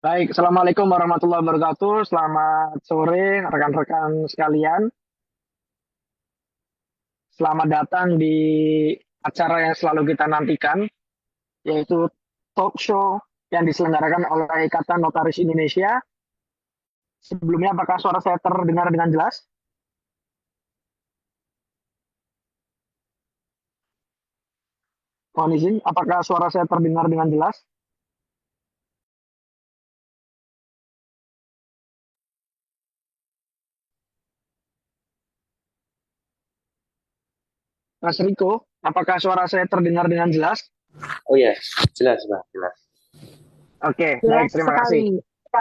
Baik, Assalamualaikum warahmatullahi wabarakatuh. Selamat sore, rekan-rekan sekalian. Selamat datang di acara yang selalu kita nantikan, yaitu talk show yang diselenggarakan oleh Ikatan Notaris Indonesia. Sebelumnya, apakah suara saya terdengar dengan jelas? Mohon izin, apakah suara saya terdengar dengan jelas? Mas Riko, apakah suara saya terdengar dengan jelas? Oh ya, jelas Bang, jelas. Oke, baik, Jelas terima sekali, kasih.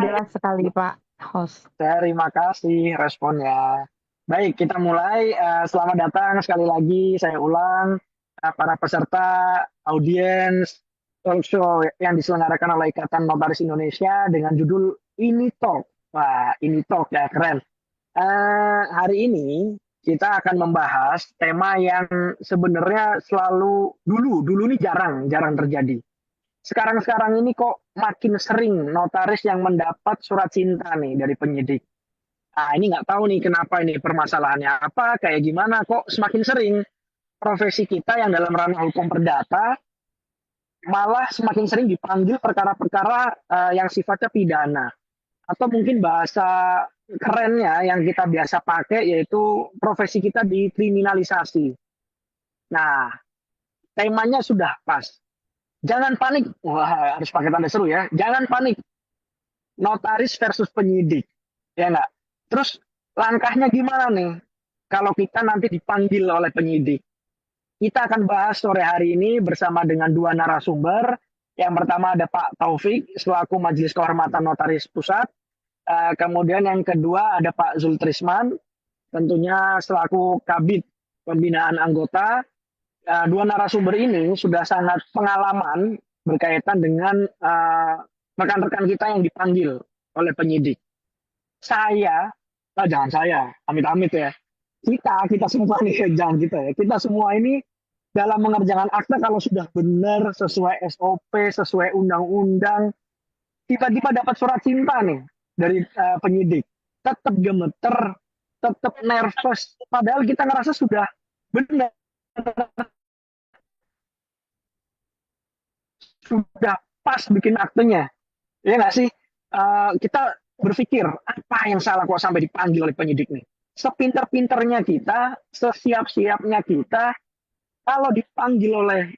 jelas sekali Pak Host. Terima kasih responnya. Baik, kita mulai. Selamat datang sekali lagi. Saya ulang, para peserta audiens talk show yang diselenggarakan oleh Ikatan Notaris Indonesia dengan judul Ini Talk. Wah, ini talk ya, keren. Hari ini kita akan membahas tema yang sebenarnya selalu dulu ini jarang, jarang terjadi. Sekarang-sekarang ini kok makin sering notaris yang mendapat surat cinta nih dari penyidik. Nah, ini nggak tahu nih kenapa ini permasalahannya apa, kayak gimana kok semakin sering profesi kita yang dalam ranah hukum perdata malah semakin sering dipanggil perkara-perkara yang sifatnya pidana. Atau mungkin bahasa kerennya yang kita biasa pakai yaitu profesi kita dikriminalisasi. Nah, temanya sudah pas. Jangan panik. Wah, harus pakai tanda seru ya. Jangan panik. Notaris versus penyidik. Ya nggak? Terus langkahnya gimana nih? Kalau kita nanti dipanggil oleh penyidik. Kita akan bahas sore hari ini bersama dengan dua narasumber. Yang pertama ada Pak Taufik selaku Majelis Kehormatan Notaris Pusat. Kemudian yang kedua ada Pak Zultrisman, tentunya selaku Kabid Pembinaan Anggota. Dua narasumber ini sudah sangat pengalaman berkaitan dengan rekan-rekan kita yang dipanggil oleh penyidik. Saya, jangan saya, amit-amit ya. Kita semua nih, jangan kita ya. Kita semua ini dalam mengerjakan akta kalau sudah benar sesuai SOP, sesuai undang-undang, tiba-tiba dapat surat cinta nih dari penyidik. Tetap gemeter, tetap nervous. Padahal kita ngerasa sudah benar, sudah pas bikin aktenya. Ya nggak sih? Kita berpikir, apa yang salah kok sampai dipanggil oleh penyidik nih? Sepinter-pinternya kita, sesiap-siapnya kita, kalau dipanggil oleh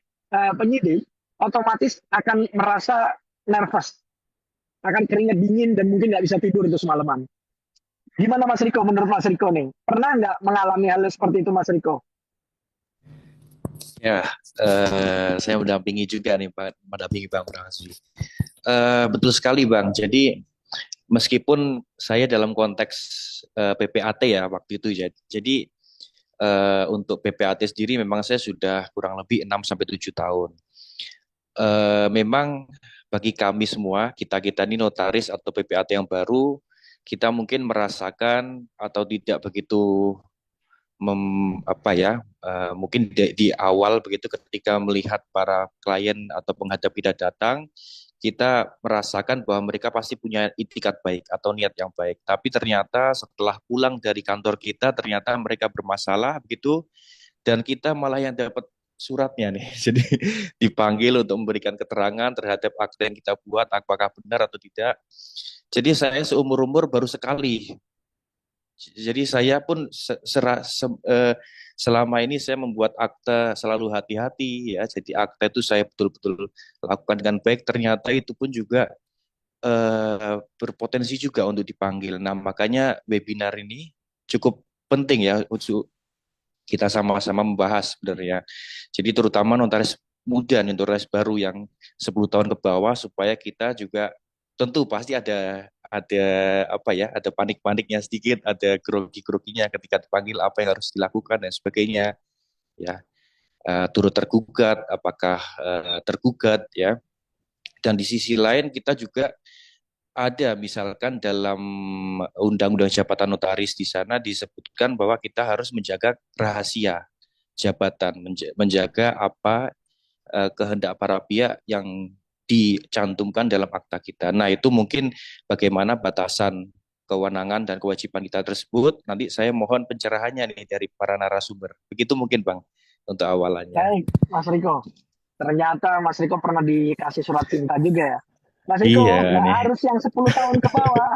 penyidik, otomatis akan merasa nervous, akan keringat dingin dan mungkin nggak bisa tidur itu semalaman. Gimana Mas Riko, menurut Mas Riko nih? Pernah nggak mengalami hal seperti itu Mas Riko? Ya, saya mendampingi juga nih Pak, mendampingi Bang Prahaswi. Betul sekali Bang. Jadi meskipun saya dalam konteks PPAT ya waktu itu ya. Jadi untuk PPAT sendiri memang saya sudah kurang lebih 6 sampai 7 tahun. Memang bagi kami semua, kita-kita ini notaris atau PPAT yang baru, kita mungkin merasakan atau tidak begitu apa ya, mungkin di awal begitu ketika melihat para klien atau penghadap kita datang, kita merasakan bahwa mereka pasti punya itikat baik atau niat yang baik. Tapi ternyata setelah pulang dari kantor kita, ternyata mereka bermasalah begitu, dan kita malah yang dapat suratnya nih. Jadi dipanggil untuk memberikan keterangan terhadap akte yang kita buat, apakah benar atau tidak. Jadi saya seumur-umur baru sekali. Jadi saya pun selama ini saya membuat akte selalu hati-hati ya. Jadi akte itu saya betul-betul lakukan dengan baik. Ternyata itu pun juga berpotensi juga untuk dipanggil. Nah, makanya webinar ini cukup penting ya untuk kita sama-sama membahas sebenarnya. Jadi terutama notaris muda, notaris baru yang 10 tahun ke bawah supaya kita juga tentu pasti ada apa ya, ada panik-paniknya sedikit, ada grogi-groginya ketika dipanggil apa yang harus dilakukan dan sebagainya ya. Turut tergugat, apakah tergugat ya. Dan di sisi lain kita juga ada misalkan dalam Undang-Undang Jabatan Notaris di sana disebutkan bahwa kita harus menjaga rahasia jabatan, menjaga apa kehendak para pihak yang dicantumkan dalam akta kita. Nah, itu mungkin bagaimana batasan kewenangan dan kewajiban kita tersebut. Nanti saya mohon pencerahannya nih dari para narasumber. Begitu mungkin, Bang, untuk awalannya. Baik, Mas Riko. Ternyata Mas Riko pernah dikasih surat cinta juga ya. Mas Riko, Iya nggak nih. harus yang 10 tahun ke bawah.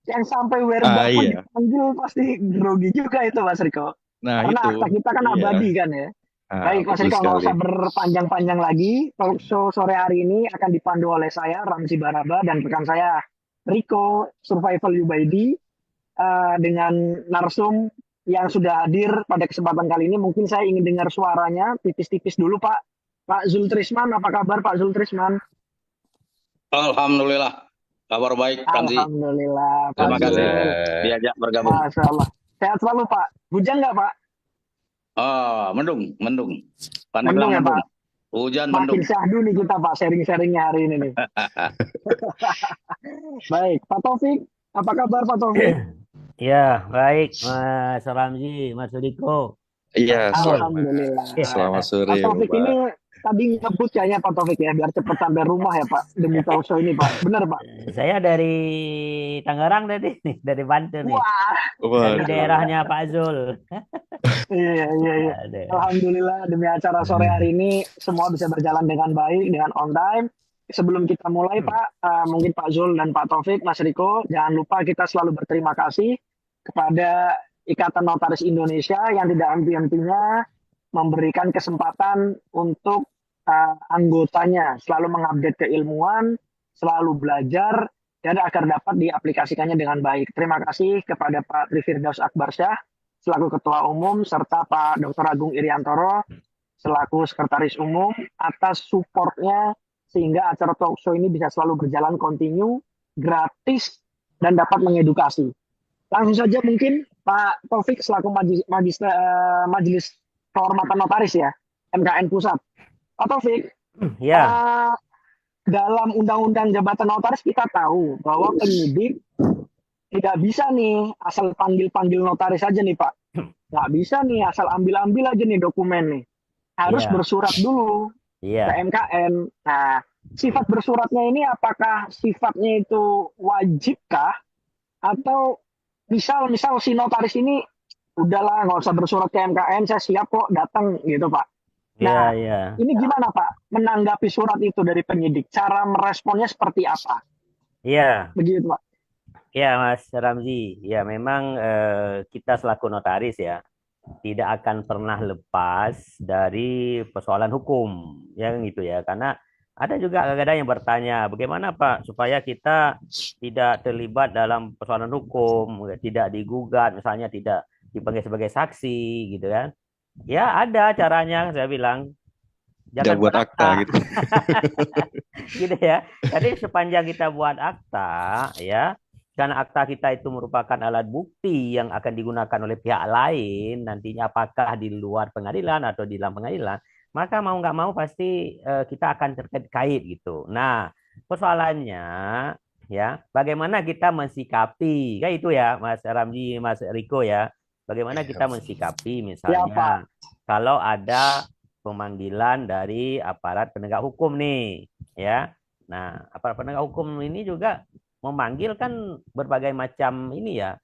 Yang sampai Ah, werda pun iya. dipanggil pasti grogi juga itu Mas Riko. Nah, Karena itu. akta kita kan Iya. abadi kan ya. Ah, Baik Mas betul Riko, nggak sekali. usah berpanjang-panjang lagi. Talk show sore hari ini akan dipandu oleh saya, Ramzi Baraba, dan rekan saya, Riko Survival Yubaidi, dengan narsum yang sudah hadir pada kesempatan kali ini. Mungkin saya ingin dengar suaranya, tipis-tipis dulu Pak. Pak Zultrisman, apa kabar Pak Zultrisman? Alhamdulillah, kabar baik Ramzi. Alhamdulillah Pak Terima kasih Zul. diajak bergabung. Masya Allah. Sehat selalu Pak. Hujan nggak Pak? Mendung. Mendung Pandeglang ya mendung. Pak? Hujan Makin mendung. syahdu nih kita Pak, sharing-sharingnya hari ini nih. Baik, Pak Taufik. Apa kabar Pak Taufik? Ya, baik Mas Ramzi, Mas Riko. Iya, Alhamdulillah. selamat sore, Pak Taufik Pak. ini tadi ngebut kayaknya Pak Taufik ya, biar cepat sampai rumah ya Pak, demi talk show ini Pak. Benar Pak? Saya dari Tangerang tadi, dari Banten nih. Wah, Dari Waduh. daerahnya Pak Zul. iya. Aduh. Alhamdulillah demi acara sore hari ini semua bisa berjalan dengan baik, dengan on time. Sebelum kita mulai Pak, mungkin Pak Zul dan Pak Taufik, Mas Riko, jangan lupa kita selalu berterima kasih kepada Ikatan Notaris Indonesia yang tidak henti-hentinya memberikan kesempatan untuk anggotanya selalu mengupdate keilmuan, selalu belajar, dan agar dapat diaplikasikannya dengan baik. Terima kasih kepada Pak Trifirdaus Akbarsyah selaku Ketua Umum, serta Pak Dr. Agung Iriantoro selaku Sekretaris Umum atas supportnya sehingga acara talk show ini bisa selalu berjalan kontinu, gratis, dan dapat mengedukasi. Langsung saja mungkin Pak Taufik selaku Majelis Kehormatan Notaris ya, MKN Pusat. Pak Taufik, Ya, dalam Undang-Undang Jabatan Notaris kita tahu bahwa penyidik tidak bisa nih asal panggil-panggil notaris aja nih Pak. Nggak bisa nih asal ambil-ambil aja nih dokumen nih. Harus Iya. bersurat dulu ke iya. MKN. Nah, sifat bersuratnya ini apakah sifatnya itu wajibkah atau misal si notaris ini udahlah nggak usah bersurat ke MKN, saya siap kok datang gitu Pak. Iya, Nah, iya. ini gimana Pak menanggapi surat itu dari penyidik? Cara meresponnya seperti apa? Iya, Begitu Pak. iya Mas Ramzi. Ya, memang kita selaku notaris ya, tidak akan pernah lepas dari persoalan hukum, ya gitu ya. Karena ada juga kadang-kadang yang bertanya, bagaimana Pak supaya kita tidak terlibat dalam persoalan hukum, tidak digugat, misalnya tidak dipanggil sebagai saksi, gitu kan? Ya ada caranya, saya bilang. Tidak Jangan buat buat akta akta, gitu. gitu ya. Jadi sepanjang kita buat akta, ya, karena akta kita itu merupakan alat bukti yang akan digunakan oleh pihak lain, nantinya apakah di luar pengadilan atau di dalam pengadilan, maka mau nggak mau pasti kita akan terkait gitu. Nah, persoalannya ya, bagaimana kita mensikapi, kayak itu ya, Mas Ramzi, Mas Riko ya, bagaimana kita mensikapi Ya Pak. misalnya kalau ada pemanggilan dari aparat penegak hukum nih, ya. Nah, aparat penegak hukum ini juga memanggil kan berbagai macam ini ya,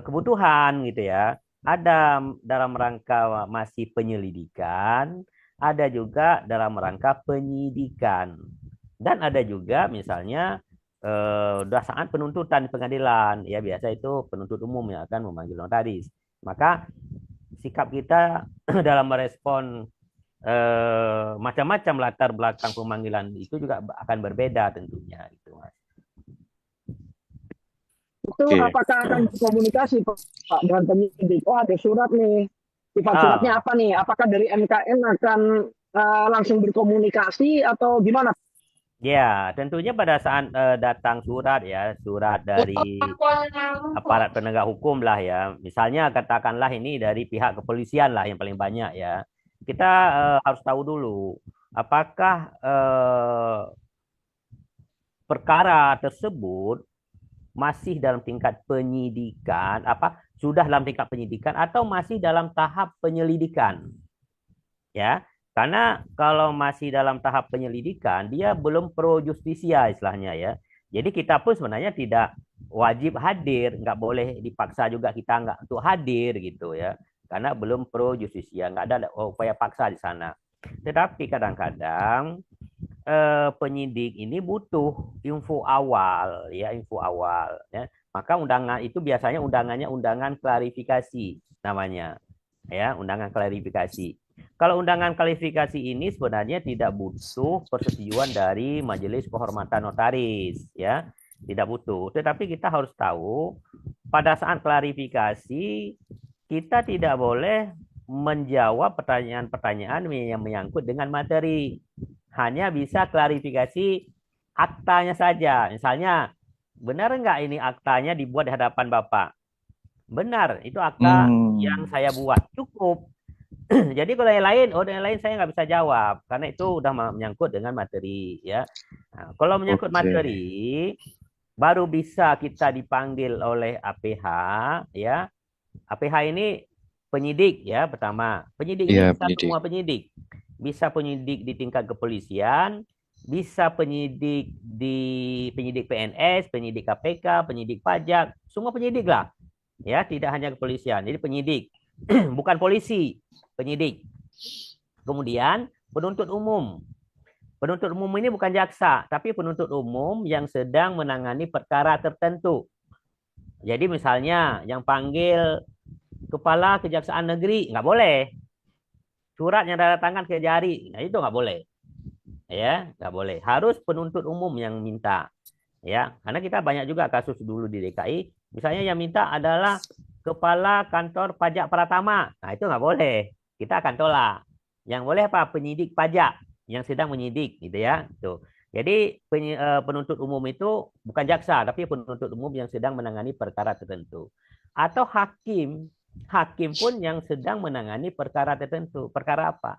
kebutuhan gitu ya. Ada dalam rangka masih penyelidikan, ada juga dalam rangka penyidikan. Dan ada juga misalnya udah saat penuntutan di pengadilan, ya biasa itu penuntut umum yang akan memanggil notaris. Maka sikap kita dalam merespon macam-macam latar belakang pemanggilan itu juga akan berbeda tentunya gitu Mas. Itu Oke. apakah akan berkomunikasi Pak dengan penyidik? Oh ada surat nih. Sifat suratnya apa nih? Apakah dari MKN akan langsung berkomunikasi atau gimana? Ya, tentunya pada saat datang surat ya, surat dari aparat penegak hukum lah ya. Misalnya katakanlah ini dari pihak kepolisian lah yang paling banyak ya. Kita harus tahu dulu apakah perkara tersebut masih dalam tingkat penyidikan, sudah dalam tingkat penyidikan atau masih dalam tahap penyelidikan. Ya. Karena kalau masih dalam tahap penyelidikan, dia belum pro justisia istilahnya ya. Jadi kita pun sebenarnya tidak wajib hadir, nggak boleh dipaksa juga kita nggak untuk hadir gitu ya. Karena belum pro justisia, nggak ada upaya paksa di sana. Tetapi kadang-kadang penyidik ini butuh info awal ya, info awal ya. Maka undangan itu biasanya undangannya undangan klarifikasi namanya ya, undangan klarifikasi. Kalau undangan klarifikasi ini sebenarnya tidak butuh persetujuan dari Majelis Kehormatan Notaris ya, tidak butuh. Tetapi kita harus tahu pada saat klarifikasi kita tidak boleh menjawab pertanyaan-pertanyaan yang menyangkut dengan materi. Hanya bisa klarifikasi aktanya saja. Misalnya, benar nggak ini aktanya dibuat di hadapan Bapak? Benar, itu akta yang saya buat. Cukup. Jadi kalau yang lain, yang lain saya nggak bisa jawab karena itu udah menyangkut dengan materi ya. Nah, kalau menyangkut materi, baru bisa kita dipanggil oleh APH ya. APH ini penyidik ya pertama. Penyidik ini bisa semua penyidik. Bisa penyidik di tingkat kepolisian, bisa penyidik di penyidik PNS, penyidik KPK, penyidik pajak, semua penyidik lah. Ya, tidak hanya kepolisian. Jadi penyidik, bukan polisi, penyidik. Kemudian penuntut umum. Penuntut umum ini bukan jaksa, tapi penuntut umum yang sedang menangani perkara tertentu. Jadi misalnya yang panggil Kepala Kejaksaan Negeri, nggak boleh. Surat yang tanda tangan Kejari, nah itu nggak boleh. Ya, nggak boleh. Harus penuntut umum yang minta. Ya, karena kita banyak juga kasus dulu di DKI, misalnya yang minta adalah Kepala Kantor Pajak Pratama. Nah, itu nggak boleh. Kita akan tolak. Yang boleh apa? Penyidik pajak yang sedang menyidik, gitu ya. Tuh. Jadi penuntut umum itu bukan jaksa, tapi penuntut umum yang sedang menangani perkara tertentu. Atau hakim pun yang sedang menangani perkara tertentu. Perkara apa?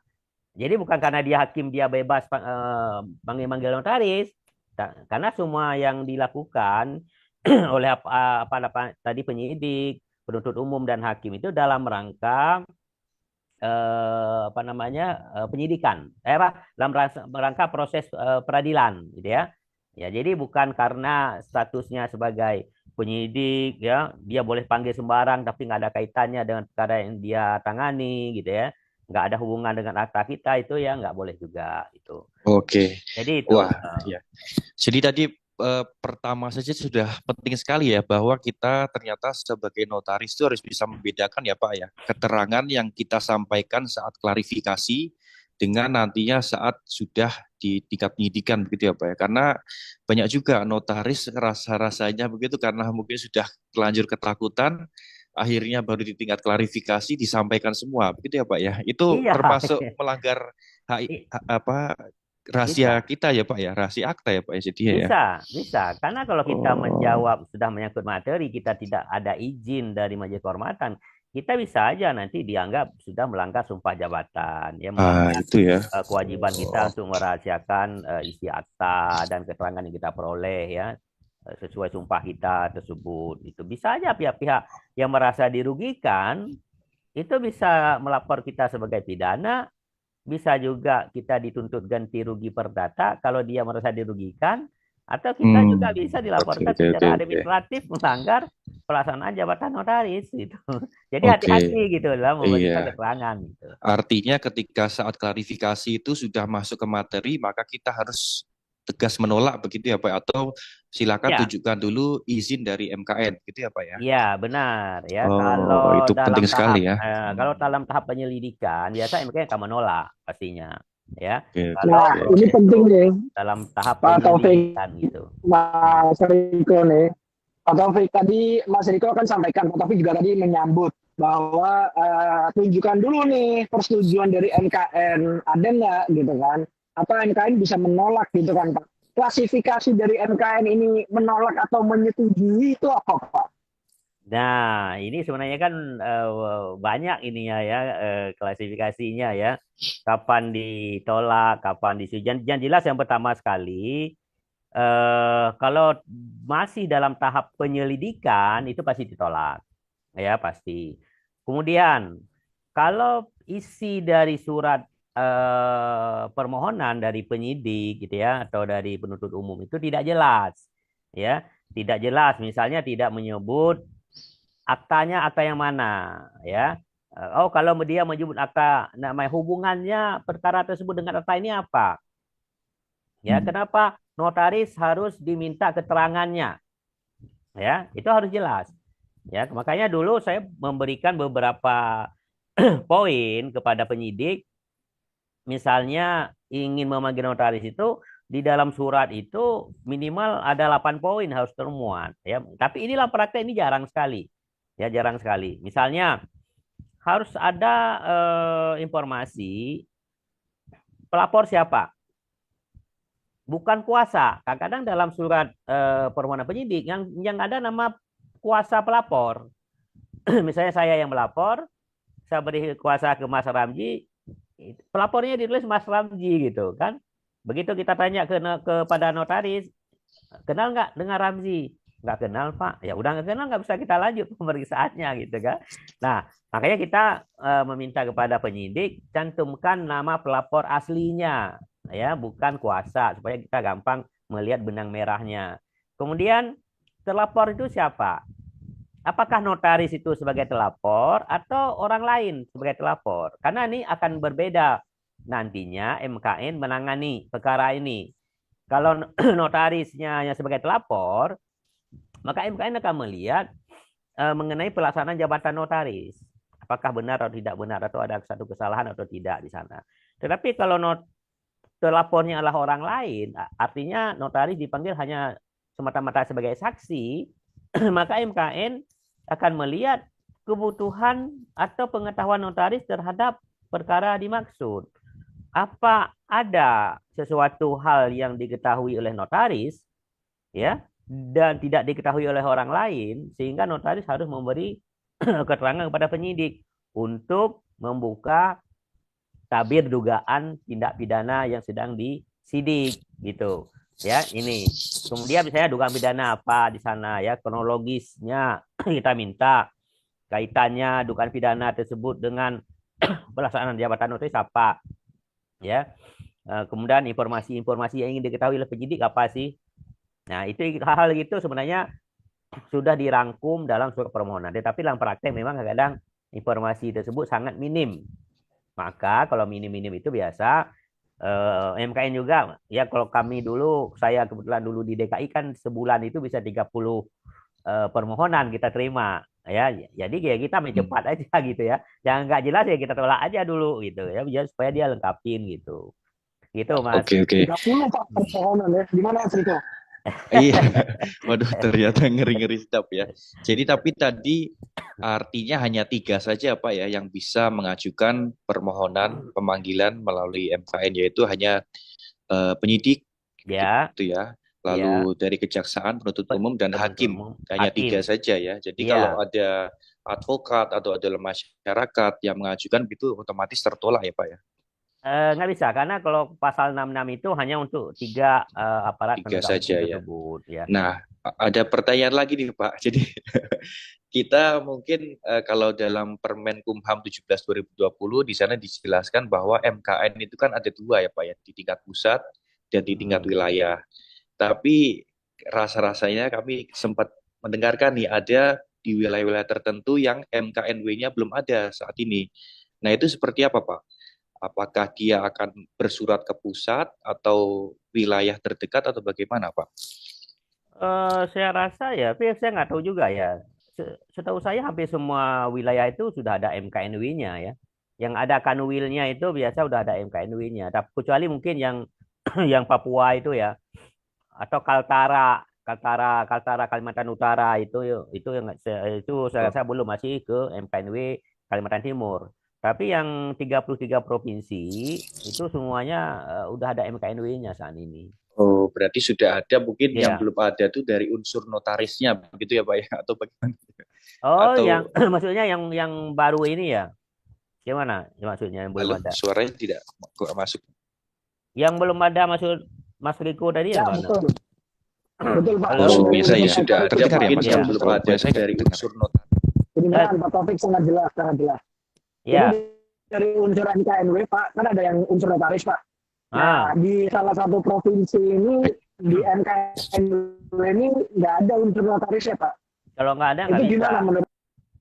Jadi bukan karena dia hakim dia bebas manggil-manggil notaris, karena semua yang dilakukan oleh apa tadi penyidik, penuntut umum dan hakim itu dalam rangka penyidikan, dalam rangka proses peradilan, gitu ya. Ya, jadi bukan karena statusnya sebagai penyidik, ya, dia boleh panggil sembarang tapi nggak ada kaitannya dengan perkara yang dia tangani, gitu ya. Nggak ada hubungan dengan akta kita itu ya nggak boleh juga itu. Oke. Jadi itu. Wah, ya. Jadi tadi pertama saja sudah penting sekali ya bahwa kita ternyata sebagai notaris itu harus bisa membedakan ya Pak ya keterangan yang kita sampaikan saat klarifikasi dengan nantinya saat sudah di tingkat penyidikan begitu ya Pak ya, karena banyak juga notaris rasa-rasanya begitu karena mungkin sudah terlanjur ketakutan akhirnya baru di tingkat klarifikasi disampaikan semua begitu ya Pak ya, itu Iya. termasuk melanggar rahasia Bisa. kita ya Pak ya, rahasia akta ya Pak ya, jadi ya. Bisa. Karena kalau kita menjawab sudah menyangkut materi, kita tidak ada izin dari Majelis Kehormatan, kita bisa aja nanti dianggap sudah melanggar sumpah jabatan, ya, melanggar Itu ya. kewajiban kita untuk merahasiakan isi akta dan keterangan yang kita peroleh ya sesuai sumpah kita tersebut. Itu bisa aja pihak-pihak yang merasa dirugikan itu bisa melapor kita sebagai pidana. Bisa juga kita dituntut ganti rugi perdata kalau dia merasa dirugikan, atau kita juga bisa dilaporkan secara administratif melanggar pelaksanaan jabatan notaris gitu. Jadi hati-hati gitu dalam memberikan keterangan gitu. Artinya ketika saat klarifikasi itu sudah masuk ke materi, maka kita harus tegas menolak begitu ya Pak, atau silakan tunjukkan dulu izin dari MKN gitu ya Pak ya. Iya, benar ya. Kalau itu penting sekali ya. Kalau dalam tahap penyelidikan biasa MKN akan menolak pastinya ya. Nah, ini penting nih dalam tahap Pak Taufik gitu. Mas Riko nih. Pak Taufik tadi Mas Riko kan sampaikan, Pak Taufik juga tadi menyambut bahwa tunjukkan dulu nih persetujuan dari MKN, ada nggak gitu kan? Apa MKN bisa menolak gitu kan Pak? Klasifikasi dari MKN ini menolak atau menyetujui itu apa Pak? Nah, ini sebenarnya kan banyak ininya ya klasifikasinya ya. Kapan ditolak, kapan disetujui. Yang jelas yang pertama sekali, kalau masih dalam tahap penyelidikan itu pasti ditolak, ya pasti. Kemudian kalau isi dari surat permohonan dari penyidik gitu ya atau dari penuntut umum itu tidak jelas ya, tidak jelas, misalnya tidak menyebut aktanya akta yang mana ya. Oh, kalau dia menyebut akta, namanya hubungannya perkara tersebut dengan akta ini apa ya, kenapa notaris harus diminta keterangannya ya, itu harus jelas ya. Makanya dulu saya memberikan beberapa poin kepada penyidik. Misalnya ingin memanggil notaris itu di dalam surat itu minimal ada 8 poin harus termuat ya. Tapi inilah praktek ini jarang sekali. Ya, jarang sekali. Misalnya harus ada informasi pelapor siapa? Bukan kuasa. Kadang-kadang dalam surat permohonan penyidik yang ada nama kuasa pelapor. Misalnya saya yang melapor, saya beri kuasa ke Mas Ramji, pelapornya ditulis Mas Ramji gitu kan. Begitu kita tanya kepada notaris, kenal nggak dengan Ramzi? Nggak kenal, Pak. Ya udah nggak kenal, nggak bisa kita lanjut pemeriksaannya gitu kan. Nah, makanya kita meminta kepada penyidik cantumkan nama pelapor aslinya ya, bukan kuasa, supaya kita gampang melihat benang merahnya. Kemudian terlapor itu siapa? Apakah notaris itu sebagai telapor atau orang lain sebagai telapor? Karena ini akan berbeda nantinya MKN menangani perkara ini. Kalau notarisnya yang sebagai telapor, maka MKN akan melihat mengenai pelaksanaan jabatan notaris. Apakah benar atau tidak benar, atau ada satu kesalahan atau tidak di sana. Tetapi kalau telapornya adalah orang lain, artinya notaris dipanggil hanya semata-mata sebagai saksi, maka MKN akan melihat kebutuhan atau pengetahuan notaris terhadap perkara dimaksud. Apa ada sesuatu hal yang diketahui oleh notaris ya dan tidak diketahui oleh orang lain, sehingga notaris harus memberi keterangan kepada penyidik untuk membuka tabir dugaan tindak pidana yang sedang disidik gitu. Ya, ini. Kemudian misalnya dugaan pidana apa di sana ya, kronologisnya kita minta, kaitannya dugaan pidana tersebut dengan pelaksanaan jabatan notaris apa. Ya. Kemudian informasi-informasi yang ingin diketahui oleh penyidik apa sih? Nah, itu hal-hal gitu sebenarnya sudah dirangkum dalam surat permohonan. Tetapi dalam praktek memang kadang informasi tersebut sangat minim. Maka kalau minim-minim itu biasa MKN juga ya, kalau kami dulu, saya kebetulan dulu di DKI kan sebulan itu bisa 30 permohonan kita terima ya, jadi ya kita main cepat aja gitu ya, yang nggak jelas ya kita tolak aja dulu gitu ya, biar supaya dia lengkapin gitu Mas. Oke. 30 Pak permohonan ya, gimana Mas Riko? Iya, waduh ternyata ngeri-ngeri sedap ya. Jadi tapi tadi artinya hanya 3 saja Pak ya yang bisa mengajukan permohonan pemanggilan melalui MKN, yaitu hanya penyidik Ya. gitu ya. Lalu dari kejaksaan, penuntut umum dan hakim. Hanya 3 saja ya. Jadi kalau ada advokat atau ada masyarakat yang mengajukan itu otomatis tertolak ya Pak ya. Nggak bisa, karena kalau pasal 66 itu hanya untuk 3 aparat 3 saja ya. tersebut ya. Nah, ada pertanyaan lagi nih Pak. Jadi kita mungkin kalau dalam Permen Kumham 17/2020 di sana dijelaskan bahwa MKN itu kan ada 2 ya Pak ya, di tingkat pusat dan di tingkat wilayah. Tapi rasa-rasanya kami sempat mendengarkan nih ada di wilayah-wilayah tertentu yang MKNW-nya belum ada saat ini. Nah, itu seperti apa Pak? Apakah dia akan bersurat ke pusat atau wilayah terdekat atau bagaimana Pak? Saya rasa ya, tapi saya nggak tahu juga ya. Setahu saya hampir semua wilayah itu sudah ada MKNW-nya ya. Yang ada kanwilnya itu biasa udah ada MKNW-nya. Tapi kecuali mungkin yang yang Papua itu ya, atau Kaltara Kalimantan Utara itu saya rasa belum, masih ke MKNW Kalimantan Timur. Tapi yang 33 provinsi itu semuanya udah ada MKNW-nya saat ini. Oh, berarti sudah ada, mungkin yang belum ada tuh dari unsur notarisnya begitu ya Pak ya, atau bagaimana? Oh, yang maksudnya yang baru ini ya. Gimana maksudnya yang belum ada? Suaranya tidak masuk. Yang belum ada maksud Mas Riko tadi ya, mana? Betul Pak. Biasa ya, sudah ada mungkin yang belum ada dari unsur notaris. Jadi Pak Taufik sangat jelas. Ya. Jadi dari unsur NKNW Pak, kan ada yang unsur notaris Pak. Ah, Nah, di salah satu provinsi ini, di NKNW ini nggak ada unsur notaris ya Pak. kalau nggak ada Itu nggak bisa. gimana menurut?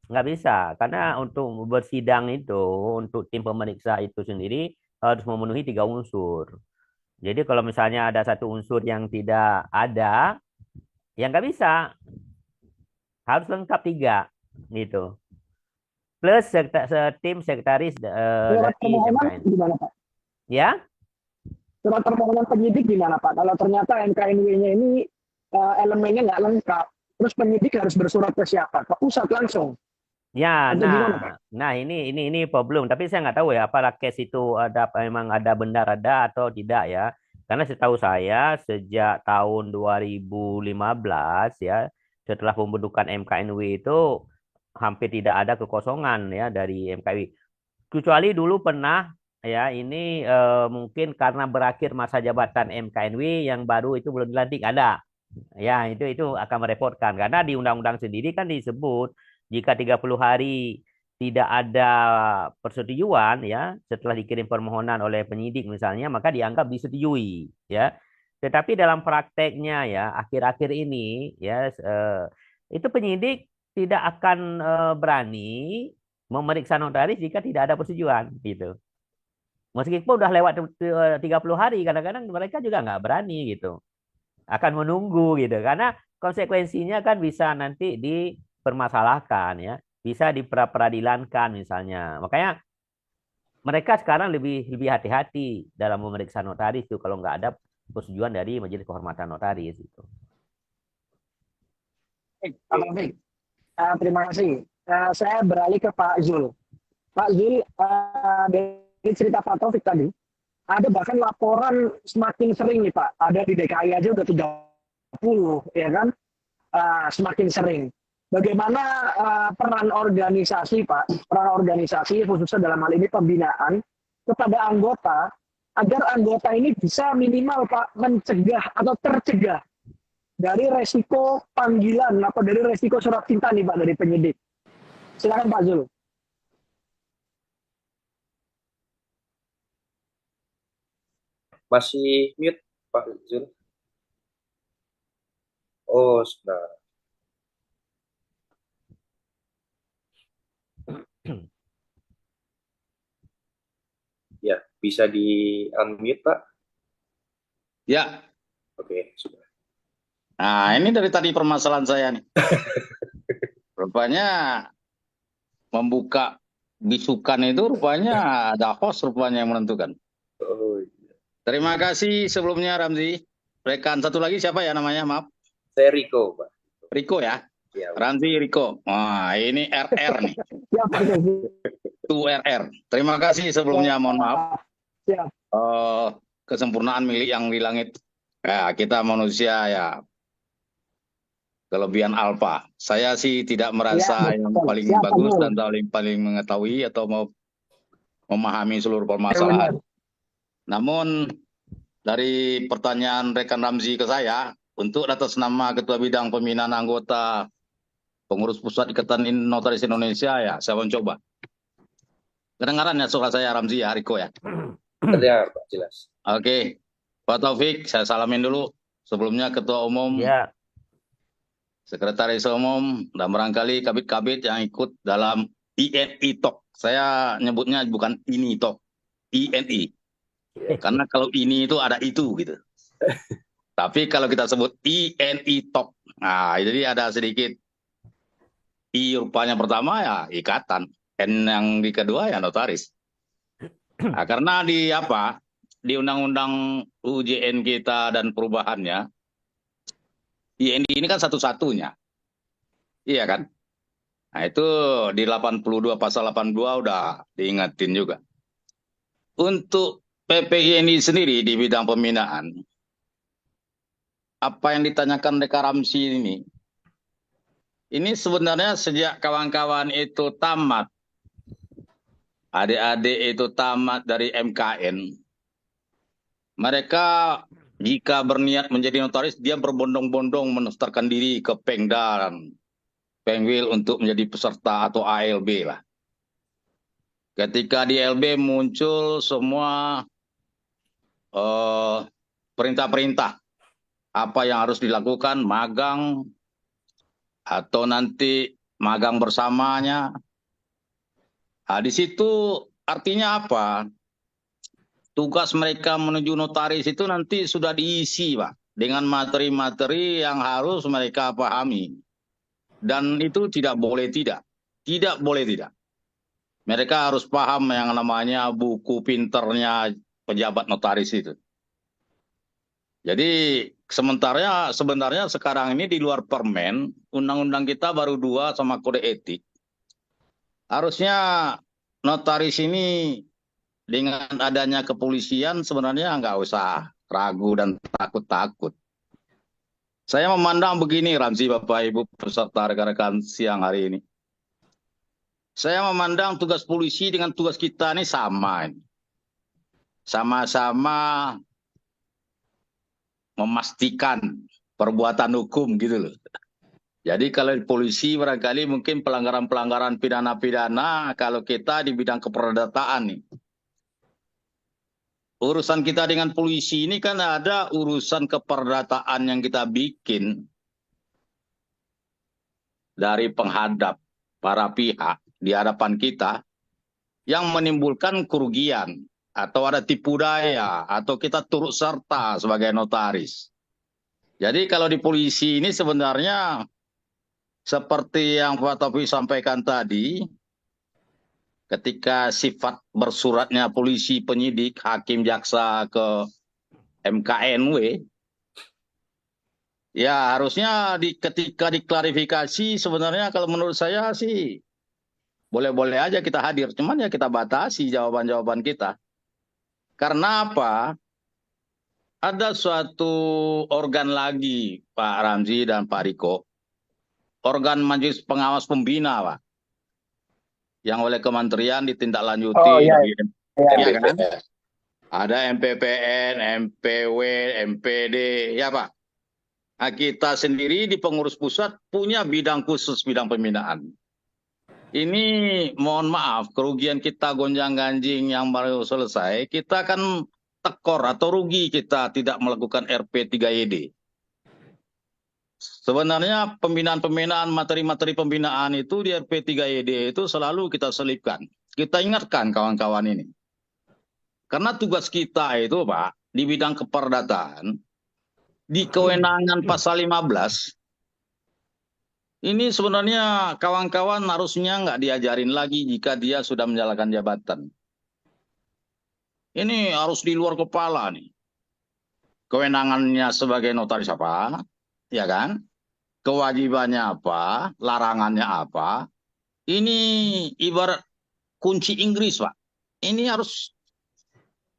Nggak bisa, karena untuk bersidang itu, untuk tim pemeriksa itu sendiri harus memenuhi 3 unsur. Jadi kalau misalnya ada satu unsur yang tidak ada, ya nggak bisa. Harus lengkap 3, gitu. Plus tim sekretaris Surat dari permohonan MKN. gimana Pak? Ya, Surat permohonan penyidik gimana Pak? Kalau ternyata NKNW-nya ini elemennya nggak lengkap, terus penyidik harus bersurat ke siapa? Ke pusat langsung. ya. Atau gimana Pak? Nah ini problem. Tapi saya nggak tahu ya, apakah case itu memang ada benar ada atau tidak ya. Karena setahu saya sejak tahun 2015 ya, setelah pembentukan MKNW itu hampir tidak ada kekosongan ya dari MKNW. Kecuali dulu pernah ya, ini mungkin karena berakhir masa jabatan MKNW yang baru itu belum dilantik ada. Ya, itu akan merepotkan karena di undang-undang sendiri kan disebut jika 30 hari tidak ada persetujuan ya setelah dikirim permohonan oleh penyidik misalnya, maka dianggap disetujui ya. Tetapi dalam prakteknya ya akhir-akhir ini ya itu penyidik tidak akan berani memeriksa notaris jika tidak ada persetujuan gitu. Meskipun udah lewat 30 hari, kadang-kadang mereka juga nggak berani gitu. Akan menunggu gitu. Karena konsekuensinya kan bisa nanti dipermasalahkan ya. Bisa diperadilankan misalnya. Makanya mereka sekarang lebih hati-hati dalam memeriksa notaris itu kalau nggak ada persetujuan dari Majelis Kehormatan Notaris itu. Baik, Pak Taufik. Terima kasih. Saya beralih ke Pak Zul. Pak Zul, dari cerita Pak Taufik tadi, ada bahkan laporan semakin sering nih Pak. Ada di DKI aja udah 30, ya kan? Semakin sering. Bagaimana peran organisasi Pak, peran organisasi khususnya dalam hal ini pembinaan kepada anggota, agar anggota ini bisa minimal Pak mencegah atau tercegah dari resiko panggilan atau dari resiko surat cinta nih Pak dari penyidik. Silakan Pak Zul. Masih mute Pak Zul. Oh, sudah. Ya, bisa di unmute Pak. Ya. Oke, sudah. Nah, ini dari tadi permasalahan saya nih. Rupanya membuka bisukan itu rupanya ada host rupanya yang menentukan. Oh, Terima kasih sebelumnya Ramzi. Rekan satu lagi siapa ya namanya? Maaf. saya Riko Pak. Riko ya. Ya, Ramzi Riko. Wah, ini RR nih. Siap, Pak Zul. 2RR. Terima kasih sebelumnya, mohon maaf. Siap. Kesempurnaan milik yang di langit. Ya, kita manusia ya kelebihan alfa. Saya sih tidak merasa Ya, yang betul. paling Siap, bagus Pak Zul. dan paling mengetahui atau mau memahami seluruh Ya, permasalahan. benar. Namun dari pertanyaan rekan Ramzi ke saya, untuk atas nama Ketua Bidang Pembinaan Anggota Pengurus Pusat Ikatan Notaris Indonesia, ya saya mencoba. Kedengaran ya suara saya Ramzi ya, Riko ya? terdengar Pak, jelas. Oke, Pak Taufik, saya salamin dulu. Sebelumnya Ketua Umum, Ya, Sekretaris Umum, dan barangkali kabit-kabit yang ikut dalam INI Talk. Saya nyebutnya bukan ini Talk, INI. Karena kalau ini itu ada itu gitu. Tapi kalau kita sebut INI Talk, nah jadi ada sedikit I rupanya pertama ya ikatan, N yang di kedua ya notaris. Nah, karena di apa? Di Undang-Undang UJN kita dan perubahannya, INI ini kan satu-satunya. Iya kan? Nah, itu di 82 pasal 82 udah diingatin juga. Untuk PPINI sendiri di bidang pembinaan, apa yang ditanyakan Deka Ramsi ini sebenarnya sejak kawan-kawan itu tamat, adik-adik itu tamat dari MKN, mereka jika berniat menjadi notaris, dia berbondong-bondong mendaftarkan diri ke Pengda dan Pengwil untuk menjadi peserta atau ALB lah. ketika di LB muncul semua perintah-perintah apa yang harus dilakukan, magang atau nanti magang bersamanya. Nah, di situ artinya apa? Tugas mereka menuju notaris itu nanti sudah diisi, Pak, dengan materi-materi yang harus mereka pahami. Dan itu tidak boleh tidak. Tidak boleh tidak. Mereka harus paham yang namanya buku pinternya pejabat notaris itu. Jadi sebenarnya sekarang ini di luar permen, undang-undang kita baru 2 sama kode etik. Harusnya notaris ini dengan adanya kepolisian sebenarnya nggak usah ragu dan takut-takut. Saya memandang begini, Ramzi, Bapak Ibu peserta rekan-rekan siang hari ini. Saya memandang tugas polisi dengan tugas kita ini sama. Sama-sama memastikan perbuatan hukum gitu loh. Jadi kalau di polisi barangkali mungkin pelanggaran-pelanggaran pidana-pidana, kalau kita di bidang keperdataan nih. Urusan kita dengan polisi ini kan ada urusan keperdataan yang kita bikin dari penghadap para pihak di hadapan kita yang menimbulkan kerugian atau ada tipu daya atau kita turut serta sebagai notaris. Jadi kalau di polisi ini sebenarnya seperti yang Pak Taufik sampaikan tadi, ketika sifat bersuratnya polisi, penyidik, hakim, jaksa ke MKNW, ya harusnya ketika diklarifikasi sebenarnya kalau menurut saya sih boleh-boleh aja kita hadir, cuman ya kita batasi jawaban-jawaban kita. Karena apa? Ada suatu organ lagi, Pak Ramzi dan Pak Riko, organ Majelis Pengawas Pembina, Pak, yang oleh kementerian ditindaklanjuti. Oh iya, Ya kan? Ada MPPN, MPW, MPD, ya Pak. Nah, kita sendiri di pengurus pusat punya bidang khusus bidang pembinaan. Ini mohon maaf, kerugian kita gonjang-ganjing yang baru selesai, kita akan tekor atau rugi kita tidak melakukan RP3YD. Sebenarnya pembinaan-pembinaan, materi-materi pembinaan itu di RP3YD itu selalu kita selipkan. Kita ingatkan kawan-kawan ini. Karena tugas kita itu, Pak, di bidang keperdataan, di kewenangan pasal 15, ini sebenarnya kawan-kawan harusnya nggak diajarin lagi jika dia sudah menjalankan jabatan. Ini harus di luar kepala nih. Kewenangannya sebagai notaris apa, ya kan? Kewajibannya apa, larangannya apa. Ini ibarat kunci Inggris, Pak. Ini harus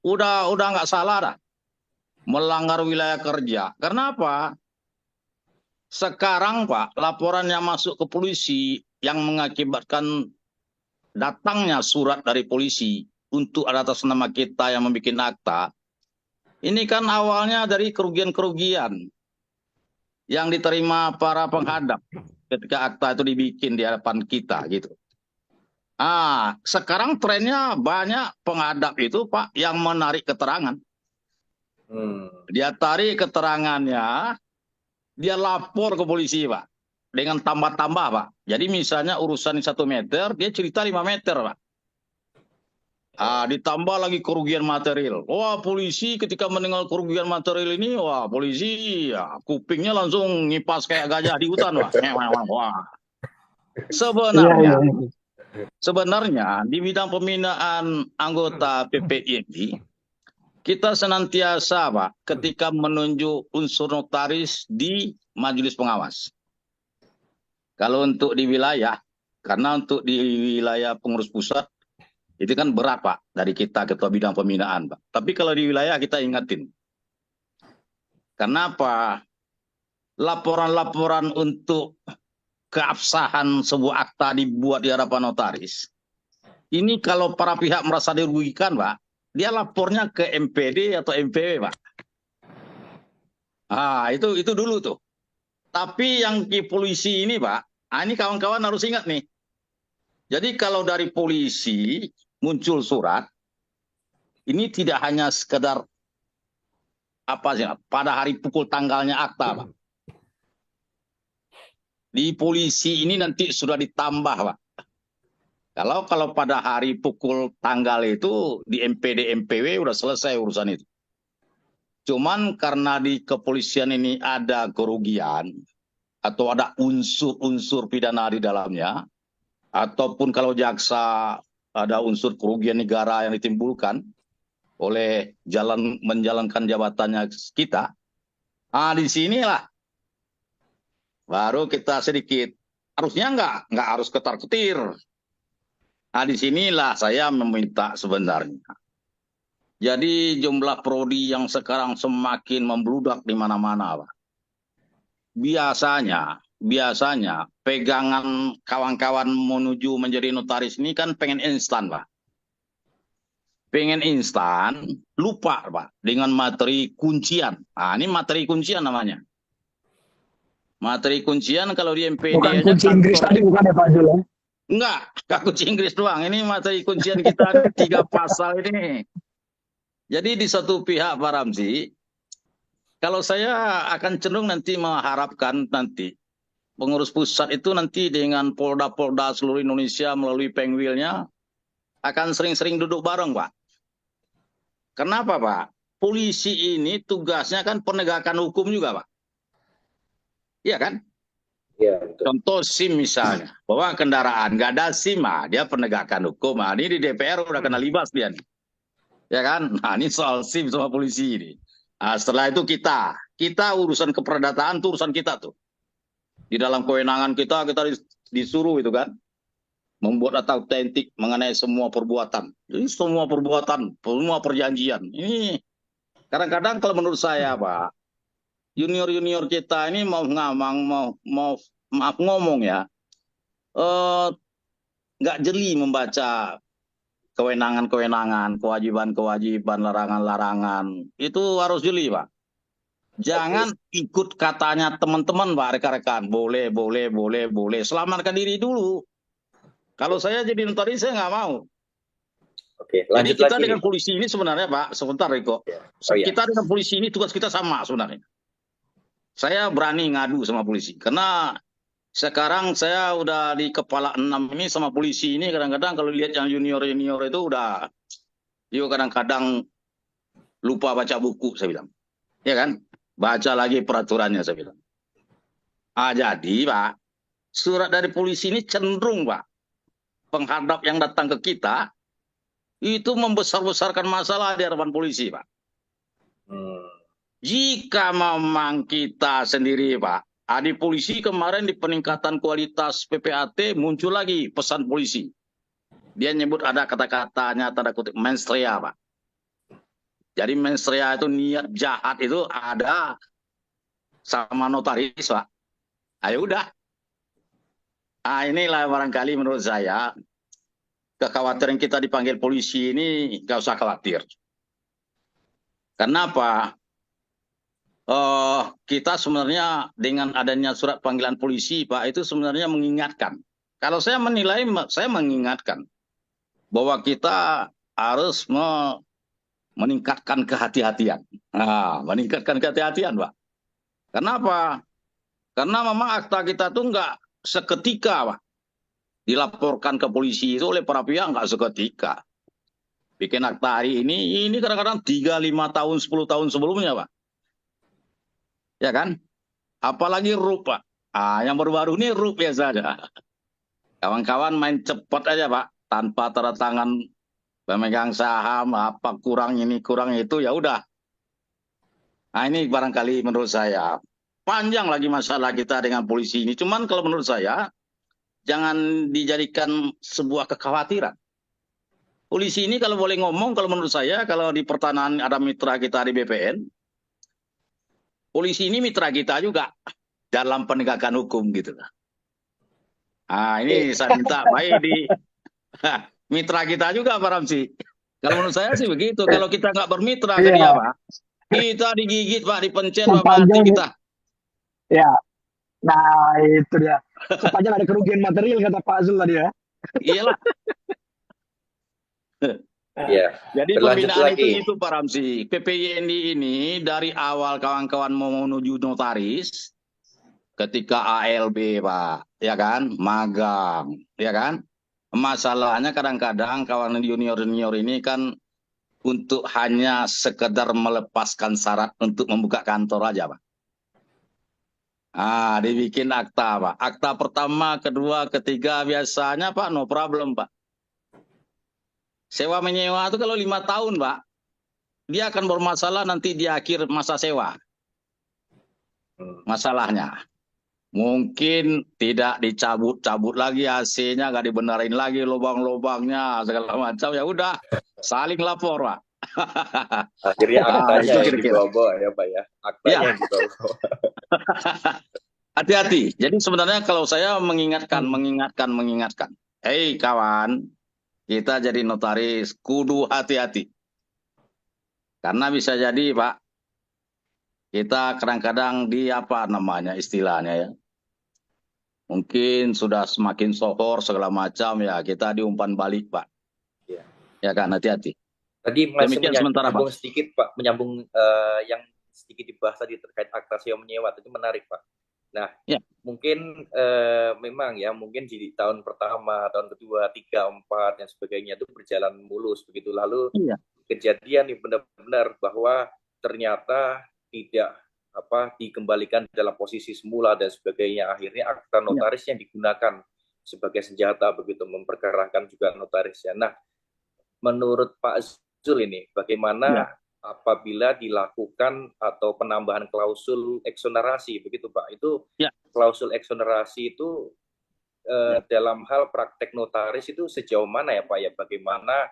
udah nggak salah dah. Melanggar wilayah kerja. Karena apa? Sekarang Pak, laporan yang masuk ke polisi yang mengakibatkan datangnya surat dari polisi untuk atas nama kita yang membuat akta, ini kan awalnya dari kerugian-kerugian yang diterima para penghadap ketika akta itu dibikin di hadapan kita gitu. Sekarang trennya banyak penghadap itu Pak yang menarik keterangan. Dia tarik keterangannya, dia lapor ke polisi, Pak. Dengan tambah-tambah, Pak. Jadi misalnya urusan 1 meter, dia cerita 5 meter, Pak. Ditambah lagi kerugian material. Wah, polisi ketika mendengar kerugian material ini, wah, polisi ya, kupingnya langsung ngipas kayak gajah di hutan, Pak. Wah. Sebenarnya di bidang pembinaan anggota PPIMI, kita senantiasa, Pak, ketika menunjuk unsur notaris di majelis pengawas. Kalau untuk di wilayah, karena untuk di wilayah pengurus pusat, itu kan berat, Pak, dari kita ketua bidang pembinaan, Pak. Tapi kalau di wilayah kita ingatin. Karena apa? Laporan-laporan untuk keabsahan sebuah akta dibuat di hadapan notaris. Ini kalau para pihak merasa dirugikan, Pak, dia lapornya ke MPD atau MPW, Pak. Itu dulu tuh. Tapi yang di polisi ini, Pak, ini kawan-kawan harus ingat nih. Jadi kalau dari polisi, muncul surat, ini tidak hanya sekedar apa sih, pada hari pukul tanggalnya akta, Pak. Di polisi ini nanti sudah ditambah, Pak. Kalau pada hari pukul tanggal itu di MPD MPW udah selesai urusan itu. Cuman karena di kepolisian ini ada kerugian atau ada unsur-unsur pidana di dalamnya, ataupun kalau jaksa ada unsur kerugian negara yang ditimbulkan oleh menjalankan jabatannya kita, di sinilah baru kita sedikit, harusnya nggak harus ketar-ketir. Di sinilah saya meminta sebenarnya. Jadi jumlah prodi yang sekarang semakin membludak di mana-mana, Pak. Biasanya pegangan kawan-kawan menuju menjadi notaris ini kan pengen instan, Pak. Pengen instan, lupa, Pak, dengan materi kuncian. Ini materi kuncian namanya. Materi kuncian kalau di MPD Bukan aja kunci Inggris tadi, bukan ya Pak Zul? Enggak kunci Inggris doang. Ini materi kuncian kita 3 pasal ini. Jadi di satu pihak, Pak Ramzi, kalau saya akan cenderung nanti mengharapkan nanti pengurus pusat itu nanti dengan polda-polda seluruh Indonesia melalui Pengwilnya akan sering-sering duduk bareng, Pak. Kenapa, Pak? Polisi ini tugasnya kan penegakan hukum juga, Pak. Iya kan? Iya, betul. Contoh SIM misalnya, bahwa kendaraan nggak ada SIM, dia penegakan hukum. Ini di DPR udah kena libas dia nih. Ya kan? Ini soal SIM sama polisi ini. Setelah itu kita urusan keperdataan itu urusan kita tuh. Di dalam kewenangan kita disuruh itu kan, membuat data autentik mengenai semua perbuatan. Jadi semua perbuatan, semua perjanjian. Ini kadang-kadang kalau menurut saya, Pak, junior-junior kita ini mau ngamang, mau maaf ngomong ya, nggak jeli membaca kewenangan-kewenangan, kewajiban-kewajiban, larangan-larangan. Itu harus jeli, Pak. Jangan ikut katanya teman-teman, Pak, rekan-rekan. Boleh. Selamatkan diri dulu. Kalau saya jadi notaris, saya nggak mau. Oke, Jadi lanjut kita lagi. dengan polisi ini sebenarnya, Pak, sebentar, Riko. Ya. Oh, iya. Kita dengan polisi ini tugas kita sama sebenarnya. Saya berani ngadu sama polisi. Karena sekarang saya udah di kepala 6 ini sama polisi ini, kadang-kadang kalau lihat yang junior-junior itu udah, juga kadang-kadang lupa baca buku, saya bilang. Ya kan? Baca lagi peraturannya, saya bilang. Jadi, Pak, surat dari polisi ini cenderung, Pak, penghadap yang datang ke kita, itu membesar-besarkan masalah di hadapan polisi, Pak. Jika memang kita sendiri, Pak, di polisi kemarin di peningkatan kualitas PPAT muncul lagi pesan polisi. Dia nyebut ada kata-katanya, tanda kutip, mensrea, Pak. Jadi mensrea itu niat jahat itu ada sama notaris, Pak. Ayo udah. Inilah barangkali menurut saya kekhawatiran kita dipanggil polisi ini nggak usah khawatir. Kenapa? Kita sebenarnya dengan adanya surat panggilan polisi, Pak, itu sebenarnya mengingatkan. Kalau saya menilai, saya mengingatkan bahwa kita harus meningkatkan kehati-hatian. Meningkatkan kehati-hatian, Pak. Kenapa? Karena memang akta kita tuh nggak seketika, Pak. Dilaporkan ke polisi itu oleh para pihak nggak seketika. Bikin akta hari ini kadang-kadang 3, 5 tahun, 10 tahun sebelumnya, Pak. Ya kan? Apalagi RUP, Pak. Yang baru-baru ini RUP ya saja. Kawan-kawan main cepat aja, Pak. Tanpa tanda tangan pemegang saham, apa kurang ini, kurang itu, ya udah. Ini barangkali menurut saya panjang lagi masalah kita dengan polisi ini. Cuman kalau menurut saya jangan dijadikan sebuah kekhawatiran. Polisi ini kalau boleh ngomong, kalau menurut saya, kalau di pertanahan ada mitra kita di BPN, polisi ini mitra kita juga dalam penegakan hukum gitu. Ini saya minta baik di mitra kita juga, Pak Ramzi. Kalau menurut saya sih begitu. Kalau kita nggak bermitra ke dia, Pak, kita digigit, Pak, dipencet, Pak, mati kita. Ya, nah itu dia. Sepanjang ada kerugian material kata Pak Zul tadi ya. Iyalah. Ya, Jadi berlanjut pembinaan lagi. itu Pak Ramsi. PPINI ini dari awal kawan-kawan mau menuju notaris, ketika ALB Pak, ya kan, magang, ya kan. Masalahnya kadang-kadang kawan junior-junior ini kan untuk hanya sekedar melepaskan syarat untuk membuka kantor aja Pak. Dibikin akta Pak. Akta pertama, kedua, ketiga biasanya Pak no problem Pak. Sewa menyewa itu kalau 5 tahun Pak, dia akan bermasalah nanti di akhir masa sewa. Masalahnya mungkin tidak dicabut-cabut lagi AC-nya, nggak dibenerin lagi lubang-lubangnya segala macam, ya udah saling lapor Pak. Akhirnya aktanya Itu yang kira-kira. dibawa ya Pak ya. Aktanya Ya, yang dibawa. hati-hati. Jadi sebenarnya kalau saya mengingatkan. Hei kawan, kita jadi notaris kudu hati-hati. Karena bisa jadi Pak, kita kadang-kadang di apa namanya istilahnya ya. Mungkin sudah semakin sohor segala macam ya, kita diumpan balik Pak. Ya. Ya kan, hati-hati. Tadi masih Demikian sementara menyambung Pak. sedikit Pak, menyambung yang sedikit dibahas tadi terkait akta sewa menyewa, itu menarik Pak. Nah, Ya. mungkin memang ya, mungkin di tahun pertama, tahun kedua, 3, 4 dan sebagainya itu berjalan mulus begitu. Lalu kejadian nih benar-benar bahwa ternyata tidak dikembalikan dalam posisi semula dan sebagainya. Akhirnya akta notaris yang digunakan sebagai senjata begitu, memperkerahkan juga notarisnya. Nah, menurut Pak Zul ini bagaimana apabila dilakukan atau penambahan klausul eksonerasi begitu Pak? Itu klausul eksonerasi itu dalam hal praktek notaris itu sejauh mana ya Pak ya? Bagaimana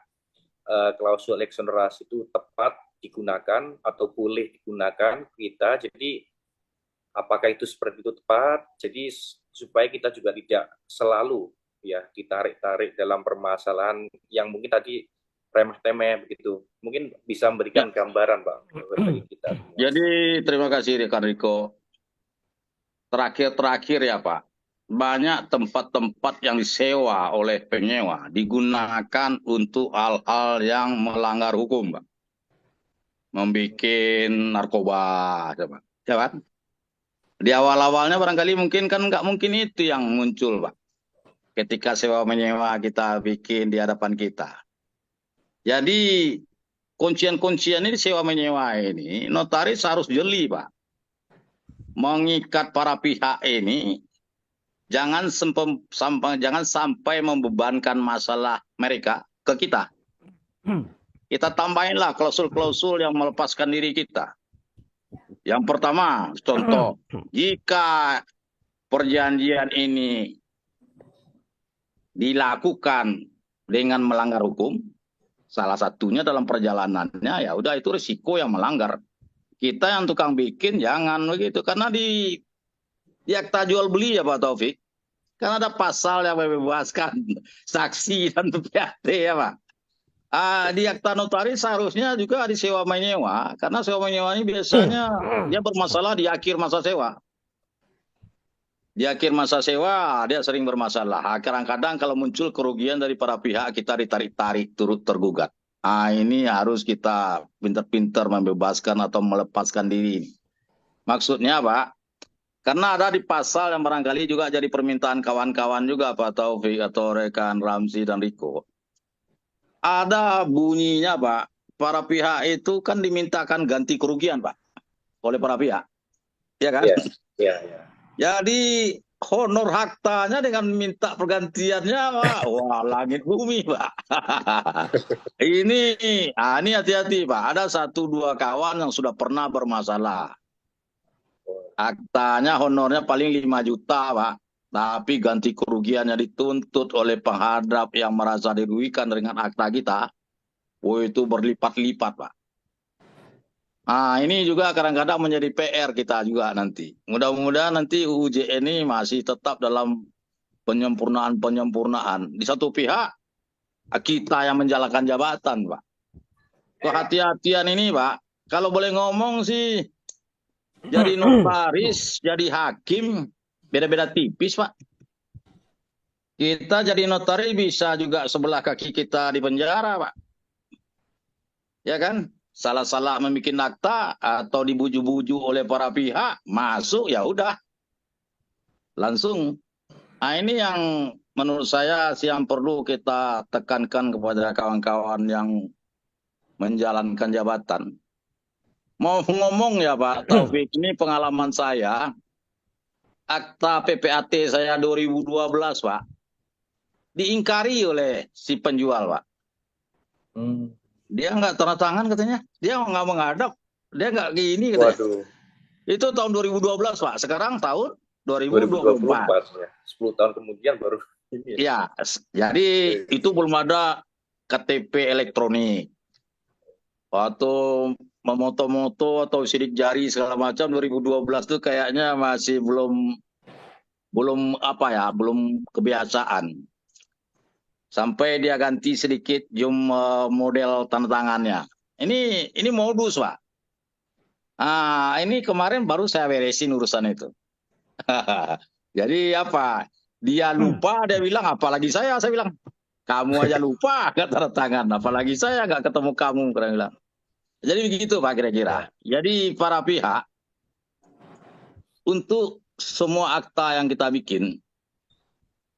klausul eksonerasi itu tepat digunakan atau boleh digunakan kita? Jadi apakah itu seperti itu tepat? Jadi supaya kita juga tidak selalu ya ditarik-tarik dalam permasalahan yang mungkin tadi remeh-temeh begitu. Mungkin bisa memberikan gambaran Pak bagi kita. Jadi terima kasih Rekan Riko. Terakhir ya Pak, banyak tempat-tempat yang disewa oleh penyewa digunakan untuk hal-hal yang melanggar hukum Pak. Membikin narkoba, coba. Ya kan? Di awal-awalnya barangkali mungkin kan nggak mungkin itu yang muncul Pak. Ketika sewa menyewa kita bikin di hadapan kita. Jadi kuncian-kuncian ini sewa menyewa ini notaris harus jeli Pak. Mengikat para pihak ini jangan sampai membebankan masalah mereka ke kita. Kita tambahinlah klausul-klausul yang melepaskan diri kita. Yang pertama, contoh, jika perjanjian ini dilakukan dengan melanggar hukum, salah satunya dalam perjalanannya, ya udah itu risiko yang melanggar. Kita yang tukang bikin jangan begitu, karena di akta jual beli ya Pak Taufik, kan ada pasal yang membebaskan saksi dan PPAT ya Pak. Di akta notaris seharusnya juga disewa menyewa, karena sewa menyewa ini biasanya dia bermasalah di akhir masa sewa. Di akhir masa sewa dia sering bermasalah. Kadang-kadang kalau muncul kerugian dari para pihak, kita ditarik-tarik turut tergugat. Ini harus kita pintar-pintar membebaskan atau melepaskan diri. Maksudnya Pak, karena ada di pasal yang barangkali juga jadi permintaan kawan-kawan juga Pak Taufik atau rekan Ramzi dan Riko. Ada bunyinya Pak, para pihak itu kan dimintakan ganti kerugian Pak oleh para pihak, ya kan? Iya. Jadi honor haktanya dengan minta pergantiannya Pak, wah langit bumi Pak. Ini hati-hati Pak, ada 1-2 kawan yang sudah pernah bermasalah. Aktanya honornya paling 5 juta Pak. Tapi ganti kerugiannya dituntut oleh penghadap yang merasa dirugikan dengan akta kita. Itu berlipat-lipat Pak. Ini juga kadang-kadang menjadi PR kita juga nanti. Mudah-mudahan nanti UU ini masih tetap dalam penyempurnaan. Di satu pihak, kita yang menjalankan jabatan Pak. Kehati-hatian ini Pak, kalau boleh ngomong sih, jadi notaris, jadi hakim, beda-beda tipis Pak. Kita jadi notaris bisa juga sebelah kaki kita di penjara, Pak. Ya kan? Salah-salah membuat akta atau dibuju-buju oleh para pihak, masuk ya udah langsung. Nah, ini yang menurut saya sih yang perlu kita tekankan kepada kawan-kawan yang menjalankan jabatan. Mau ngomong ya Pak Taufik, ini pengalaman saya, akta PPAT saya 2012 Pak, diingkari oleh si penjual Pak. Dia nggak tanda tangan katanya, dia nggak menghadap, dia nggak gini katanya. Waduh, Itu tahun 2012 Pak, sekarang tahun 2024 2024. ya. 10 tahun kemudian baru ini. Ya, jadi itu belum ada KTP elektronik. Waktu memoto-moto atau sidik jari segala macam 2012 itu kayaknya masih belum apa ya, belum kebiasaan. Sampai dia ganti sedikit model tanda tangannya. Ini modus, Pak. Ah, ini kemarin baru saya beresin urusan itu. Jadi apa? Dia lupa, dia bilang apalagi saya bilang kamu aja lupa nggak tanda tangan, apalagi saya nggak ketemu kamu, dia bilang. Jadi begitu Pak kira-kira. Jadi para pihak untuk semua akta yang kita bikin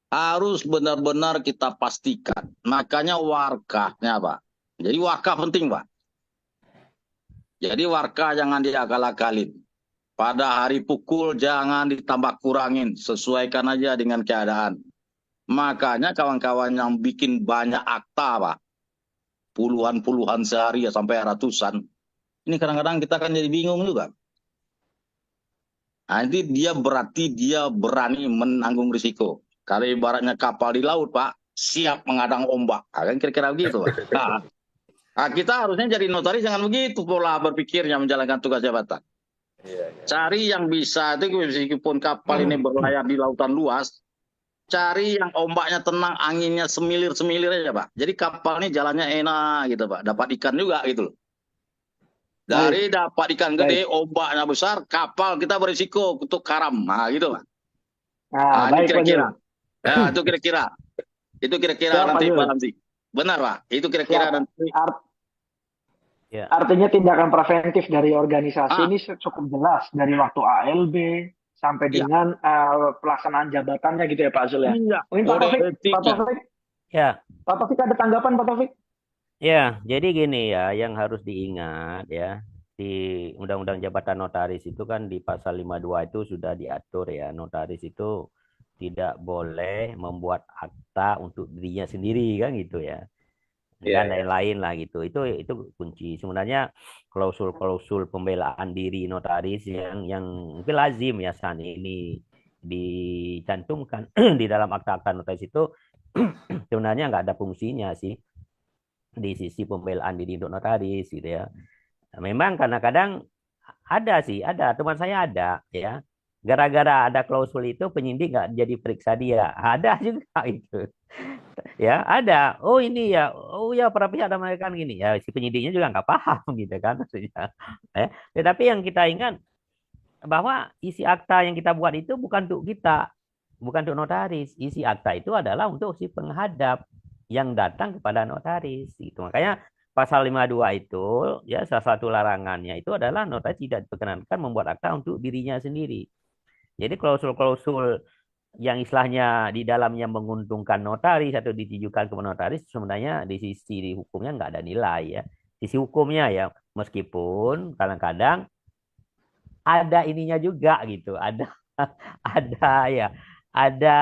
harus benar-benar kita pastikan. Makanya warkahnya Pak. Jadi warkah penting Pak. Jadi warkah jangan diakal-akalin. Pada hari pukul jangan ditambah kurangin. Sesuaikan aja dengan keadaan. Makanya kawan-kawan yang bikin banyak akta Pak. Puluhan sehari ya sampai ratusan. Ini kadang-kadang kita kan jadi bingung juga. Nah, nanti dia berarti dia berani menanggung risiko. Kalau ibaratnya kapal di laut, Pak, siap menghadang ombak. Nah, kan kira-kira begitu, Pak. Nah, kita harusnya jadi notaris jangan begitu pola berpikirnya menjalankan tugas jabatan. Cari yang bisa, itu meskipun kapal ini berlayar di lautan luas, cari yang ombaknya tenang, anginnya semilir-semilir aja, Pak. Jadi kapal ini jalannya enak gitu, Pak. Dapat ikan juga gitu loh. Dari dapat ikan gede, ombaknya besar, kapal kita berisiko untuk karam. Nah, gitu, Pak. Nah, Ini baik Pak kira-kira. Zul. Ya, itu kira-kira. Itu kira-kira Siap, nanti Pak Zul. Pak Ramzi. Benar, Pak. Itu kira-kira Siap. nanti. Ya. Artinya tindakan preventif dari organisasi ini cukup jelas dari waktu ALB sampai Iya. dengan pelaksanaan jabatannya gitu ya Pak Zul ya. Iya. Mungkin Pak Kode Taufik, etiknya. Ya. Pak Taufik ada tanggapan Pak Taufik? Ya, jadi gini ya, yang harus diingat ya, di Undang-Undang Jabatan Notaris itu kan di pasal 52 itu sudah diatur ya, notaris itu tidak boleh membuat akta untuk dirinya sendiri kan gitu ya. Dan lain-lain lah gitu. Itu kunci. Sebenarnya klausul-klausul pembelaan diri notaris yang mungkin lazim ya saat ini dicantumkan di dalam akta-akta notaris itu sebenarnya nggak ada fungsinya sih di sisi pembelaan diri untuk notaris gitu ya. Nah, memang kadang-kadang ada teman saya ada ya. Gara-gara ada klausul itu penyidik nggak jadi periksa dia. Ada juga itu. Ya, ada. Oh ini ya. Oh ya para pihak ada mereka gini. Ya si penyidiknya juga nggak paham gitu kan maksudnya. Tetapi yang kita ingat bahwa isi akta yang kita buat itu bukan untuk kita, bukan untuk notaris. Isi akta itu adalah untuk si penghadap yang datang kepada notaris. Itu makanya pasal 52 itu ya salah satu larangannya itu adalah notaris tidak diperkenankan membuat akta untuk dirinya sendiri. Jadi klausul-klausul yang istilahnya di dalamnya menguntungkan notaris atau ditujukan ke notaris sebenarnya di sisi hukumnya nggak ada nilai ya. Sisi hukumnya ya meskipun kadang-kadang ada ininya juga gitu. Ada ya. Ada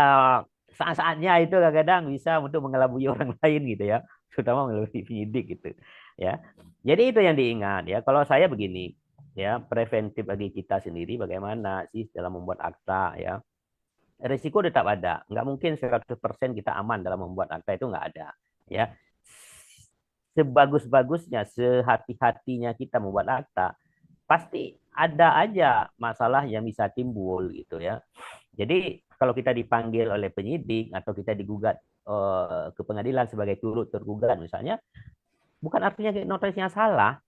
saat-saatnya itu kadang-kadang bisa untuk mengelabui orang lain gitu ya, terutama mengelabui penyidik gitu ya. Jadi itu yang diingat ya. Kalau saya begini ya, preventif bagi kita sendiri bagaimana sih dalam membuat akta ya. Risiko tetap ada, nggak mungkin 100% kita aman dalam membuat akta, itu nggak ada ya. Sebagus-bagusnya, sehati-hatinya kita membuat akta, pasti ada aja masalah yang bisa timbul gitu ya. Jadi kalau kita dipanggil oleh penyidik atau kita digugat ke pengadilan sebagai turut tergugat misalnya, bukan artinya notarisnya salah.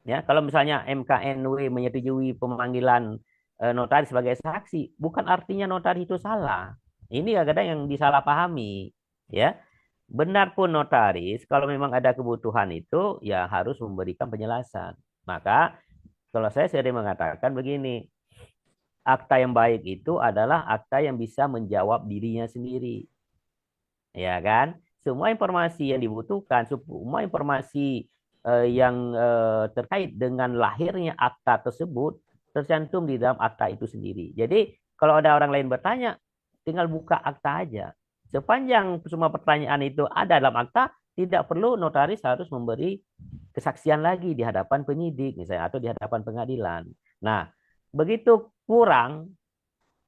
Ya, kalau misalnya MKNW menyetujui pemanggilan notaris sebagai saksi, bukan artinya notaris itu salah. Ini kadang-kadang yang disalahpahami, ya. Benar pun notaris, kalau memang ada kebutuhan itu, ya harus memberikan penjelasan. Maka, kalau saya sering mengatakan begini, akta yang baik itu adalah akta yang bisa menjawab dirinya sendiri. Ya kan? Semua informasi yang dibutuhkan, semua informasi yang terkait dengan lahirnya akta tersebut tercantum di dalam akta itu sendiri. Jadi kalau ada orang lain bertanya, tinggal buka akta aja. Sepanjang semua pertanyaan itu ada dalam akta, tidak perlu notaris harus memberi kesaksian lagi di hadapan penyidik misalnya atau di hadapan pengadilan. Nah, begitu kurang,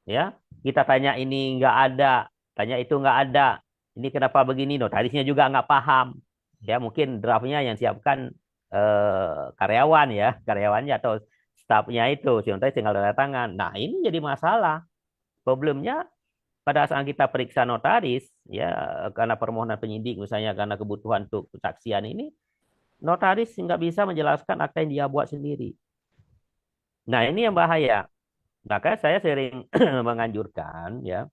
ya kita tanya ini nggak ada, tanya itu nggak ada, ini kenapa begini, notarisnya juga nggak paham, ya mungkin draftnya yang siapkan karyawan ya, karyawannya atau stafnya itu, si notaris tinggal tanda tangan. Nah ini jadi masalah. Problemnya pada saat kita periksa notaris, ya karena permohonan penyidik misalnya karena kebutuhan untuk kesaksian ini, notaris nggak bisa menjelaskan akta yang dia buat sendiri. Nah ini yang bahaya. Maka saya sering menganjurkan ya,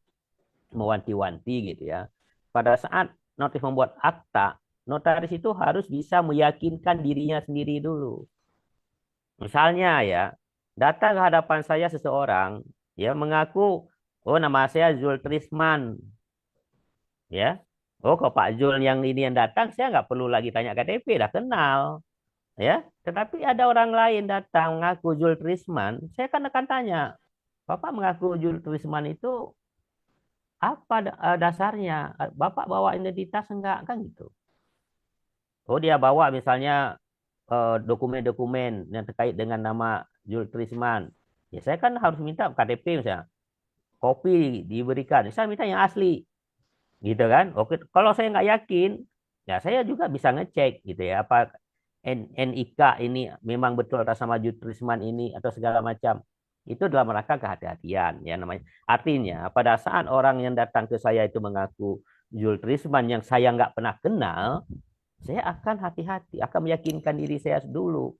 mewanti-wanti gitu ya. Pada saat notaris membuat akta, notaris itu harus bisa meyakinkan dirinya sendiri dulu. Misalnya ya, datang ke hadapan saya seseorang ya mengaku, oh nama saya Zul Trisman, ya. Oh kok Pak Zul yang ini yang datang, saya nggak perlu lagi tanya KTP, dah kenal, ya. Tetapi ada orang lain datang mengaku Zul Trisman, saya akan tanya, Bapak mengaku Zul Trisman itu apa dasarnya? Bapak bawa identitas enggak kan gitu. Oh dia bawa misalnya dokumen-dokumen yang terkait dengan nama Zul Trisman. Ya saya kan harus minta KTP misalnya. Kopi diberikan. Saya minta yang asli. Gitu kan. Oke, kalau saya nggak yakin, ya saya juga bisa ngecek gitu ya. Apa NIK ini memang betul atas nama Zul Trisman ini atau segala macam. Itu dalam rangka kehati-hatian ya namanya. Artinya pada saat orang yang datang ke saya itu mengaku Zul Trisman yang saya nggak pernah kenal, saya akan hati-hati, akan meyakinkan diri saya dulu.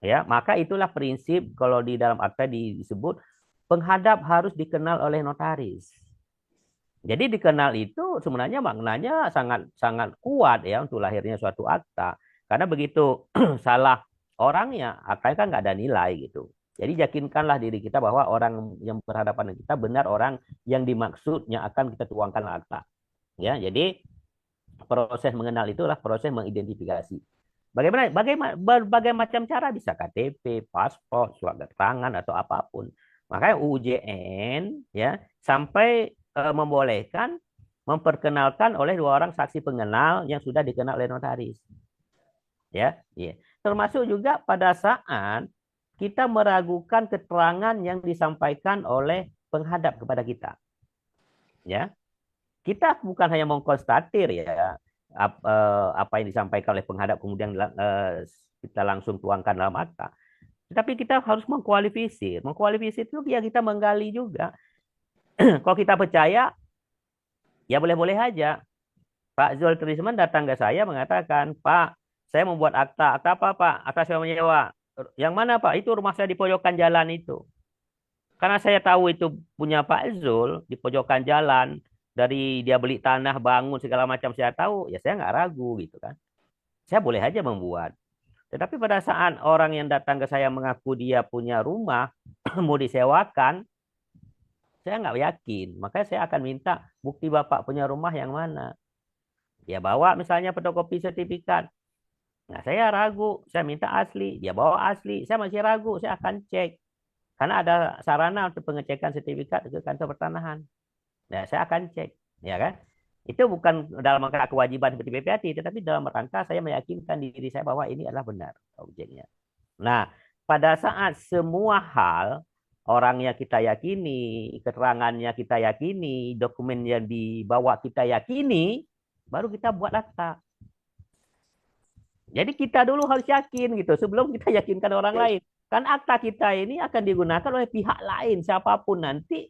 Ya, maka itulah prinsip kalau di dalam akta disebut penghadap harus dikenal oleh notaris. Jadi dikenal itu sebenarnya maknanya sangat sangat kuat ya untuk lahirnya suatu akta. Karena begitu salah orangnya, akta kan nggak ada nilai gitu. Jadi yakinkanlah diri kita bahwa orang yang berhadapan dengan kita benar orang yang dimaksudnya akan kita tuangkan akta. Ya, jadi proses mengenal itulah proses mengidentifikasi. Berbagai macam cara bisa KTP, paspor, surat keterangan atau apapun. Makanya UJN ya sampai membolehkan memperkenalkan oleh 2 orang saksi pengenal yang sudah dikenal oleh notaris. Ya, ya. Termasuk juga pada saat kita meragukan keterangan yang disampaikan oleh penghadap kepada kita. Ya. Kita bukan hanya mengkonstatir ya apa yang disampaikan oleh penghadap kemudian kita langsung tuangkan dalam akta. Tetapi kita harus mengkualifisir. Mengkualifisir itu ya kita menggali juga. Kalau kita percaya, ya boleh-boleh aja. Pak Zul Trisman datang ke saya mengatakan, Pak, saya membuat akta. Akta apa, Pak? Akta sewa menyewa. Yang mana, Pak? Itu rumah saya di pojokan jalan itu. Karena saya tahu itu punya Pak Zul di pojokan jalan. Dari dia beli tanah, bangun, segala macam saya tahu. Ya saya nggak ragu gitu kan. Saya boleh aja membuat. Tetapi pada saat orang yang datang ke saya mengaku dia punya rumah, mau disewakan, saya nggak yakin. Makanya saya akan minta bukti Bapak punya rumah yang mana. Dia bawa misalnya fotokopi sertifikat. Nah, saya ragu, saya minta asli. Dia bawa asli, saya masih ragu, saya akan cek. Karena ada sarana untuk pengecekan sertifikat ke kantor pertanahan. Nah, saya akan cek, ya kan? Itu bukan dalam rangka kewajiban seperti PPAT, tetapi dalam rangka saya meyakinkan diri saya bahwa ini adalah benar objeknya. Nah, pada saat semua hal orangnya kita yakini, keterangannya kita yakini, dokumen yang dibawa kita yakini, baru kita buat akta. Jadi kita dulu harus yakin gitu sebelum kita yakinkan orang lain. Kan akta kita ini akan digunakan oleh pihak lain siapapun nanti,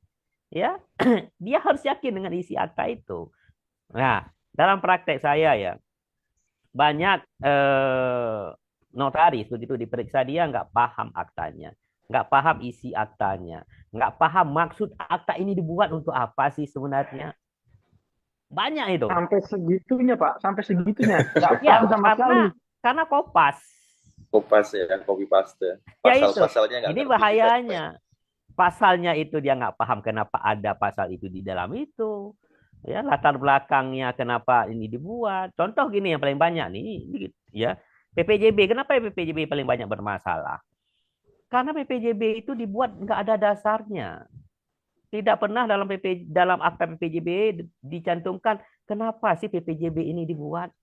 ya dia harus yakin dengan isi akta itu. Nah, dalam praktek saya ya banyak notaris begitu diperiksa dia nggak paham aktanya, nggak paham isi aktanya. nggak paham maksud akta ini dibuat untuk apa sih sebenarnya. Banyak itu. Sampai segitunya, Pak. Sampai segitunya. Nggak Ya, paham sama sekali. karena kopas. Kopas ya, copy paste. Ya itu. Pasal-pasalnya nggak Ini ngerti juga. bahayanya. Pasalnya itu dia nggak paham kenapa ada pasal itu di dalam itu. Ya, latar belakangnya kenapa ini dibuat. Contoh gini yang paling banyak nih, ya. PPJB. Kenapa PPJB paling banyak bermasalah? Karena PPJB itu dibuat nggak ada dasarnya. Tidak pernah dalam akta PPJB dicantumkan kenapa sih PPJB ini dibuat.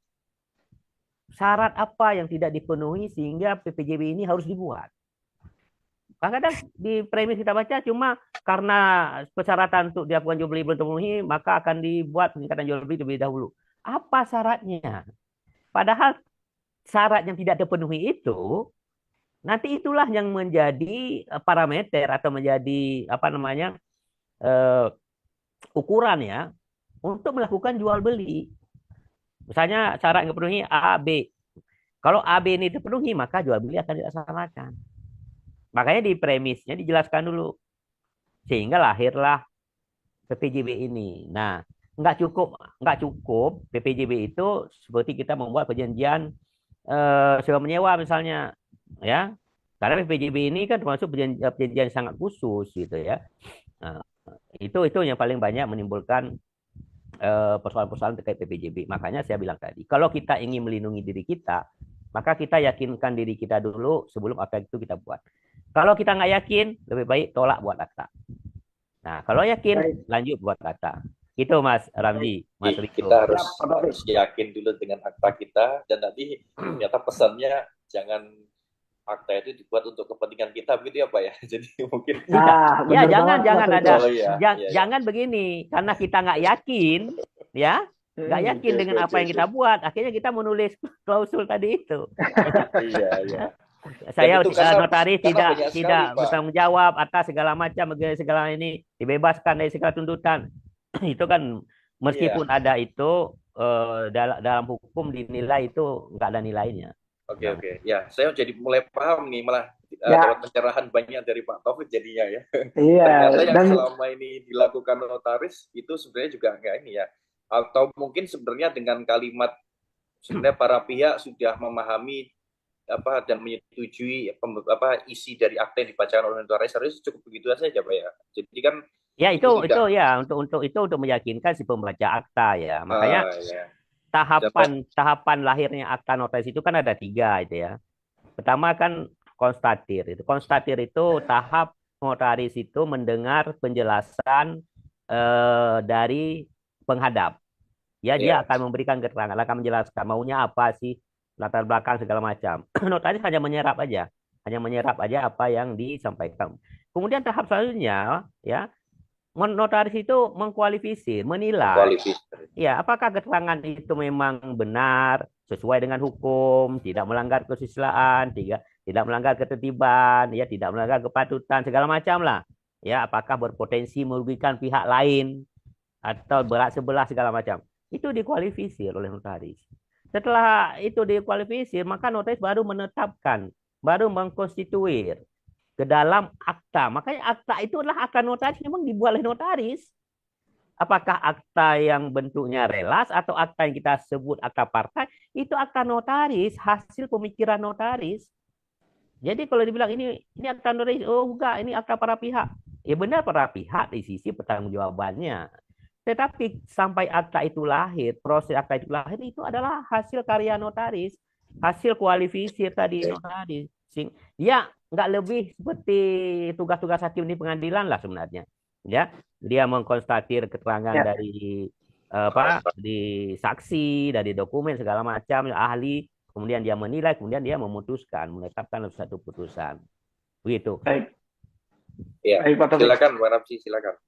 Syarat apa yang tidak dipenuhi sehingga PPJB ini harus dibuat. Kadang-kadang di premis kita baca cuma karena persyaratan untuk dilakukan jual beli belum terpenuhi, maka akan dibuat peningkatan jual beli terlebih dahulu. Apa syaratnya? Padahal syarat yang tidak terpenuhi itu nanti itulah yang menjadi parameter atau menjadi ukuran ya untuk melakukan jual beli. Misalnya syarat yang terpenuhi A, B. Kalau A, B ini terpenuhi, maka jual beli akan dilaksanakan. Makanya di premisnya dijelaskan dulu. Sehingga lahirlah PPJB ini. Nah, nggak cukup PPJB itu seperti kita membuat perjanjian sewa menyewa misalnya, ya. Karena PPJB ini kan termasuk perjanjian sangat khusus gitu ya. Nah, itu yang paling banyak menimbulkan persoalan-persoalan terkait PPJB. Makanya saya bilang tadi, kalau kita ingin melindungi diri kita, maka kita yakinkan diri kita dulu sebelum akta itu kita buat. Kalau kita nggak yakin, lebih baik tolak buat akta. Nah, kalau yakin, lanjut buat akta. Gitu Mas Ramzi, Mas Riko. Kita harus yakin dulu dengan akta kita, dan nanti ternyata pesannya jangan akta itu dibuat untuk kepentingan kita, begitu ya Pak ya. Jadi mungkin jangan begini, karena kita nggak yakin, ya nggak yakin dengan apa yang kita buat, akhirnya kita menulis klausul tadi itu. Iya. Saya notaris tidak bertanggung jawab atas segala macam segala ini, dibebaskan dari segala tuntutan. Itu kan meskipun ada itu dalam hukum dinilai itu nggak ada nilainya. Oke. Ya, saya jadi mulai paham nih, malah lewat pencerahan banyak dari Pak Taufik jadinya ya. Iya. Ternyata yang selama ini dilakukan notaris itu sebenarnya juga enggak ini ya. Atau mungkin sebenarnya dengan kalimat sebenarnya para pihak sudah memahami dan menyetujui isi dari akta yang dibacakan oleh notaris, harus cukup begitu saja Pak ya. Jadi kan ya itu ya untuk meyakinkan si pembaca akta ya. Makanya tahapan lahirnya akta notaris itu kan ada 3 itu ya. Pertama kan konstatir. Konstatir itu tahap notaris itu mendengar penjelasan dari penghadap. Ya, dia akan memberikan keterangan, akan menjelaskan maunya apa sih, latar belakang segala macam. Notaris hanya menyerap aja apa yang disampaikan. Kemudian tahap selanjutnya ya, notaris itu mengkualifikasi, menilai. Ya, apakah keterangan itu memang benar, sesuai dengan hukum, tidak melanggar kesusilaan, tidak melanggar ketertiban, ya, tidak melanggar kepatutan, segala macam lah. Ya, apakah berpotensi merugikan pihak lain atau berat sebelah segala macam. Itu dikualifikasi oleh notaris. Setelah itu dikualifikasi, maka notaris baru menetapkan, baru mengkonstituir ke dalam akta. Makanya akta itu adalah akta notaris, memang dibuat oleh notaris. Apakah akta yang bentuknya relas atau akta yang kita sebut akta partai, itu akta notaris, hasil pemikiran notaris. Jadi kalau dibilang ini akta notaris, oh enggak, ini akta para pihak. Ya benar para pihak di sisi pertanggungjawabannya. Tetapi sampai akta itu lahir, proses akta itu lahir, itu adalah hasil karya notaris, hasil kualifikasi tadi notaris. Ya, nggak lebih seperti tugas-tugas hakim di pengadilan lah sebenarnya. Ya, dia mengkonstatir keterangan dari di saksi, dari dokumen segala macam, ahli, kemudian dia menilai, kemudian dia memutuskan, menetapkan satu putusan. Begitu. Baik. Ya, silakan Pak Ramzi, silakan.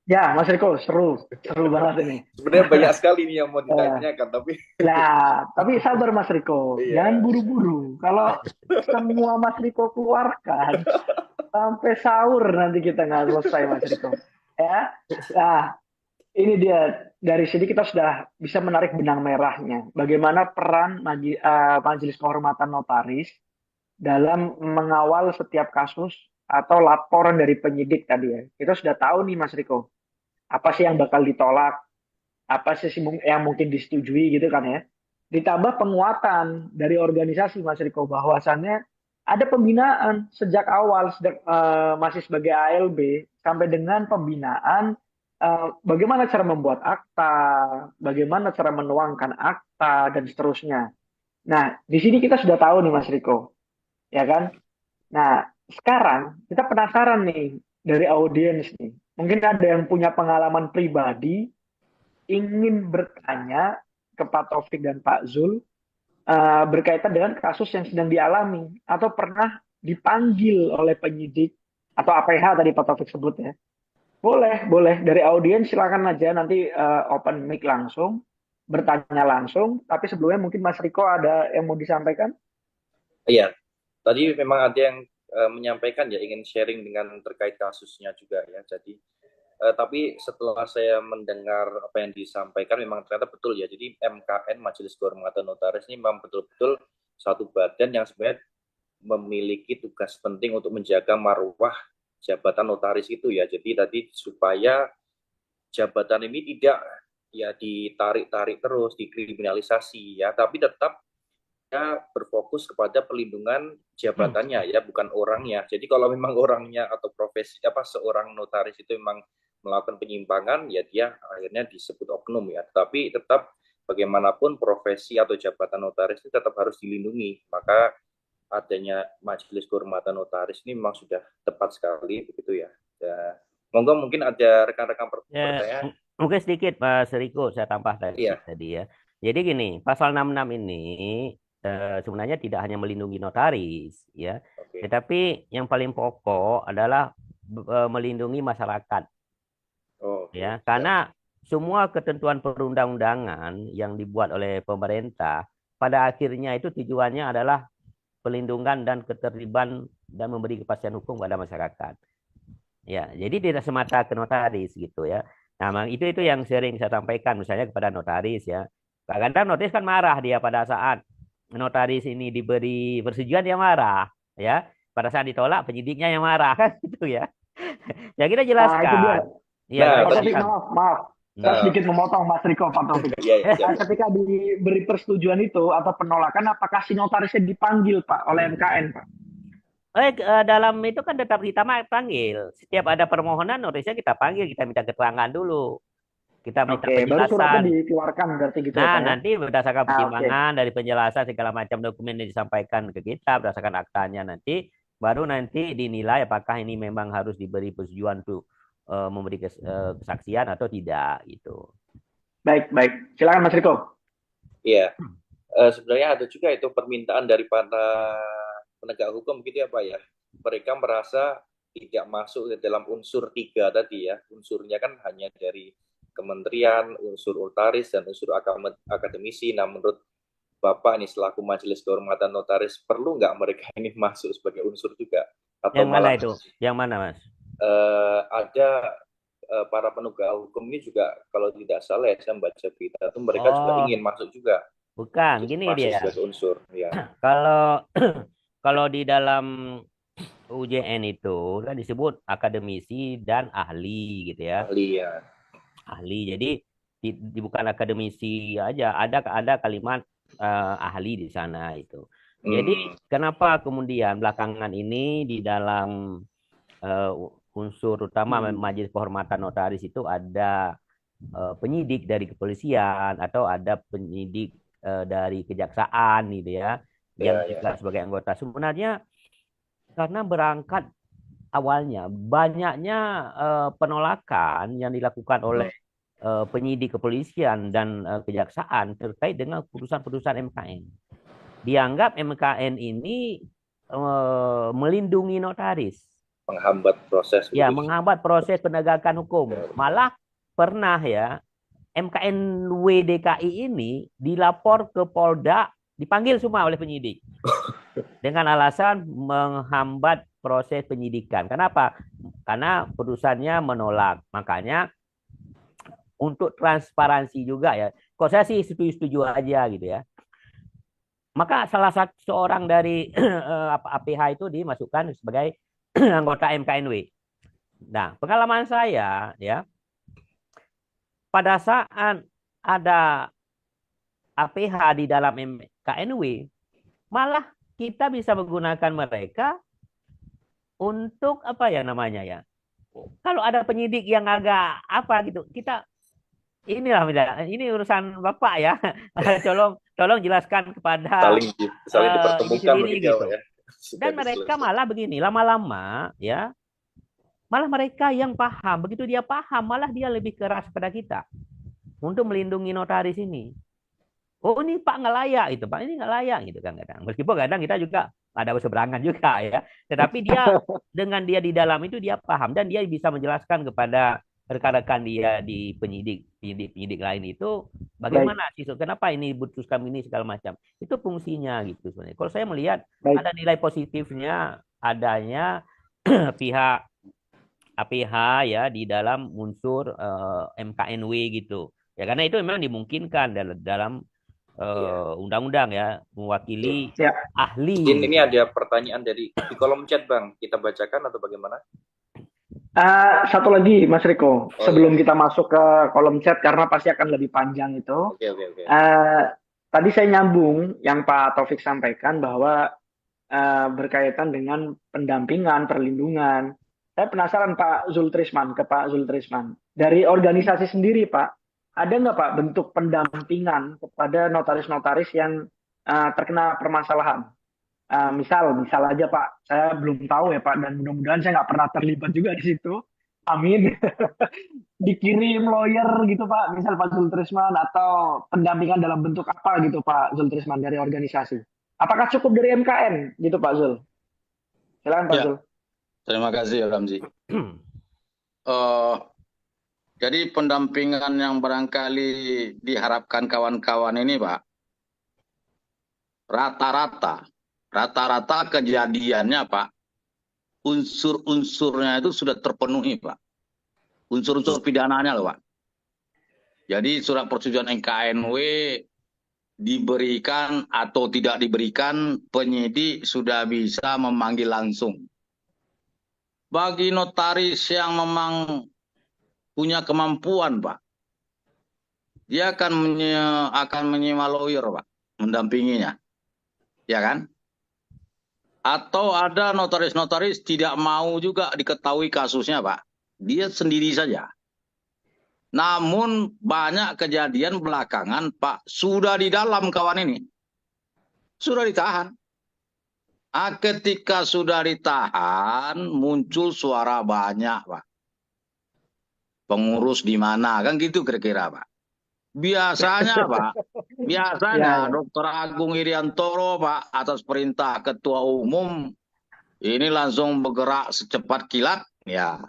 Ya, Mas Riko, seru banget ini. Sebenarnya banyak sekali nih yang mau ditanyakan, tapi sabar Mas Riko, jangan buru-buru. Kalau semua Mas Riko keluarkan, sampai sahur nanti kita nggak selesai Mas Riko. Ya, nah ini dia, dari sini kita sudah bisa menarik benang merahnya. Bagaimana peran Majelis Kehormatan Notaris dalam mengawal setiap kasus atau laporan dari penyidik tadi ya, kita sudah tahu nih Mas Riko, apa sih yang bakal ditolak, apa sih yang mungkin disetujui gitu kan ya. Ditambah penguatan dari organisasi Mas Riko bahwasannya ada pembinaan sejak awal, sejak masih sebagai ALB sampai dengan pembinaan bagaimana cara membuat akta, bagaimana cara menuangkan akta dan seterusnya. Nah, di sini kita sudah tahu nih Mas Riko, ya kan? Nah, sekarang kita penasaran nih dari audiens nih. Mungkin ada yang punya pengalaman pribadi ingin bertanya ke Pak Taufik dan Pak Zul berkaitan dengan kasus yang sedang dialami atau pernah dipanggil oleh penyidik atau APH tadi Pak Taufik sebut ya. Boleh, boleh. Dari audiens silakan aja nanti open mic langsung, bertanya langsung. Tapi sebelumnya mungkin Mas Riko ada yang mau disampaikan? Iya, tadi memang ada yang menyampaikan ya ingin sharing dengan terkait kasusnya juga ya. Jadi tapi setelah saya mendengar apa yang disampaikan memang ternyata betul ya. Jadi MKN Majelis Kehormatan Notaris ini memang betul-betul satu badan yang sebenarnya memiliki tugas penting untuk menjaga marwah jabatan notaris itu ya. Jadi tadi supaya jabatan ini tidak ya ditarik-tarik terus, dikriminalisasi ya, tapi tetap ya berfokus kepada perlindungan jabatannya ya, bukan orangnya. Jadi kalau memang orangnya atau profesi apa seorang notaris itu memang melakukan penyimpangan ya dia akhirnya disebut oknum ya. Tapi tetap bagaimanapun profesi atau jabatan notaris itu tetap harus dilindungi. Maka adanya Majelis Kehormatan Notaris ini memang sudah tepat sekali begitu ya. Ya, monggo mungkin ada rekan-rekan pertanyaan. Mungkin sedikit Mas Riko saya tambah tadi ya. Jadi gini, pasal 66 ini sebenarnya tidak hanya melindungi notaris ya, tetapi yang paling pokok adalah melindungi masyarakat. Ya, karena semua ketentuan perundang-undangan yang dibuat oleh pemerintah pada akhirnya itu tujuannya adalah pelindungan dan ketertiban dan memberi kepastian hukum pada masyarakat. Ya, jadi tidak semata ke notaris gitu ya. Nah, itu yang sering saya sampaikan misalnya kepada notaris ya. Kadang-kadang notaris kan marah dia pada saat notaris ini diberi persetujuan dia marah ya. Pada saat ditolak penyidiknya yang marah kan gitu ya. Ya kita jelaskan. Pak Taufik, maaf. Saya sedikit memotong Mas Riko, Pak Taufik. Ketika diberi persetujuan itu atau penolakan, apakah si notarisnya dipanggil Pak oleh MKN Pak? Dalam itu kan tetap kita panggil. Setiap ada permohonan notarisnya kita panggil, kita minta keterangan dulu. Kita minta penjelasan. Baru suratnya dikeluarkan berarti gitu. Nah, nanti berdasarkan pertimbangan dari penjelasan segala macam dokumen yang disampaikan ke kita berdasarkan aktanya nanti baru nanti dinilai apakah ini memang harus diberi persetujuan untuk memberi kesaksian atau tidak gitu. Baik. Silakan Mas Riko. Iya. Sebenarnya ada juga itu permintaan dari para penegak hukum gitu ya Pak ya. Mereka merasa tidak masuk ke dalam unsur 3 tadi ya. Unsurnya kan hanya dari kementerian, unsur notaris dan unsur akademisi. Nah, menurut Bapak ini selaku Majelis Kehormatan Notaris perlu nggak mereka ini masuk sebagai unsur juga? Atau yang mana itu? Yang mana Mas? Ada para penegak hukum ini juga kalau tidak salah ya saya membaca berita itu mereka juga ingin masuk juga. Bukan, gini dia. Unsur, ya. Kalau di dalam UJN itu kan disebut akademisi dan ahli gitu ya. Ahli ya. Ahli. Jadi bukan akademisi aja, ada kalimat ahli di sana itu. Jadi kenapa kemudian belakangan ini di dalam unsur utama Majelis Kehormatan Notaris itu ada penyidik dari kepolisian atau ada penyidik dari kejaksaan gitu ya, yang juga sebagai anggota. Sebenarnya karena berangkat awalnya banyaknya penolakan yang dilakukan oleh penyidik kepolisian dan kejaksaan terkait dengan putusan-putusan MKN. Dianggap MKN ini melindungi notaris. Menghambat proses. Ya, menghambat proses penegakan hukum. Malah pernah ya, MKN WDKI ini dilapor ke Polda, dipanggil semua oleh penyidik. Dengan alasan menghambat proses penyidikan. Kenapa? Karena putusannya menolak. Makanya untuk transparansi juga ya. Kok saya sih setuju-setuju aja gitu ya. Maka salah satu seorang dari APH itu dimasukkan sebagai anggota MKNW. Nah, pengalaman saya ya, pada saat ada APH di dalam MKNW, malah kita bisa menggunakan mereka untuk apa ya namanya ya. Kalau ada penyidik yang agak apa gitu, kita inilah ini urusan Bapak ya. tolong jelaskan kepada saling dipertemukan ini begitu gitu. ya. Dan mereka malah begini, lama-lama ya, malah mereka yang paham, begitu dia paham, malah dia lebih keras pada kita untuk melindungi notaris ini. Oh ini Pak nggak layak itu, Pak ini nggak layak gitu kan kadang. Meskipun kadang kita juga ada berseberangan juga ya. Tetapi dia dengan dia di dalam itu dia paham dan dia bisa menjelaskan kepada rekan-rekan dia di penyidik lain itu bagaimana sih, kenapa ini putuskan ini segala macam. Itu fungsinya gitu sebenarnya. Kalau saya melihat ada nilai positifnya adanya pihak APH ya di dalam unsur MKNW gitu. Ya karena itu memang dimungkinkan dalam undang-undang ya mewakili ahli. Ini ada pertanyaan di kolom chat Bang, kita bacakan atau bagaimana? Satu lagi Mas Riko, sebelum kita masuk ke kolom chat karena pasti akan lebih panjang itu. Oke. Tadi saya nyambung yang Pak Taufik sampaikan bahwa berkaitan dengan pendampingan, perlindungan. Saya penasaran Pak Zultrisman, dari organisasi sendiri Pak, ada nggak Pak bentuk pendampingan kepada notaris-notaris yang terkena permasalahan? Misal aja Pak, saya belum tahu ya Pak, dan mudah-mudahan saya nggak pernah terlibat juga di situ. Amin. Dikirim lawyer gitu Pak, misal Pak Zultrisman, atau pendampingan dalam bentuk apa gitu Pak Zultrisman dari organisasi. Apakah cukup dari MKN gitu Pak Zul? Silakan Pak Zul. Terima kasih Ramzi. Jadi pendampingan yang barangkali diharapkan kawan-kawan ini Pak, rata-rata kejadiannya Pak, unsur-unsurnya itu sudah terpenuhi Pak. Unsur-unsur pidananya loh Pak. Jadi surat persetujuan NKNW diberikan atau tidak diberikan, penyidik sudah bisa memanggil langsung. Bagi notaris yang memang punya kemampuan Pak, dia akan menyewa lawyer Pak, mendampinginya. Ya kan? Atau ada notaris-notaris tidak mau juga diketahui kasusnya Pak. Dia sendiri saja. Namun banyak kejadian belakangan Pak, sudah di dalam kawan ini. Sudah ditahan. Ketika sudah ditahan, muncul suara banyak Pak. Pengurus di mana, kan gitu kira-kira Pak. Biasanya Pak, Dr. Agung Iriantoro Pak, atas perintah Ketua Umum, ini langsung bergerak secepat kilat, ya.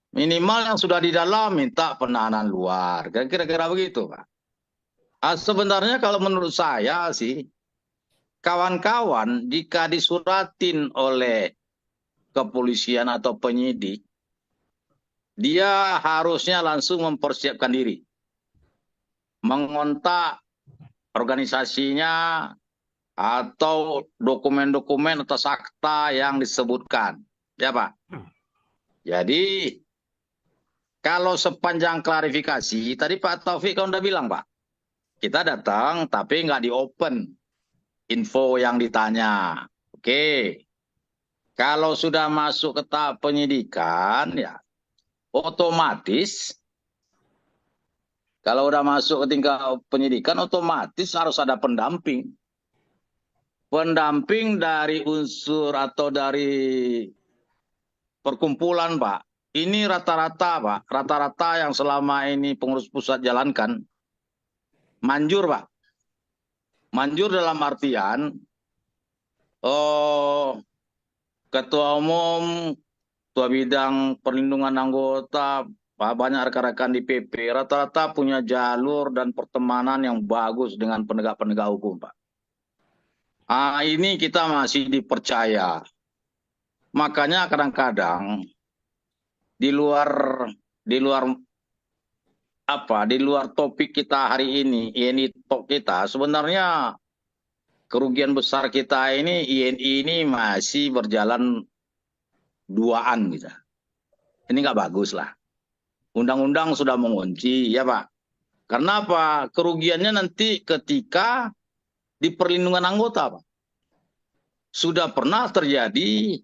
Minimal yang sudah di dalam minta penahanan luar, kira-kira begitu Pak. Sebenarnya kalau menurut saya sih, kawan-kawan jika disuratin oleh kepolisian atau penyidik, dia harusnya langsung mempersiapkan diri. Mengontak organisasinya atau dokumen-dokumen atau akta yang disebutkan. Ya Pak. Jadi kalau sepanjang klarifikasi, tadi Pak Taufik kan udah bilang Pak, kita datang tapi nggak di-open info yang ditanya. Oke. Kalau sudah masuk ke tahap penyidikan, ya otomatis kalau udah masuk ke tingkat penyidikan, otomatis harus ada pendamping. Pendamping dari unsur atau dari perkumpulan Pak. Ini rata-rata Pak, rata-rata yang selama ini pengurus pusat jalankan, manjur Pak. Manjur dalam artian, Ketua Umum, Ketua Bidang Perlindungan Anggota, Pak, banyak rekan-rekan di PP, rata-rata punya jalur dan pertemanan yang bagus dengan penegak-penegak hukum Pak. Ini kita masih dipercaya. Makanya kadang-kadang di luar topik kita hari ini talk kita, sebenarnya kerugian besar kita ini INI ini masih berjalan duaan gitu. Ini nggak bagus lah. Undang-undang sudah mengunci, ya Pak. Karena apa? Kerugiannya nanti ketika di perlindungan anggota, Pak. Sudah pernah terjadi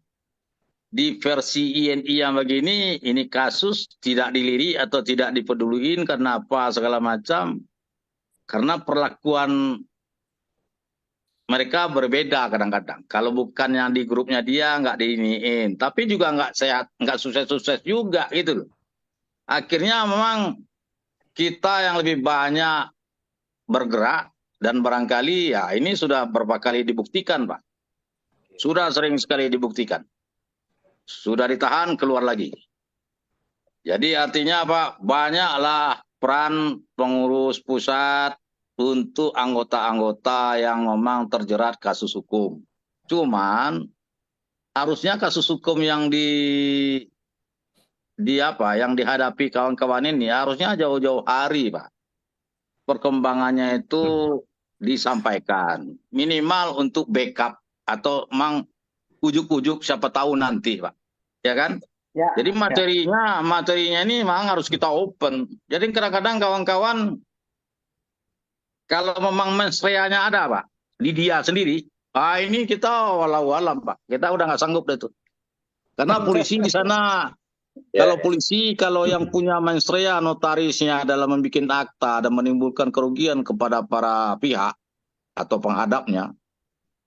di versi INI yang begini, ini kasus tidak dilirik atau tidak dipeduliin karena apa segala macam. Karena perlakuan mereka berbeda kadang-kadang. Kalau bukan yang di grupnya dia nggak diiniin, tapi juga nggak sehat, nggak sukses-sukses juga gitu loh. Akhirnya memang kita yang lebih banyak bergerak dan barangkali ya ini sudah beberapa kali dibuktikan, Pak. Sudah sering sekali dibuktikan. Sudah ditahan keluar lagi. Jadi artinya apa? Banyaklah peran pengurus pusat untuk anggota-anggota yang memang terjerat kasus hukum. Cuman harusnya kasus hukum yang yang dihadapi kawan-kawan ini harusnya jauh-jauh hari, Pak. Perkembangannya itu disampaikan. Minimal untuk backup atau memang ujuk-ujuk siapa tahu nanti, Pak. Ya kan? Ya, Jadi materinya ini memang harus kita open. Jadi kadang-kadang kawan-kawan kalau memang mensreanya ada, Pak, di dia sendiri, ini kita walau-walam, Pak. Kita udah nggak sanggup deh tuh. Karena polisi di sana, kalau yang punya mensrea notarisnya dalam membuat akta dan menimbulkan kerugian kepada para pihak atau penghadapnya,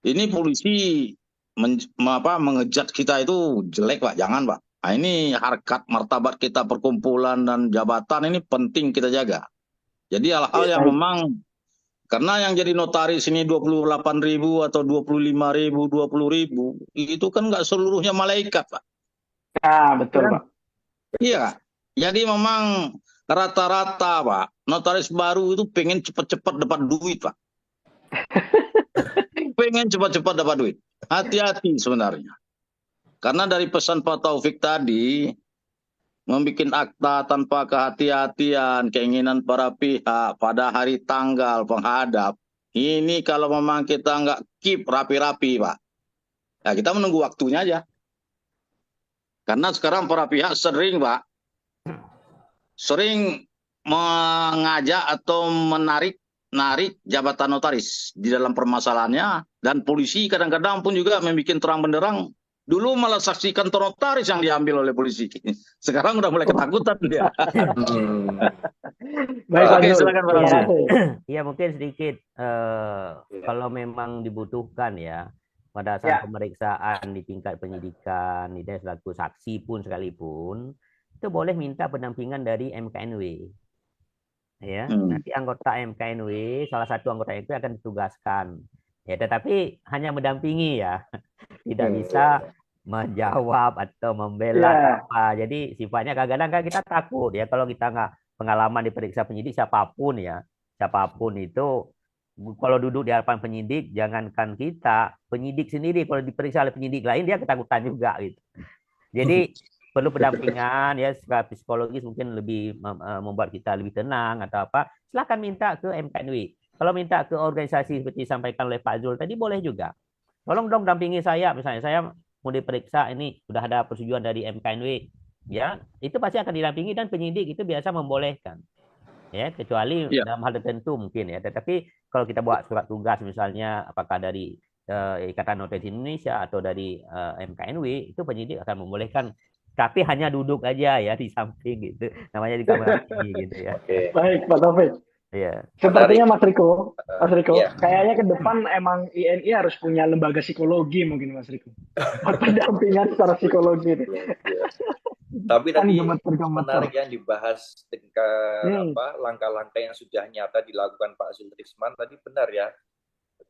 ini polisi mengejat kita itu jelek, Pak. Jangan, Pak. Nah, ini harkat martabat kita perkumpulan dan jabatan ini penting kita jaga. Jadi hal-hal yang memang karena yang jadi notaris ini 28.000 atau 25.000, 20.000 itu kan nggak seluruhnya malaikat, Pak. Ya, betul, Pak. Iya. Jadi memang rata-rata, Pak, notaris baru itu pengen cepat-cepat dapat duit, Pak. Pengen cepat-cepat dapat duit. Hati-hati sebenarnya. Karena dari pesan Pak Taufik tadi, membuat akta tanpa kehati-hatian, keinginan para pihak pada hari tanggal penghadap, ini kalau memang kita nggak keep rapi-rapi, Pak, ya kita menunggu waktunya aja. Karena sekarang para pihak sering, Pak, sering mengajak atau menarik jabatan notaris di dalam permasalahannya, dan polisi kadang-kadang pun juga membuat terang benderang. Dulu malah saksi kantor notaris yang diambil oleh polisi. Sekarang udah mulai ketakutan dia. Baik, Oke, silakan Pak Rasul. Ya mungkin sedikit kalau memang dibutuhkan ya pada saat pemeriksaan di tingkat penyidikan, tidak selaku saksi pun sekalipun, itu boleh minta pendampingan dari MKNW. Ya, nanti anggota MKNW, salah satu anggota itu akan ditugaskan. Ya, tetapi hanya mendampingi ya, tidak bisa menjawab atau membela apa. Jadi sifatnya kadang-kadang kan kita takut ya kalau kita nggak pengalaman diperiksa penyidik siapapun itu kalau duduk di hadapan penyidik, jangankan kita, penyidik sendiri kalau diperiksa oleh penyidik lain dia ketakutan juga gitu. Jadi perlu pendampingan ya, secara psikologis mungkin lebih membuat kita lebih tenang atau apa. Silakan minta ke MKNW. Kalau minta ke organisasi seperti disampaikan oleh Pak Zul tadi boleh juga. Tolong dong dampingi saya, misalnya saya mau diperiksa ini sudah ada persetujuan dari MKNW, ya itu pasti akan didampingi dan penyidik itu biasa membolehkan, ya kecuali dalam hal tertentu mungkin ya. Tetapi kalau kita buat surat tugas misalnya, apakah dari Ikatan Notaris Indonesia atau dari MKNW, itu penyidik akan membolehkan, tapi hanya duduk aja ya di samping gitu, namanya di kamar gitu ya. Baik, Pak Taufik. Iya. Sepertinya Mas Riko, kayaknya ke depan emang INI harus punya lembaga psikologi mungkin, Mas Riko. Pendampingan secara psikologi. Tapi tadi menarik yang dibahas dengan langkah-langkah yang sudah nyata dilakukan Pak Zultrisman tadi, benar ya.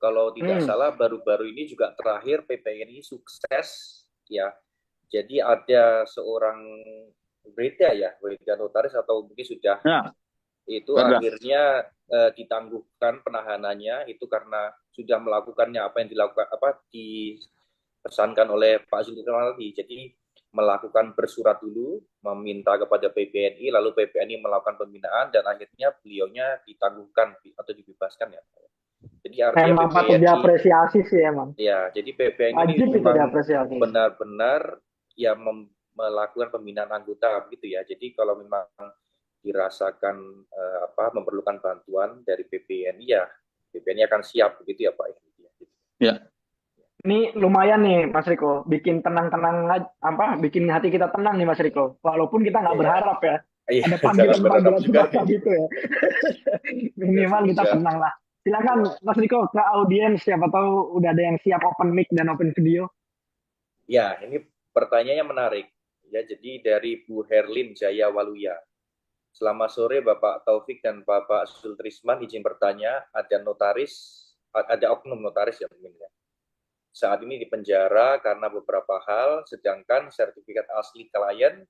Kalau tidak salah baru-baru ini juga terakhir PPNI sukses ya. Jadi ada seorang Breda notaris atau mungkin sudah itu akhirnya ditangguhkan penahanannya itu karena sudah melakukannya apa yang dilakukan dipesankan oleh Pak Zulkifli tadi. Jadi melakukan bersurat dulu meminta kepada PPNI, lalu PPNI melakukan pembinaan dan akhirnya beliaunya ditangguhkan atau dibebaskan ya. Jadi artinya PPNI diapresiasi sih emang. Ya, jadi PPNI ini benar-benar ya melakukan pembinaan anggota begitu ya. Jadi kalau memang dirasakan memerlukan bantuan dari PPNI, ya PPNI akan siap begitu ya Pak. Ya. Ini lumayan nih Mas Riko, bikin tenang-tenang bikin hati kita tenang nih Mas Riko. Walaupun kita nggak berharap ya. Iya, Ada jangan berharap panggilan-panggilan juga. semacam gitu ya. Minimal kita Iya. tenang lah. Silakan Mas Riko ke audiens, siapa tahu udah ada yang siap open mic dan open video. Ya, ini pertanyaannya menarik. Ya, jadi dari Bu Herlin Jaya Waluya. Selamat sore Bapak Taufik dan Bapak Sultrisman, izin bertanya, ada oknum notaris ya mungkin ya. Saat ini di penjara karena beberapa hal, sedangkan sertifikat asli klien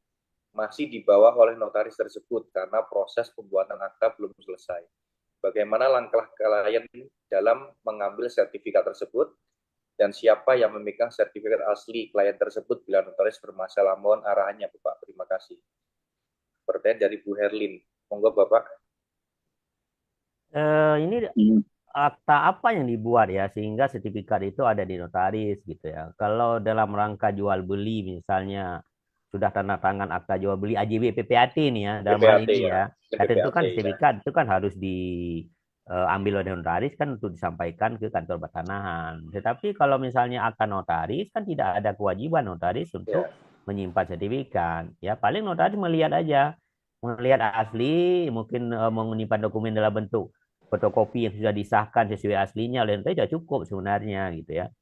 masih dibawa oleh notaris tersebut karena proses pembuatan akta belum selesai. Bagaimana langkah klien dalam mengambil sertifikat tersebut, dan siapa yang memegang sertifikat asli klien tersebut bila notaris bermasalah? Mohon arahannya Bapak. Terima kasih. Pertanyaan dari Bu Herlin. Monggo Bapak. Ini akta apa yang dibuat ya sehingga sertifikat itu ada di notaris gitu ya. Kalau dalam rangka jual beli misalnya sudah tanda tangan akta jual beli AJB PPAT nih ya dalam hal PPAT, ini ya. Tentu kan PPAT, sertifikat itu kan harus diambil oleh notaris kan untuk disampaikan ke kantor pertanahan. Tetapi kalau misalnya akta notaris kan tidak ada kewajiban notaris untuk menyimpan sertifikat. Ya paling notaris melihat asli, mungkin menyimpan dokumen dalam bentuk fotokopi yang sudah disahkan sesuai aslinya oleh notaris sudah cukup sebenarnya gitu ya.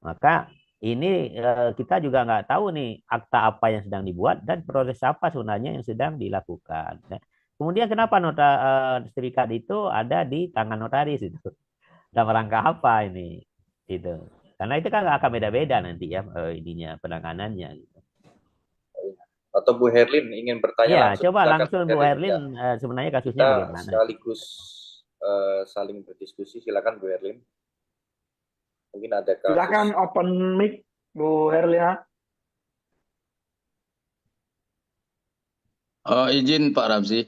Maka ini kita juga nggak tahu nih akta apa yang sedang dibuat dan proses apa sebenarnya yang sedang dilakukan. Kemudian kenapa sertifikat itu ada di tangan notaris itu? Dalam rangka apa ini? Itu. Karena itu kan akan beda-beda nanti ya penanganannya. Gitu. Atau Bu Herlin ingin bertanya ya, langsung? Coba langsung Bu Herlin, sebenarnya kasusnya kita bagaimana? Sekaligus saling berdiskusi. Silakan Bu Herlin. Mungkin ada kasus. Silakan open mic Bu Herlin. Izin Pak Ramzi.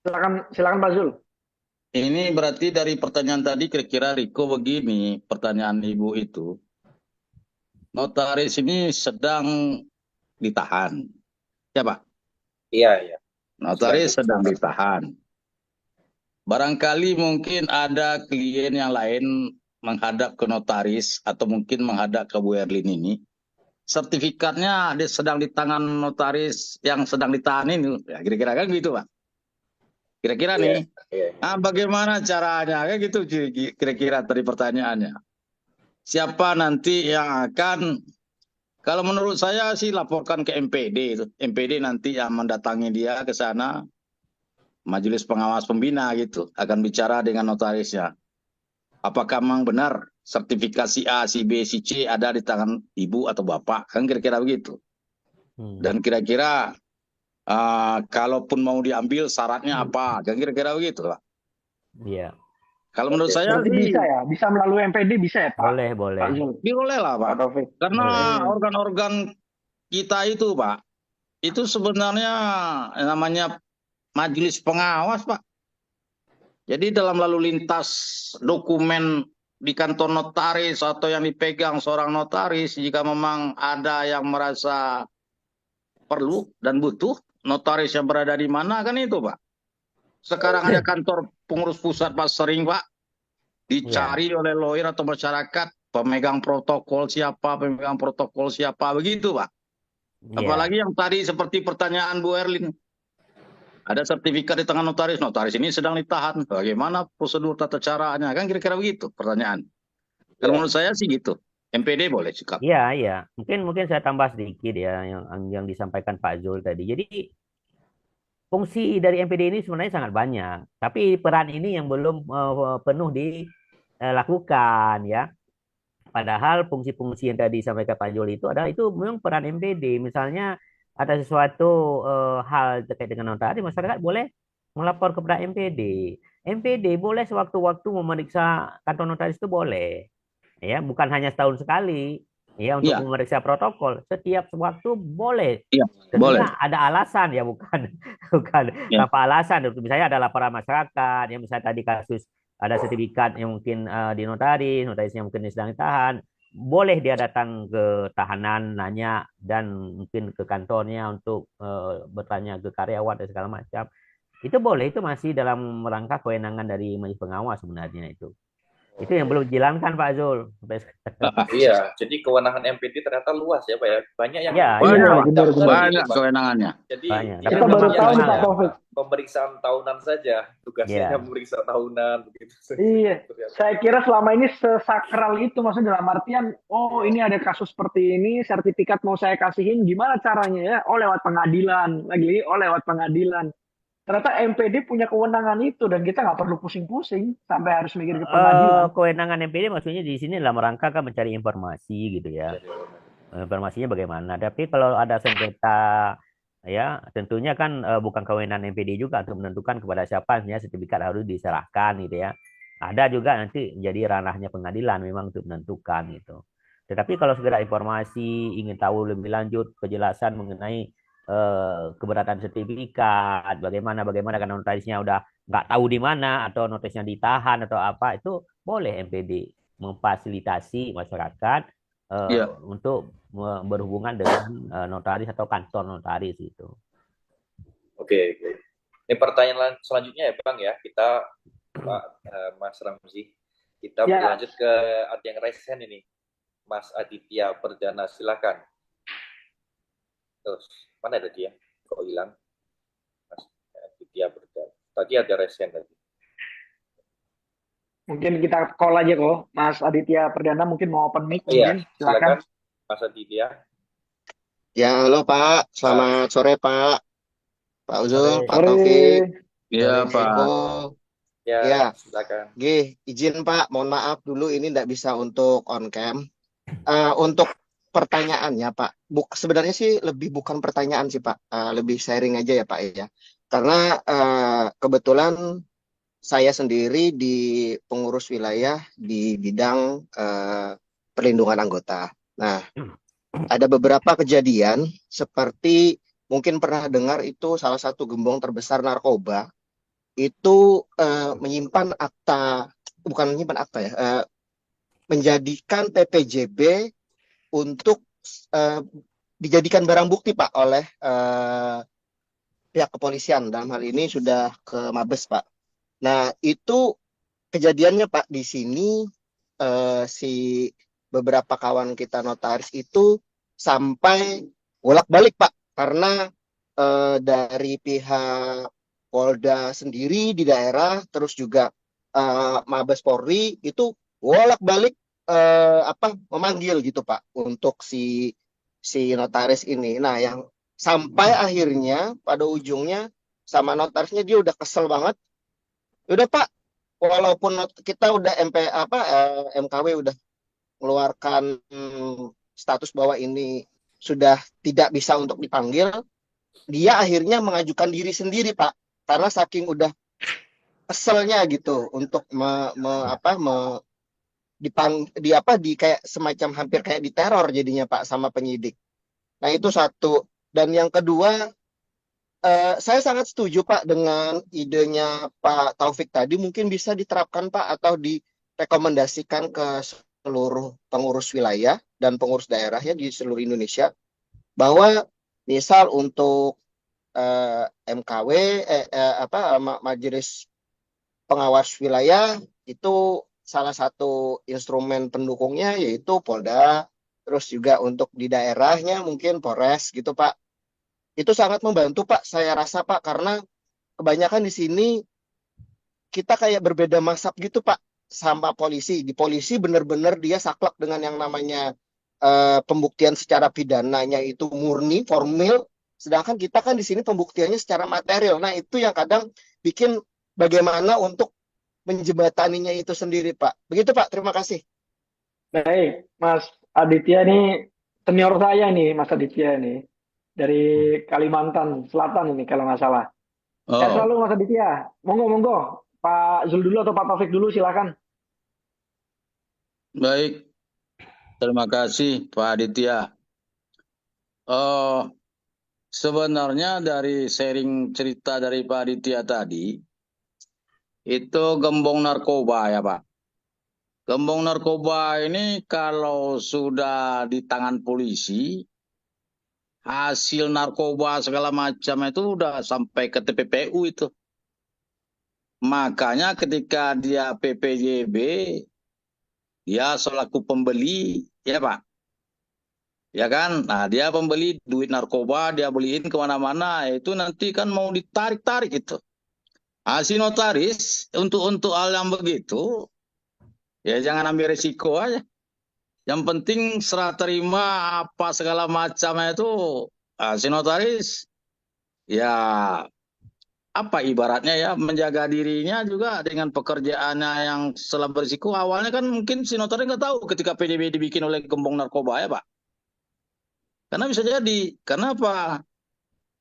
Silakan Pak Zul. Ini berarti dari pertanyaan tadi kira-kira Riko begini, pertanyaan Ibu itu. Notaris ini sedang ditahan. Ya Pak? Iya. Notaris sedang ditahan. Barangkali mungkin ada klien yang lain menghadap ke notaris atau mungkin menghadap ke Bu Herlin ini. Sertifikatnya sedang di tangan notaris yang sedang ditahan ini. Ya, kira-kira kan gitu Pak. Kira-kira nih. Nah, bagaimana caranya? Kayak gitu kira-kira tadi pertanyaannya. Siapa nanti yang akan, kalau menurut saya sih laporkan ke MPD itu. MPD nanti yang mendatangi dia ke sana. Majelis Pengawas Pembina gitu. Akan bicara dengan notarisnya. Apakah memang benar sertifikat si A, si B, si C ada di tangan ibu atau bapak? Kan kira-kira begitu. Dan kira-kira kalaupun mau diambil syaratnya apa? Kan kira-kira begitu Pak. Iya. Kalau menurut saya sih bisa ya, bisa melalui MPD bisa ya Pak. Boleh. Boleh lah Pak. Karena organ-organ kita itu Pak, itu sebenarnya namanya majelis pengawas Pak. Jadi dalam lalu lintas dokumen di kantor notaris atau yang dipegang seorang notaris, jika memang ada yang merasa perlu dan butuh, notaris yang berada di mana kan itu Pak. Sekarang ada kantor pengurus pusat Pak sering Pak, dicari oleh lawyer atau masyarakat, pemegang protokol siapa begitu Pak. Apalagi yang tadi seperti pertanyaan Bu Herlin. Ada sertifikat di tangan notaris. Notaris ini sedang ditahan. Bagaimana prosedur tata caranya? Kan kira-kira begitu pertanyaan. Kalau menurut saya sih gitu. MPD boleh sikap. Iya. Mungkin saya tambah sedikit ya yang disampaikan Pak Zul tadi. Jadi fungsi dari MPD ini sebenarnya sangat banyak. Tapi peran ini yang belum penuh dilakukan ya. Padahal fungsi-fungsi yang tadi disampaikan Pak Zul itu memang peran MPD. Misalnya ada sesuatu hal terkait dengan notaris, masyarakat boleh melapor kepada MPD. MPD boleh sewaktu-waktu memeriksa kantor notaris itu boleh. Ya, bukan hanya setahun sekali. Ya, untuk memeriksa protokol. Setiap waktu boleh. Iya, boleh. Ada alasan ya, bukan tanpa alasan. Misalnya ada laporan masyarakat, yang misalnya tadi kasus ada sertifikat yang mungkin di notarisnya mungkin sedang ditahan. boleh dia datang ke tahanan nanya dan mungkin ke kantornya untuk bertanya ke karyawan dan segala macam. Itu boleh, itu masih dalam rangka kewenangan dari majelis pengawas sebenarnya itu. Itu yang belum dijalankan Pak Zul. Iya, jadi kewenangan MPD ternyata luas ya Pak ya. Banyak yang Ya, Iya, iya. benar, benar. Banyak kewenangannya. Jadi Banyak. yang Tapi Kita belum baru tahu nih Pak maksimal. Taufik. pemeriksaan tahunan saja, tugasnya Iya. hanya memeriksa tahunan begitu. Iya, Ternyata. saya kira selama ini sesakral itu, maksudnya dalam artian, oh ini ada kasus seperti ini, sertifikat mau saya kasihin, gimana caranya ya? Oh lewat pengadilan, lagi oh lewat pengadilan. Ternyata MPD punya kewenangan itu dan kita nggak perlu pusing-pusing sampai harus mikir ke pengadilan. Kewenangan MPD maksudnya di sini dalam rangka kan mencari informasi gitu ya. Informasinya bagaimana. Tapi kalau ada sengketa ya tentunya kan bukan kewenangan MPD juga untuk menentukan kepada siapa ya sertifikat harus diserahkan gitu ya. Ada juga nanti jadi ranahnya pengadilan memang untuk menentukan gitu. Tetapi kalau segera informasi ingin tahu lebih lanjut kejelasan mengenai keberadaan sertifikat, bagaimana karena notarisnya udah nggak tahu di mana atau notisnya ditahan atau apa, itu boleh MPD memfasilitasi masyarakat untuk berhubungan dengan notaris atau kantor notaris itu. Oke. Ini pertanyaan selanjutnya ya Bang ya, kita Pak Mas Ramzi, kita berlanjut ke ada yang resen ini, Mas Aditya Perdana, silakan. Terus mana ada dia? Kok hilang? Mas Aditya Perdana. Tadi ada resen tadi. Mungkin kita call aja kok, Mas Aditya Perdana mungkin mau open mic, mungkin silakan Mas Aditya. Ya, halo Pak. Selamat sore Pak. Pak Uzul, Pak Taufik. Iya Pak. Ya, silakan. Izin Pak, mohon maaf dulu ini tidak bisa untuk on cam. Untuk pertanyaannya Pak, sebenarnya sih lebih bukan pertanyaan sih Pak, lebih sharing aja ya Pak ya. Karena kebetulan saya sendiri di pengurus wilayah di bidang perlindungan anggota. Nah, ada beberapa kejadian seperti mungkin pernah dengar itu salah satu gembong terbesar narkoba itu menyimpan akta, bukan menyimpan akta ya, menjadikan PPJB untuk dijadikan barang bukti Pak oleh pihak kepolisian, dalam hal ini sudah ke Mabes Pak. Nah itu kejadiannya Pak, di sini si beberapa kawan kita notaris itu sampai bolak-balik Pak, karena dari pihak Polda sendiri di daerah, terus juga Mabes Polri itu bolak-balik memanggil gitu Pak untuk si notaris ini. Nah, yang sampai akhirnya pada ujungnya sama notarisnya dia udah kesel banget. Udah Pak, walaupun kita udah MKW udah mengeluarkan status bahwa ini sudah tidak bisa untuk dipanggil, dia akhirnya mengajukan diri sendiri Pak, karena saking udah keselnya gitu untuk di kayak semacam hampir kayak diteror jadinya Pak sama penyidik. Nah itu satu. Dan yang kedua, saya sangat setuju Pak dengan idenya Pak Taufik tadi, mungkin bisa diterapkan Pak atau direkomendasikan ke seluruh pengurus wilayah dan pengurus daerah ya di seluruh Indonesia, bahwa misal untuk MKW Majelis Pengawas Wilayah itu salah satu instrumen pendukungnya yaitu Polda, terus juga untuk di daerahnya mungkin Polres gitu Pak. Itu sangat membantu Pak, saya rasa Pak, karena kebanyakan di sini kita kayak berbeda mazhab gitu Pak sama polisi. Di polisi benar-benar dia saklek dengan yang namanya pembuktian secara pidananya itu murni, formil, sedangkan kita kan di sini pembuktiannya secara material. Nah, itu yang kadang bikin bagaimana untuk menjembataninya itu sendiri, Pak. Begitu, Pak. Terima kasih. Baik, Mas Aditya ini senior saya nih, Mas Aditya ini. Dari Kalimantan Selatan ini kalau nggak salah. Saya selalu Mas Aditya. Monggo. Pak Zul dulu atau Pak Taufik dulu, silakan. Baik. Terima kasih Pak Aditya. Sebenarnya dari sharing cerita dari Pak Aditya tadi, itu gembong narkoba ya Pak. Gembong narkoba ini kalau sudah di tangan polisi, hasil narkoba segala macam itu udah sampai ke TPPU itu. Makanya ketika dia PPJB, dia selaku pembeli, ya Pak, ya kan? Nah, dia pembeli duit narkoba, dia beliin kemana-mana, itu nanti kan mau ditarik-tarik itu. Si notaris untuk hal yang begitu, ya jangan ambil resiko aja. Yang penting serah terima apa segala macamnya itu, si notaris, ya apa ibaratnya ya, menjaga dirinya juga dengan pekerjaannya yang selalu berisiko. Awalnya kan mungkin si notaris nggak tahu ketika PJB dibikin oleh gembong narkoba ya Pak. Karena bisa jadi, karena apa?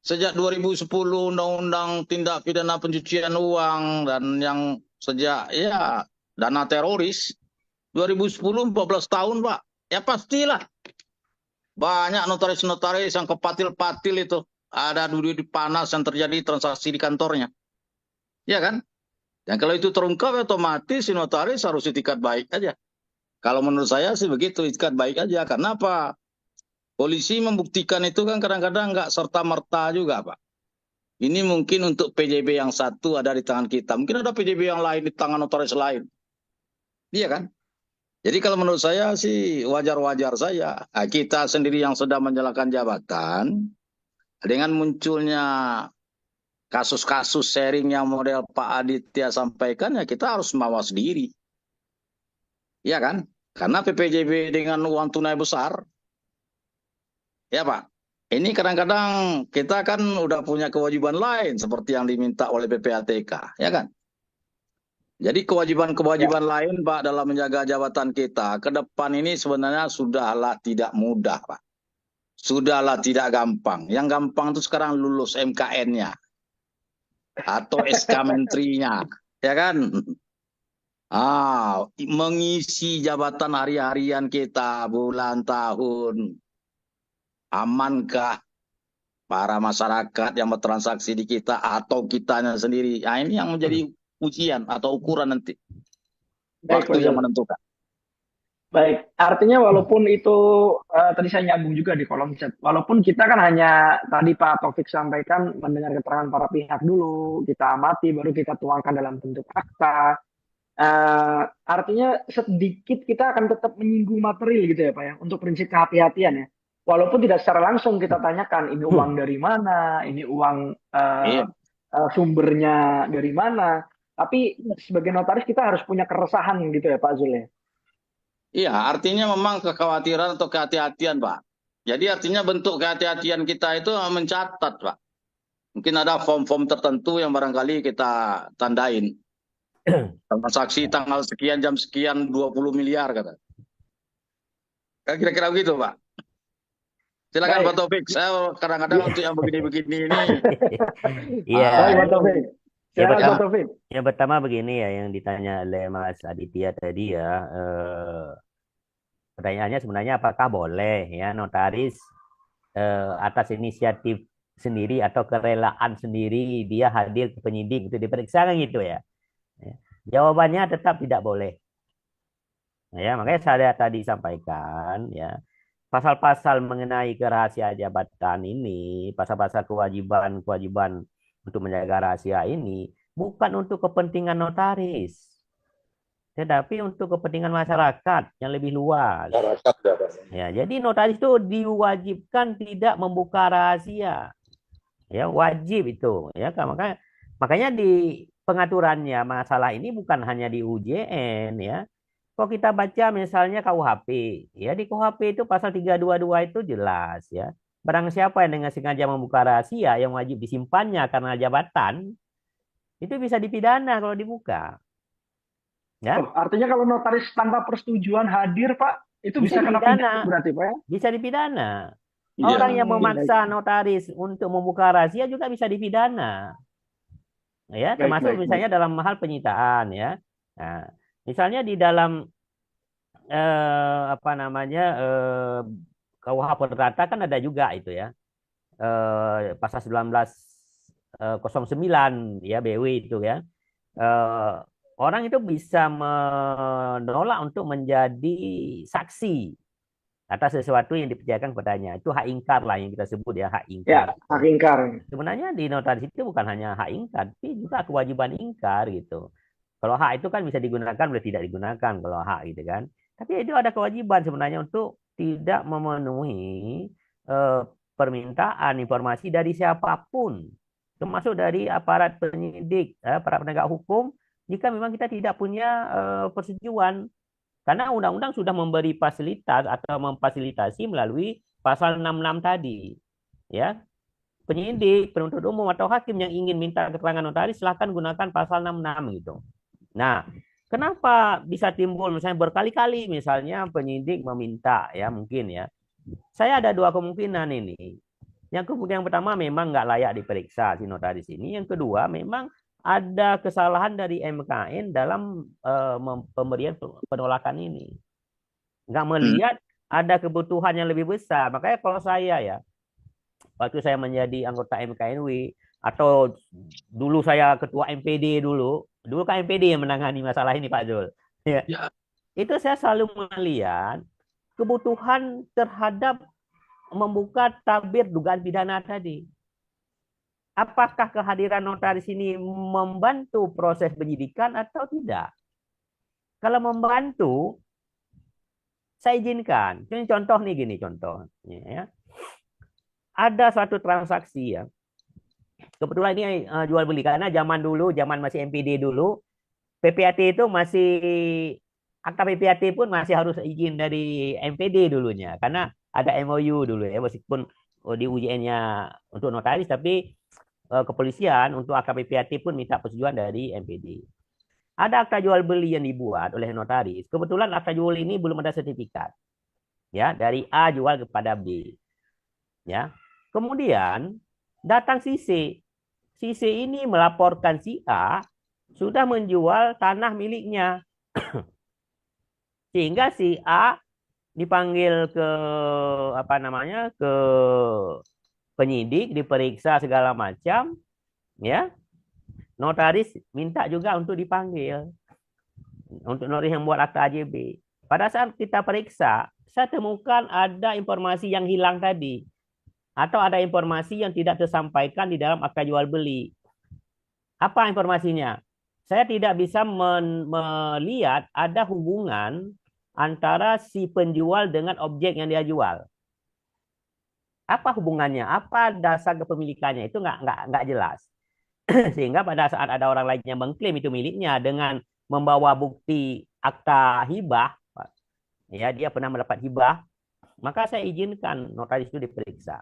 Sejak 2010 Undang-Undang Tindak Pidana Pencucian Uang dan yang sejak ya dana teroris 2010 14 tahun Pak. Ya pastilah banyak notaris-notaris yang kepatil-patil itu ada duit panas yang terjadi transaksi di kantornya. Ya kan? Dan kalau itu terungkap otomatis si notaris harus itikat baik aja. Kalau menurut saya sih begitu, itikat baik aja. Karena apa? Polisi membuktikan itu kan kadang-kadang nggak serta-merta juga Pak. Ini mungkin untuk PJB yang satu ada di tangan kita. Mungkin ada PJB yang lain di tangan notaris lain. Iya kan? Jadi kalau menurut saya sih wajar-wajar saja. Nah, kita sendiri yang sedang menjalankan jabatan, dengan munculnya kasus-kasus sharing yang model Pak Aditya sampaikan, ya kita harus mawas diri. Iya kan? Karena PPJB dengan uang tunai besar, ya Pak, ini kadang-kadang kita kan udah punya kewajiban lain seperti yang diminta oleh PPATK, ya kan? Jadi kewajiban-kewajiban lain Pak dalam menjaga jabatan kita ke depan ini sebenarnya sudahlah tidak mudah Pak. Sudahlah tidak gampang. Yang gampang itu sekarang lulus MKN-nya atau SK Menterinya, ya kan? Mengisi jabatan hari-harian kita bulan tahun. Amankah para masyarakat yang bertransaksi di kita atau kitanya sendiri? Nah, ini yang menjadi ujian atau ukuran nanti. Baik, Waktu Pak yang Zul. menentukan. Baik, artinya walaupun itu tadi saya nyambung juga di kolom chat, walaupun kita kan hanya tadi Pak Taufik sampaikan mendengar keterangan para pihak dulu, kita amati, baru kita tuangkan dalam bentuk akta. Artinya sedikit kita akan tetap menyinggung material gitu ya Pak ya, untuk prinsip kehati-hatian ya. Walaupun tidak secara langsung kita tanyakan ini uang dari mana, ini uang Iya. sumbernya dari mana, tapi sebagai notaris kita harus punya keresahan gitu ya Pak Zul ya. Iya, artinya memang kekhawatiran atau kehati-hatian, Pak. Jadi artinya bentuk kehati-hatian kita itu mencatat, Pak. Mungkin ada form-form tertentu yang barangkali kita tandain. Transaksi tanggal sekian, jam sekian, 20 miliar, kata. Kira-kira begitu, Pak. Silakan Baik. Pak Taufik. Saya kadang-kadang untuk yang begini-begini ini. Iya. Baik, Pak Taufik. Ya, Silakan, pertama, Pak Taufik. yang pertama begini ya, yang ditanya oleh Mas Aditya tadi ya, pertanyaannya sebenarnya apakah boleh ya notaris atas inisiatif sendiri atau kerelaan sendiri dia hadir ke penyidik itu diperiksa kan gitu ya. Jawabannya tetap tidak boleh. Ya, makanya saya tadi sampaikan ya, pasal-pasal mengenai kerahasiaan jabatan ini, pasal-pasal kewajiban untuk menjaga rahasia ini bukan untuk kepentingan notaris, tetapi untuk kepentingan masyarakat yang lebih luas. Ya, jadi notaris itu diwajibkan tidak membuka rahasia. Ya, wajib itu. Ya, makanya di pengaturannya masalah ini bukan hanya di UJN ya. Kalau kita baca misalnya KUHP, ya di KUHP itu pasal 322 itu jelas ya. Barang siapa yang dengan sengaja membuka rahasia yang wajib disimpannya karena jabatan, itu bisa dipidana kalau dibuka. Ya. Oh, artinya kalau notaris tanpa persetujuan hadir, Pak, itu bisa kena pidana berarti, Pak ya? Bisa dipidana. Iya. Orang yang memaksa notaris untuk membuka rahasia juga bisa dipidana. Ya, termasuk misalnya dalam hal penyitaan ya. Nah, misalnya di dalam KUH Perdata kan ada juga itu ya. Pasal 1909 ya BW itu ya. orang itu bisa menolak untuk menjadi saksi atas sesuatu yang dipercayakan kepadanya. Itu hak ingkar lah yang kita sebut ya, hak Ya, ingkar. hak ingkar. Sebenarnya di notaris itu bukan hanya hak ingkar, tapi juga kewajiban ingkar gitu. Kalau hak itu kan bisa digunakan, boleh tidak digunakan kalau hak gitu kan. Tapi itu ada kewajiban sebenarnya untuk tidak memenuhi eh, permintaan informasi dari siapapun, termasuk dari aparat penyidik, para penegak hukum, jika memang kita tidak punya persetujuan. Karena undang-undang sudah memberi fasilitas atau memfasilitasi melalui pasal 66 tadi. Ya, penyidik, penuntut umum atau hakim yang ingin minta keterangan notaris silahkan gunakan pasal 66 gitu. Nah, kenapa bisa timbul misalnya berkali-kali misalnya penyidik meminta ya mungkin ya. Saya ada dua kemungkinan ini. Yang kemungkinan pertama memang nggak layak diperiksa si notaris ini. Yang kedua memang ada kesalahan dari MKN dalam pemberian penolakan ini. Nggak melihat ada kebutuhan yang lebih besar. Makanya kalau saya ya, waktu saya menjadi anggota MKNW atau dulu saya ketua MPD dulu kan MPD yang menangani masalah ini Pak Zul. Ya. Itu saya selalu melihat kebutuhan terhadap membuka tabir dugaan pidana tadi. Apakah kehadiran notaris ini membantu proses penyidikan atau tidak? Kalau membantu, saya izinkan. Contoh nih gini contoh. Ya. Ada suatu transaksi ya. Kebetulan ini jual beli karena zaman masih MPD dulu, PPAT itu masih akta PPAT pun masih harus izin dari MPD dulunya karena ada MOU dulu ya meskipun di UJN-nya untuk notaris tapi kepolisian untuk akta PPAT pun minta persetujuan dari MPD. Ada akta jual beli yang dibuat oleh notaris. Kebetulan akta jual ini belum ada sertifikat. Ya, dari A jual kepada B. Ya. Kemudian datang si C. Si C ini melaporkan si A sudah menjual tanah miliknya. Sehingga si A dipanggil ke ke penyidik, diperiksa segala macam, ya. Notaris minta juga untuk dipanggil untuk notaris yang buat akta AJB. Pada saat kita periksa, saya temukan ada informasi yang hilang tadi atau ada informasi yang tidak tersampaikan di dalam akta jual beli. Apa informasinya? Saya tidak bisa melihat ada hubungan antara si penjual dengan objek yang dia jual. Apa hubungannya? Apa dasar kepemilikannya? Itu nggak jelas. Sehingga pada saat ada orang lain yang mengklaim itu miliknya dengan membawa bukti akta hibah, ya dia pernah mendapat hibah, maka saya izinkan notaris itu diperiksa.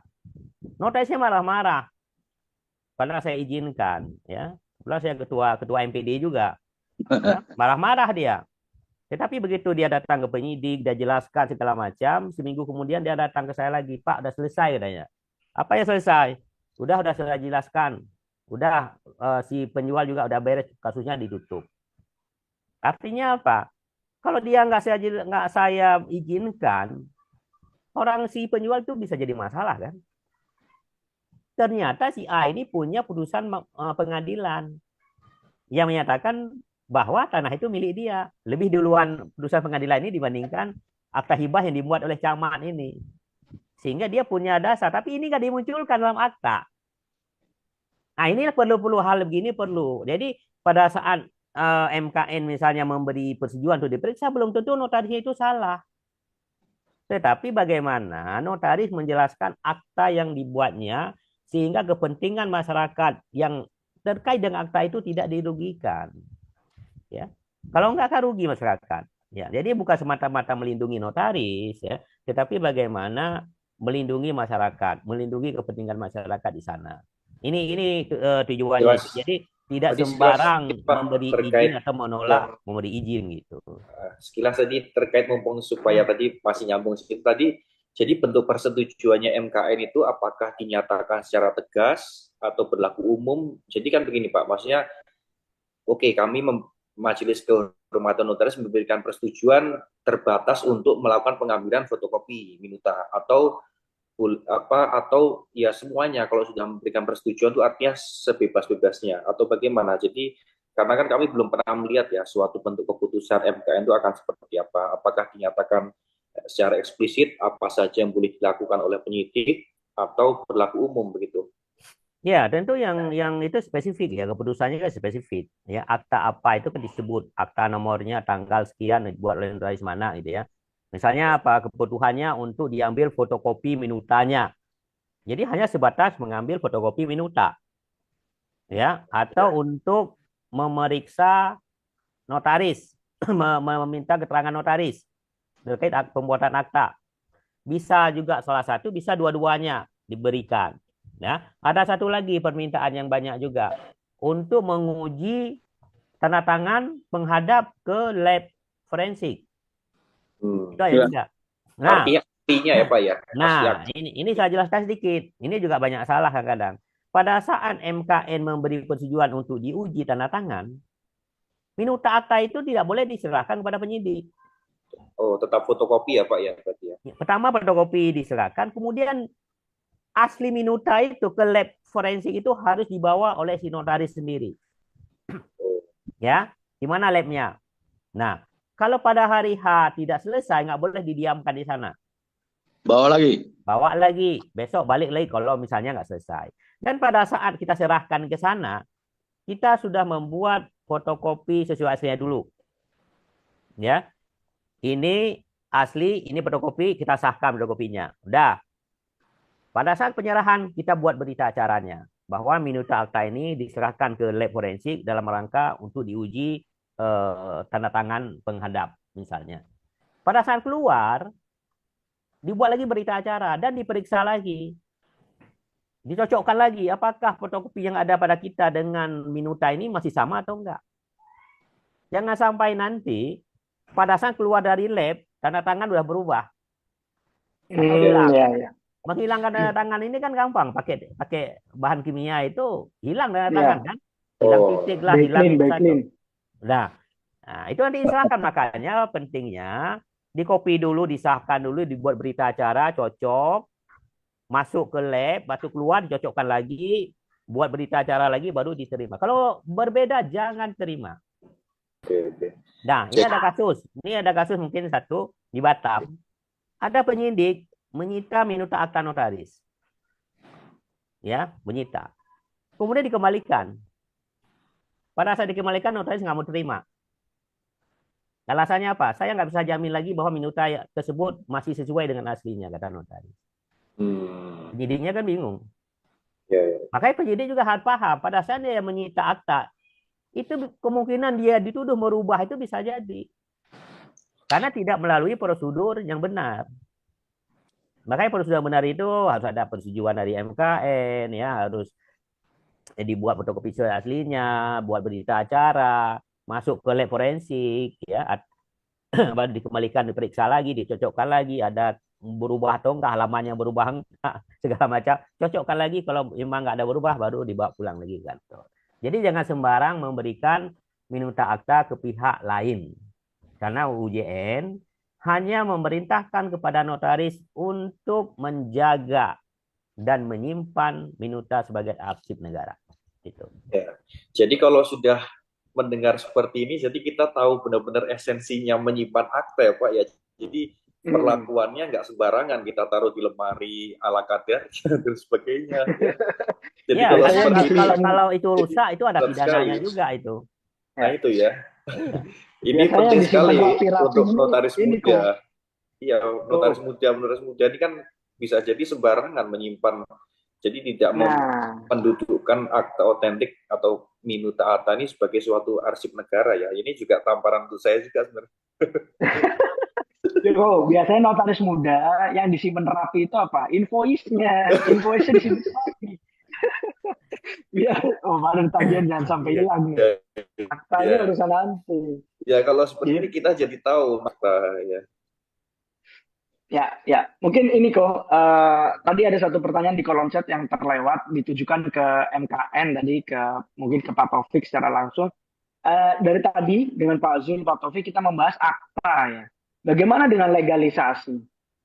Notarisnya marah-marah karena saya izinkan, ya. Kebetulan saya ketua MPD juga, ya, marah-marah dia. Tetapi begitu dia datang ke penyidik, dia jelaskan segala macam, seminggu kemudian dia datang ke saya lagi, Pak, udah selesai katanya. Apa yang selesai? Udah saya jelaskan. Udah si penjual juga udah beres, kasusnya ditutup. Artinya apa? Kalau dia nggak saya izinkan, orang si penjual itu bisa jadi masalah kan? Ternyata si A ini punya putusan pengadilan yang menyatakan bahwa tanah itu milik dia. Lebih duluan putusan pengadilan ini dibandingkan akta hibah yang dibuat oleh camat ini. Sehingga dia punya dasar, tapi ini nggak dimunculkan dalam akta. Nah, ini perlu hal begini perlu. Jadi pada saat MKN misalnya memberi persetujuan untuk diperiksa, belum tentu notarisnya itu salah. Tetapi bagaimana notaris menjelaskan akta yang dibuatnya sehingga kepentingan masyarakat yang terkait dengan akta itu tidak dirugikan. Ya. Kalau enggak akan rugi masyarakat. Ya, jadi bukan semata-mata melindungi notaris ya, tetapi bagaimana melindungi masyarakat, melindungi kepentingan masyarakat di sana. Ini tujuannya. Jadi tidak sembarang memberi izin atau menolak memberi izin gitu. Sekilas tadi terkait mumpung supaya tadi masih nyambung sedikit tadi. Jadi bentuk persetujuannya MKN itu apakah dinyatakan secara tegas atau berlaku umum? Jadi kan begini Pak, maksudnya oke, kami Majelis Kehormatan Notaris memberikan persetujuan terbatas untuk melakukan pengambilan fotokopi minuta atau ya semuanya kalau sudah memberikan persetujuan itu artinya sebebas-bebasnya atau bagaimana. Jadi Karena kan kami belum pernah melihat ya suatu bentuk keputusan MKN itu akan seperti apa. Apakah dinyatakan secara eksplisit apa saja yang boleh dilakukan oleh penyidik atau berlaku umum begitu. Ya, tentu yang itu spesifik ya, keputusannya kan spesifik. Ya, akta apa itu kan disebut, akta nomornya tanggal sekian dibuat oleh notaris mana gitu ya. Misalnya apa kebutuhannya untuk diambil fotokopi minutanya. Jadi hanya sebatas mengambil fotokopi minuta. Ya, atau untuk memeriksa notaris, meminta keterangan notaris terkait pembuatan akta. Bisa juga salah satu, bisa dua-duanya diberikan. Ya, ada satu lagi permintaan yang banyak juga untuk menguji tanda tangan penghadap ke lab forensik. Itu ada juga. Nah, artinya ya Pak ya. Nah, ini saya jelaskan sedikit. Ini juga banyak salah kadang-kadang. Pada saat MKN memberi persetujuan untuk diuji tanda tangan, minuta akta itu tidak boleh diserahkan kepada penyidik. Oh, tetap fotokopi ya Pak ya berarti ya. Pertama fotokopi diserahkan, kemudian asli minuta itu ke lab forensik itu harus dibawa oleh si notaris sendiri. Ya, di mana labnya? Nah, kalau pada hari H tidak selesai, nggak boleh didiamkan di sana. Bawa lagi. Besok balik lagi kalau misalnya nggak selesai. Dan pada saat kita serahkan ke sana, kita sudah membuat fotokopi sesuai aslinya dulu. Ya, ini asli, ini fotokopi, kita sahkan fotokopinya. Udah. Pada saat penyerahan, kita buat berita acaranya bahwa minuta akta ini diserahkan ke lab forensik dalam rangka untuk diuji tanda tangan penghadap, misalnya. Pada saat keluar, dibuat lagi berita acara dan diperiksa lagi. Dicocokkan lagi, apakah fotokopi yang ada pada kita dengan minuta ini masih sama atau enggak. Jangan sampai nanti, pada saat keluar dari lab, tanda tangan sudah berubah. Menghilangkan tanda tangan ini kan gampang, pakai bahan kimia itu hilang tanda tangan kan, hilang titik lah, hilang satu. Nah, itu nanti diserahkan. Makanya pentingnya di copy dulu, disahkan dulu, dibuat berita acara, cocok, masuk ke lab, masuk keluar, dicocokkan lagi, buat berita acara lagi, baru diterima. Kalau berbeda jangan terima. Nah, ini ada kasus. Ini ada kasus mungkin satu di Batam. Ada penyidik menyita minuta akta notaris. Ya, menyita. Kemudian dikembalikan. Pada saat dikembalikan, notaris nggak mau terima. Alasannya apa? Saya nggak bisa jamin lagi bahwa minuta tersebut masih sesuai dengan aslinya, kata notaris. Penyidiknya kan bingung. Makanya penyidik juga harus paham. Pada saat dia menyita akta, itu kemungkinan dia dituduh merubah itu bisa jadi. Karena tidak melalui prosedur yang benar. Makanya prosedur yang benar itu harus ada persetujuan dari MKN, ya, harus dibuat fotokopi aslinya, buat berita acara, masuk ke lab forensik, ya, baru dikembalikan, diperiksa lagi, dicocokkan lagi, ada berubah atau enggak, halamannya berubah enggak, segala macam, cocokkan lagi, kalau memang enggak ada berubah, baru dibawa pulang lagi ke kantor. Jadi jangan sembarang memberikan minuta akta ke pihak lain, karena UJN hanya memerintahkan kepada notaris untuk menjaga dan menyimpan minuta sebagai arsip negara. Gitu. Ya. Jadi kalau sudah mendengar seperti ini, jadi kita tahu benar-benar esensinya menyimpan akta ya Pak ya. Jadi perlakuannya nggak sembarangan kita taruh di lemari ala kadar dan sebagainya. Ya. Jadi ya, kalau itu rusak itu ada pidananya juga itu. Nah itu ya. Ini penting sekali untuk notaris muda. Iya, notaris muda ini kan bisa jadi sembarangan menyimpan. Jadi tidak mendudukkan akta otentik atau minuta akta ini sebagai suatu arsip negara ya. Ini juga tamparan untuk saya juga sebenarnya. Biasanya notaris muda yang disimpan rapi itu apa? Invoice-nya disimpan rapi. Biar baru tagihan jangan sampai hilang. Aktanya urusan nanti. Ya kalau seperti ini kita jadi tahu makna ya. Ya, mungkin ini kok tadi ada satu pertanyaan di kolom chat yang terlewat ditujukan ke MKN tadi mungkin ke Pak Taufik secara langsung. Dari tadi dengan Pak Zul, Pak Taufik kita membahas akta ya. Bagaimana dengan legalisasi?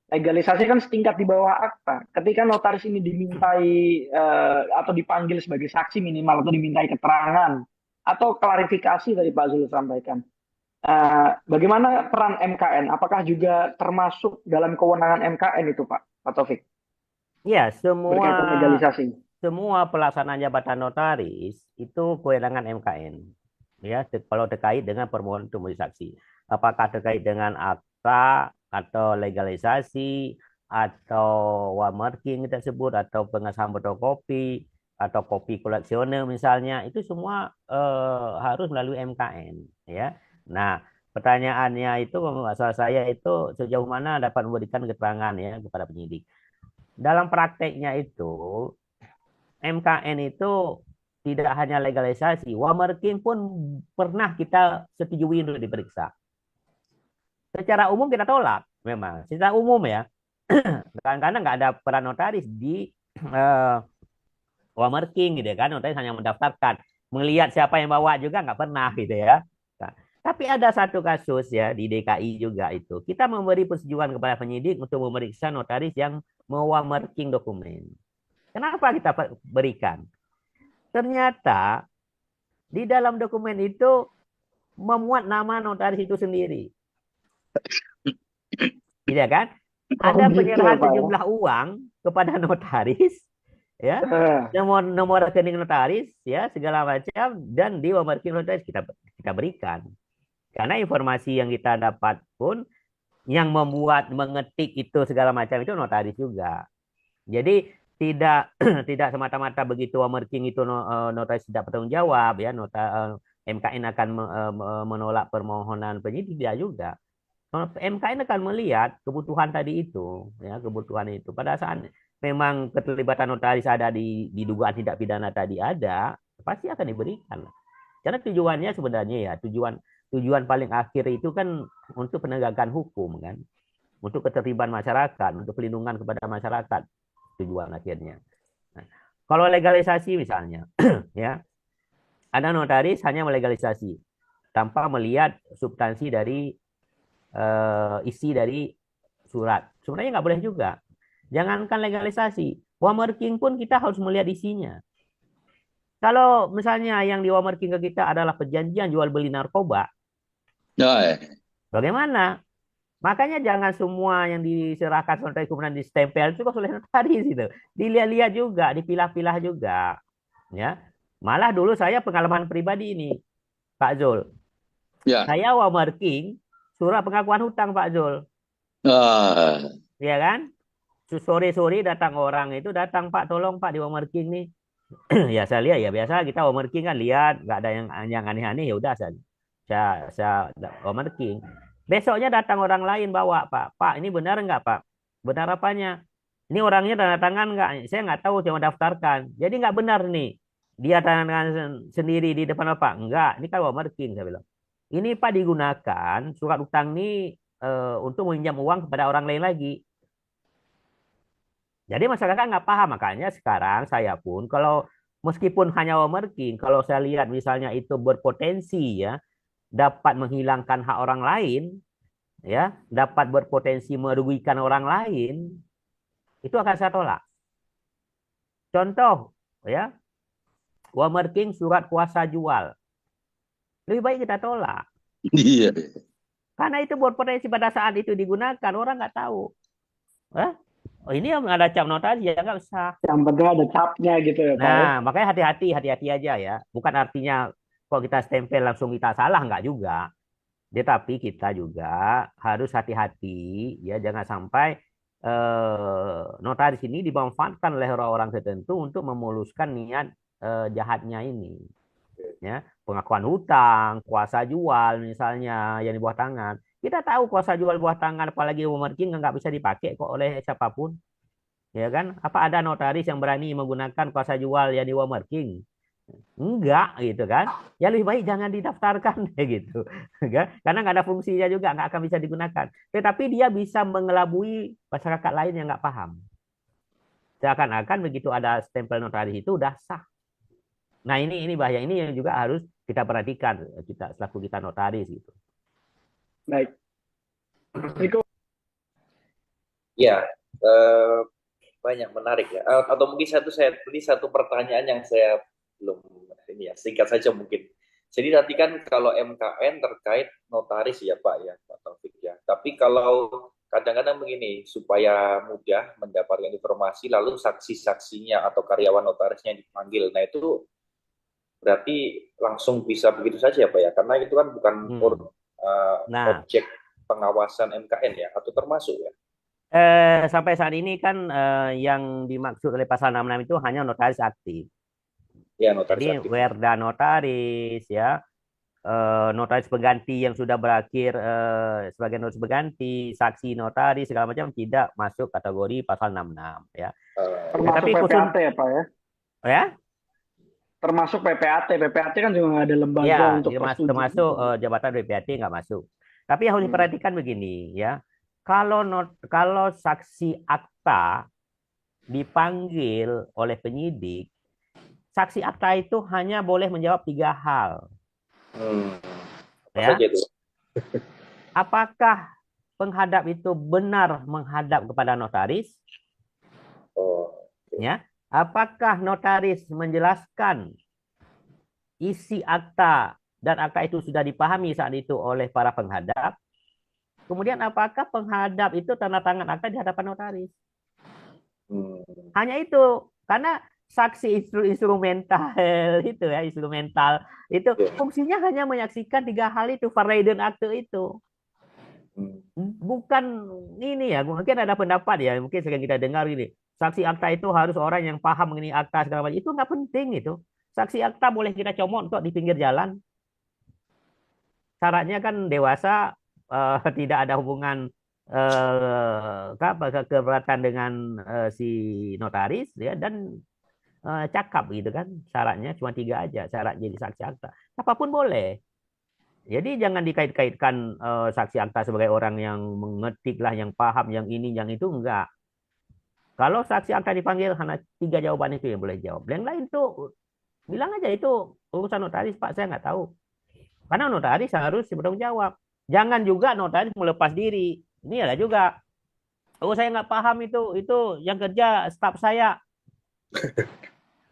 Legalisasi kan setingkat di bawah akta. Ketika notaris ini dimintai atau dipanggil sebagai saksi minimal atau dimintai keterangan atau klarifikasi dari Pak Zul sampaikan. Bagaimana peran MKN? Apakah juga termasuk dalam kewenangan MKN itu, Pak Taufik, Ya, berkaitan legalisasi? semua pelaksanaan jabatan notaris itu kewenangan MKN. Ya, kalau terkait dengan permohonan untuk menjadi saksi, apakah terkait dengan akta atau legalisasi atau wamarking tersebut atau pengesahan fotokopi atau kopi koleksioner misalnya, itu semua harus melalui MKN. Ya, nah pertanyaannya itu masalah saya itu sejauh mana dapat memberikan keterangan ya kepada penyidik. Dalam prakteknya itu MKN itu tidak hanya legalisasi, wamarking pun pernah kita setujui untuk diperiksa. Secara umum kita tolak, memang. Secara umum ya, karena nggak ada peran notaris di wamarking gitu kan, notaris hanya mendaftarkan, melihat siapa yang bawa juga nggak pernah gitu ya. Nah, tapi ada satu kasus ya di DKI juga itu, kita memberi persetujuan kepada penyidik untuk memeriksa notaris yang mewamarking dokumen. Kenapa kita berikan? Ternyata di dalam dokumen itu memuat nama notaris itu sendiri. Iya kan? Ada penyerahan sejumlah uang kepada notaris, ya, nomor rekening notaris, ya, segala macam, dan di wamarking notaris kita berikan. Karena informasi yang kita dapat pun yang membuat mengetik itu segala macam itu notaris juga. Jadi tidak semata-mata begitu wamarking itu notaris tidak bertanggung jawab ya, MKN akan menolak permohonan penyidik, tidak juga. MKN akan melihat kebutuhan tadi itu ya, kebutuhan itu pada saat memang keterlibatan notaris ada di dugaan tindak pidana tadi ada, pasti akan diberikan. Karena tujuannya sebenarnya ya tujuan paling akhir itu kan untuk penegakan hukum kan, untuk ketertiban masyarakat, untuk pelindungan kepada masyarakat tujuan akhirnya. Nah, kalau legalisasi misalnya, ya ada notaris hanya melegalisasi tanpa melihat substansi dari isi dari surat. Sebenarnya nggak boleh juga. Jangankan legalisasi, wamarking pun kita harus melihat isinya. Kalau misalnya yang di wamarking ke kita adalah perjanjian jual beli narkoba, bagaimana? Makanya jangan semua yang diserahkan notaris kemudian distempel itu oleh notaris itu. Dilihat-lihat juga, dipilah-pilah juga. Ya. Malah dulu saya pengalaman pribadi ini, Pak Zul. Ya. Saya wamarking surat pengakuan hutang, Pak Zul. Iya kan? Sore-sore datang orang itu, datang Pak, tolong Pak di wamarking nih. Ya saya lihat ya biasa kita wamarking kan lihat, nggak ada yang aneh-aneh, ya udah saya wamarking. Besoknya datang orang lain bawa, Pak ini benar nggak Pak? Benar apanya? Ini orangnya tanda tangan nggak? Saya nggak tahu, cuma daftarkan. Jadi nggak benar nih. Dia tanda tangan sendiri di depan Bapak. Enggak, ini kan wamarking, saya bilang. Ini Pak digunakan surat utang ini untuk meminjam uang kepada orang lain lagi. Jadi masyarakat nggak paham, makanya sekarang saya pun kalau meskipun hanya wamarking, kalau saya lihat misalnya itu berpotensi ya dapat menghilangkan hak orang lain, ya, dapat berpotensi merugikan orang lain, itu akan saya tolak. Contoh, ya, wamarking surat kuasa jual, lebih baik kita tolak. Iya. Karena itu berpotensi pada saat itu digunakan orang nggak tahu. Oh ini ada cap notaris ya nggak usah. Yang penting ada capnya gitu ya Pak. Nah makanya hati-hati aja ya. Bukan artinya kalau kita stempel langsung kita salah, nggak juga. Tetapi kita juga harus hati-hati ya, jangan sampai notaris ini dimanfaatkan oleh orang-orang tertentu untuk memuluskan niat jahatnya ini. Ya, pengakuan hutang, kuasa jual misalnya yang di bawah tangan. Kita tahu kuasa jual bawah tangan apalagi wamarking nggak bisa dipakai kok oleh siapapun. Ya kan? Apa ada notaris yang berani menggunakan kuasa jual yang di wamarking? Enggak gitu kan. Ya lebih baik jangan didaftarkan gitu. Karena nggak ada fungsinya juga, nggak akan bisa digunakan. Tetapi dia bisa mengelabui masyarakat lain yang nggak paham. Seakan-akan begitu ada stempel notaris itu udah sah. Nah ini bahaya, ini yang juga harus kita perhatikan kita selaku kita notaris gitu. Baik. Ya, banyak menarik ya. Atau mungkin satu pertanyaan yang saya belum ini ya, singkat saja mungkin. Jadi nanti kan kalau MKN terkait notaris ya Pak ya, Pak Taufik ya. Tapi kalau kadang-kadang begini, supaya mudah mendapatkan informasi, lalu saksi-saksinya atau karyawan notarisnya dipanggil. Nah itu berarti langsung bisa begitu saja ya Pak ya, karena itu kan bukan Nah, objek pengawasan MKN ya, atau termasuk ya. sampai saat ini kan yang dimaksud oleh pasal 66 itu hanya notaris aktif. Ya, notaris Jadi aktif. werda notaris ya, notaris pengganti yang sudah berakhir sebagai notaris pengganti, saksi notaris segala macam tidak masuk kategori pasal 66 ya. Termasuk tapi PPAT ya Pak ya? Ya, Termasuk PPAT. PPAT kan juga nggak ada lembaga ya, untuk termasuk jabatan BPAT nggak masuk. Tapi yang harus diperhatikan begini ya, kalau saksi akta dipanggil oleh penyidik, saksi akta itu hanya boleh menjawab 3 hal. Ya. Apakah penghadap itu benar menghadap kepada notaris? Ya. Apakah notaris menjelaskan isi akta dan akta itu sudah dipahami saat itu oleh para penghadap? Kemudian apakah penghadap itu tanda tangan akta di hadapan notaris? Hanya itu. Karena saksi instrumental itu ya, instrumental itu fungsinya hanya menyaksikan 3 hal itu, Verreyden akte itu. Bukan ini ya, mungkin ada pendapat ya, mungkin sering kita dengar ini, saksi akta itu harus orang yang paham mengenai akta segala macam. Itu nggak penting itu. Saksi akta boleh kita comot untuk di pinggir jalan. Syaratnya kan dewasa, tidak ada hubungan keberatan dengan si notaris ya, dan cakap gitu kan. Syaratnya cuma 3 aja syarat jadi saksi akta. Apapun boleh. Jadi jangan dikait-kaitkan saksi akta sebagai orang yang mengetik lah, yang paham, yang ini, yang itu, enggak. Kalau saksi akta dipanggil hanya 3 jawaban itu yang boleh jawab. Yang lain tuh bilang aja itu urusan notaris Pak, saya nggak tahu. Karena notaris harus bertanggung jawab. Jangan juga notaris melepas diri. Ini ada juga. Oh saya nggak paham itu yang kerja staf saya.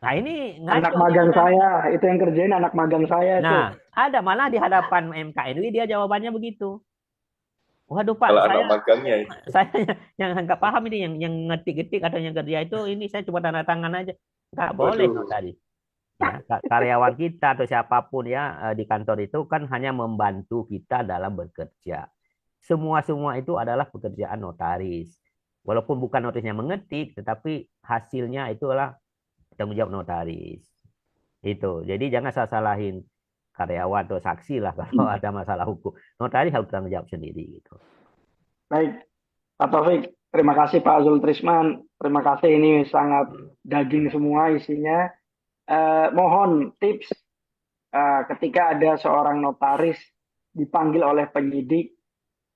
Nah ini anak magang saya, itu yang kerjain anak magang saya. Nah, ada malah di hadapan MKNW dia jawabannya begitu. Waduh Pak, kalau anak magangnya saya yang nggak paham ini, yang ngetik-ngetik atau yang kerja itu, ini saya cuma tanda tangan aja. Nggak boleh notaris. Ya, karyawan kita atau siapapun ya di kantor itu kan hanya membantu kita dalam bekerja. Semua itu adalah pekerjaan notaris. Walaupun bukan notarisnya mengetik, tetapi hasilnya itulah tanggung jawab notaris. Itu. Jadi jangan salahin karyawan atau saksi lah kalau ada masalah hukum. Notaris harus tanggung jawab sendiri gitu. Baik, Pak Taufik, terima kasih Pak Zul Trisman. Terima kasih, ini sangat daging semua isinya. Mohon tips ketika ada seorang notaris dipanggil oleh penyidik,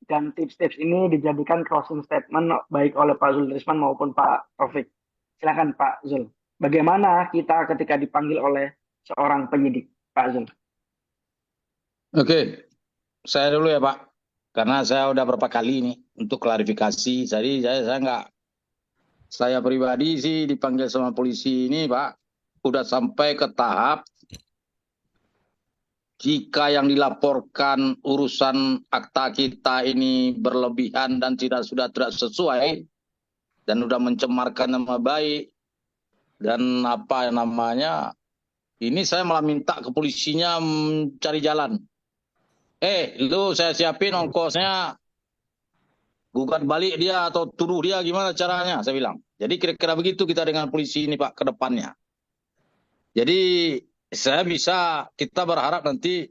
dan tips-tips ini dijadikan closing statement baik oleh Pak Zul Trisman maupun Pak Taufik. Silakan Pak Zul. Bagaimana kita ketika dipanggil oleh seorang penyidik, Pak Zul? Oke, saya dulu ya Pak, karena saya udah berapa kali nih untuk klarifikasi. Jadi saya pribadi sih dipanggil sama polisi ini Pak, udah sampai ke tahap jika yang dilaporkan urusan akta kita ini berlebihan dan tidak sesuai dan udah mencemarkan nama baik dan apa namanya, ini saya malah minta ke polisinya mencari jalan. Lu saya siapin ongkosnya, gugat balik dia atau tuduh dia, gimana caranya? Saya bilang. Jadi kira-kira begitu kita dengan polisi ini Pak ke depannya. Jadi kita berharap nanti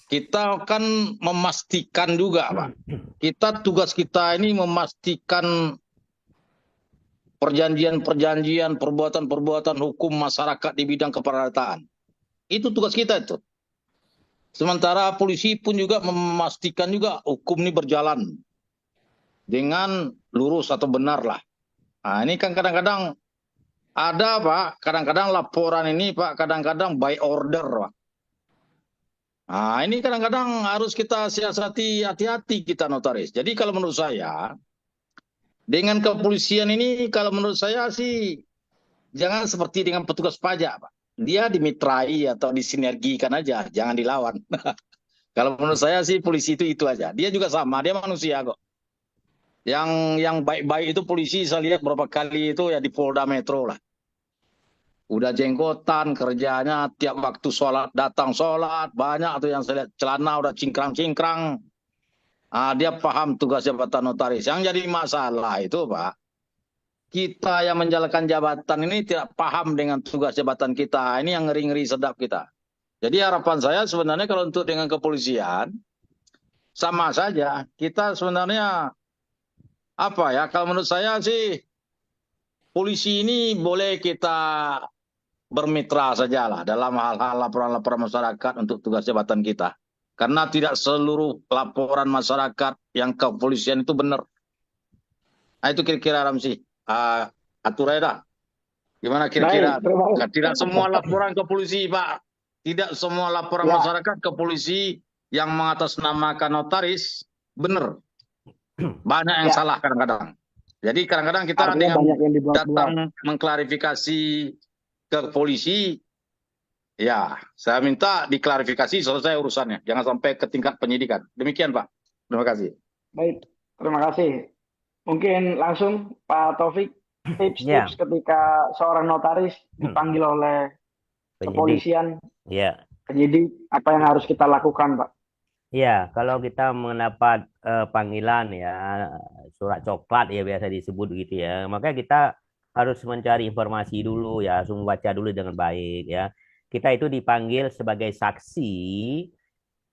kita akan memastikan juga Pak. Tugas kita ini memastikan perjanjian, perbuatan hukum masyarakat di bidang keperdataan. Itu tugas kita itu. Sementara polisi pun juga memastikan juga hukum ini berjalan dengan lurus atau benar lah. Nah ini kan kadang-kadang ada Pak, kadang-kadang laporan ini Pak, kadang-kadang by order Pak. Nah ini kadang-kadang harus kita siasati, hati-hati kita notaris. Jadi kalau menurut saya, dengan kepolisian ini kalau menurut saya sih jangan seperti dengan petugas pajak Pak. dia dimitrai atau disinergikan aja, jangan dilawan. Kalau menurut saya sih polisi itu aja. Dia juga sama, dia manusia kok. Yang baik-baik itu polisi saya lihat berapa kali itu ya di Polda Metro lah. Udah jenggotan kerjanya tiap waktu sholat datang sholat, banyak tuh yang saya lihat celana udah cingkrang-cingkrang. Dia paham tugas jabatan notaris. Yang jadi masalah itu Pak, kita yang menjalankan jabatan ini tidak paham dengan tugas jabatan kita. Ini yang ngeri-ngeri sedap kita. Jadi harapan saya sebenarnya kalau untuk dengan kepolisian sama saja. Kita sebenarnya apa ya? Kalau menurut saya sih polisi ini boleh kita bermitra sajalah dalam hal-hal laporan-laporan masyarakat untuk tugas jabatan kita. Karena tidak seluruh laporan masyarakat yang ke kepolisian itu benar. Nah, itu kira-kira Ramsi. Aturannya dah. Gimana kira-kira? Tidak semua laporan ke polisi, Pak. Tidak semua laporan masyarakat ke polisi yang mengatasnamakan notaris benar. Banyak yang salah kadang-kadang. Jadi kadang-kadang kita dengan datang mengklarifikasi ke polisi, ya saya minta diklarifikasi selesai urusannya. Jangan sampai ke tingkat penyidikan. Demikian Pak. Terima kasih. Baik, terima kasih. Mungkin langsung Pak Taufik, tips-tips ketika seorang notaris dipanggil oleh kepolisian, penyidik, apa yang harus kita lakukan, Pak? Ya, kalau kita mendapat panggilan ya, surat coklat ya biasa disebut gitu ya, maka kita harus mencari informasi dulu ya, langsung baca dulu dengan baik ya. Kita itu dipanggil sebagai saksi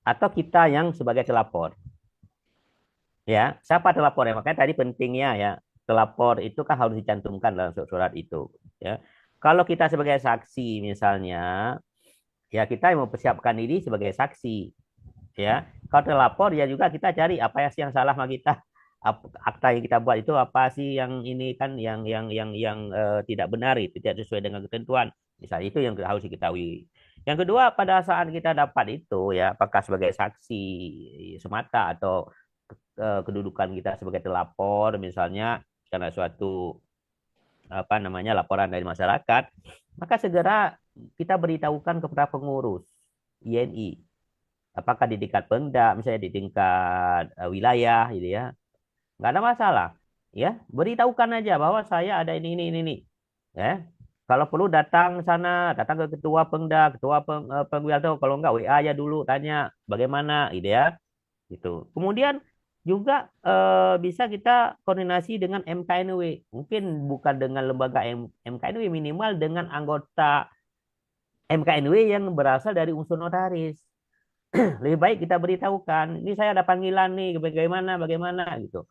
atau kita yang sebagai telapor. Ya, siapa telapor ya? Makanya tadi pentingnya ya, telapor itu kan harus dicantumkan dalam surat itu ya. Kalau kita sebagai saksi misalnya, ya kita mempersiapkan diri sebagai saksi ya. Kalau telapor ya juga kita cari apa sih yang salah sama kita, akta yang kita buat itu apa sih yang ini kan yang tidak benar, itu tidak sesuai dengan ketentuan. Misalnya itu yang harus diketahui. Yang kedua, pada saat kita dapat itu ya, apakah sebagai saksi semata atau kedudukan kita sebagai telapor misalnya karena suatu laporan dari masyarakat, maka segera kita beritahukan kepada pengurus INI. Apakah di tingkat Pemda, misalnya di tingkat wilayah gitu ya. Nggak ada masalah. Ya, beritahukan aja bahwa saya ada ini. Ya. Kalau perlu datang sana, datang ke ketua Pemda, ketua pengwilayah, kalau enggak WA aja dulu tanya bagaimana gitu ya. Gitu. Kemudian juga bisa kita koordinasi dengan MKNW. Mungkin bukan dengan lembaga MKNW, minimal dengan anggota MKNW yang berasal dari unsur notaris. Lebih baik kita beritahukan, ini saya ada panggilan nih, bagaimana gitu.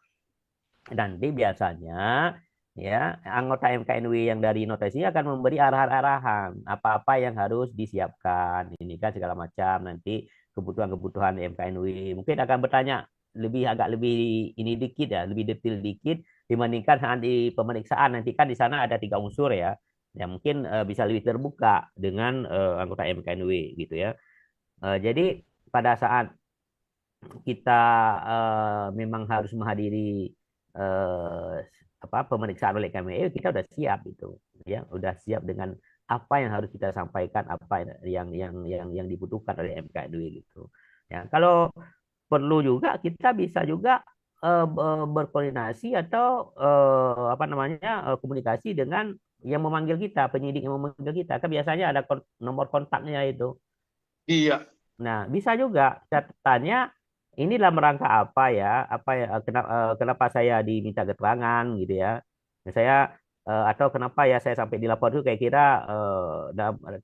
Nanti biasanya ya anggota MKNW yang dari notaris ini akan memberi arahan-arahan apa-apa yang harus disiapkan. Ini kan segala macam nanti kebutuhan-kebutuhan MKNW. Mungkin akan bertanya agak lebih ini dikit ya, lebih detail dikit dibandingkan saat di pemeriksaan. Nanti kan di sana ada 3 unsur ya. Ya mungkin bisa lebih terbuka dengan anggota MKNW gitu ya. Jadi pada saat kita memang harus menghadiri pemeriksaan oleh KMU, kita udah siap itu ya, udah siap dengan apa yang harus kita sampaikan, apa yang dibutuhkan oleh MKNW gitu ya. Kalau perlu juga kita bisa juga berkoordinasi atau komunikasi dengan yang memanggil kita, penyidik yang memanggil kita. Kan biasanya ada nomor kontaknya itu. Iya. Nah, bisa juga catatannya ini dalam rangka apa ya? Kenapa saya diminta keterangan gitu ya? Saya atau kenapa ya saya sampai dilapor itu kayak kira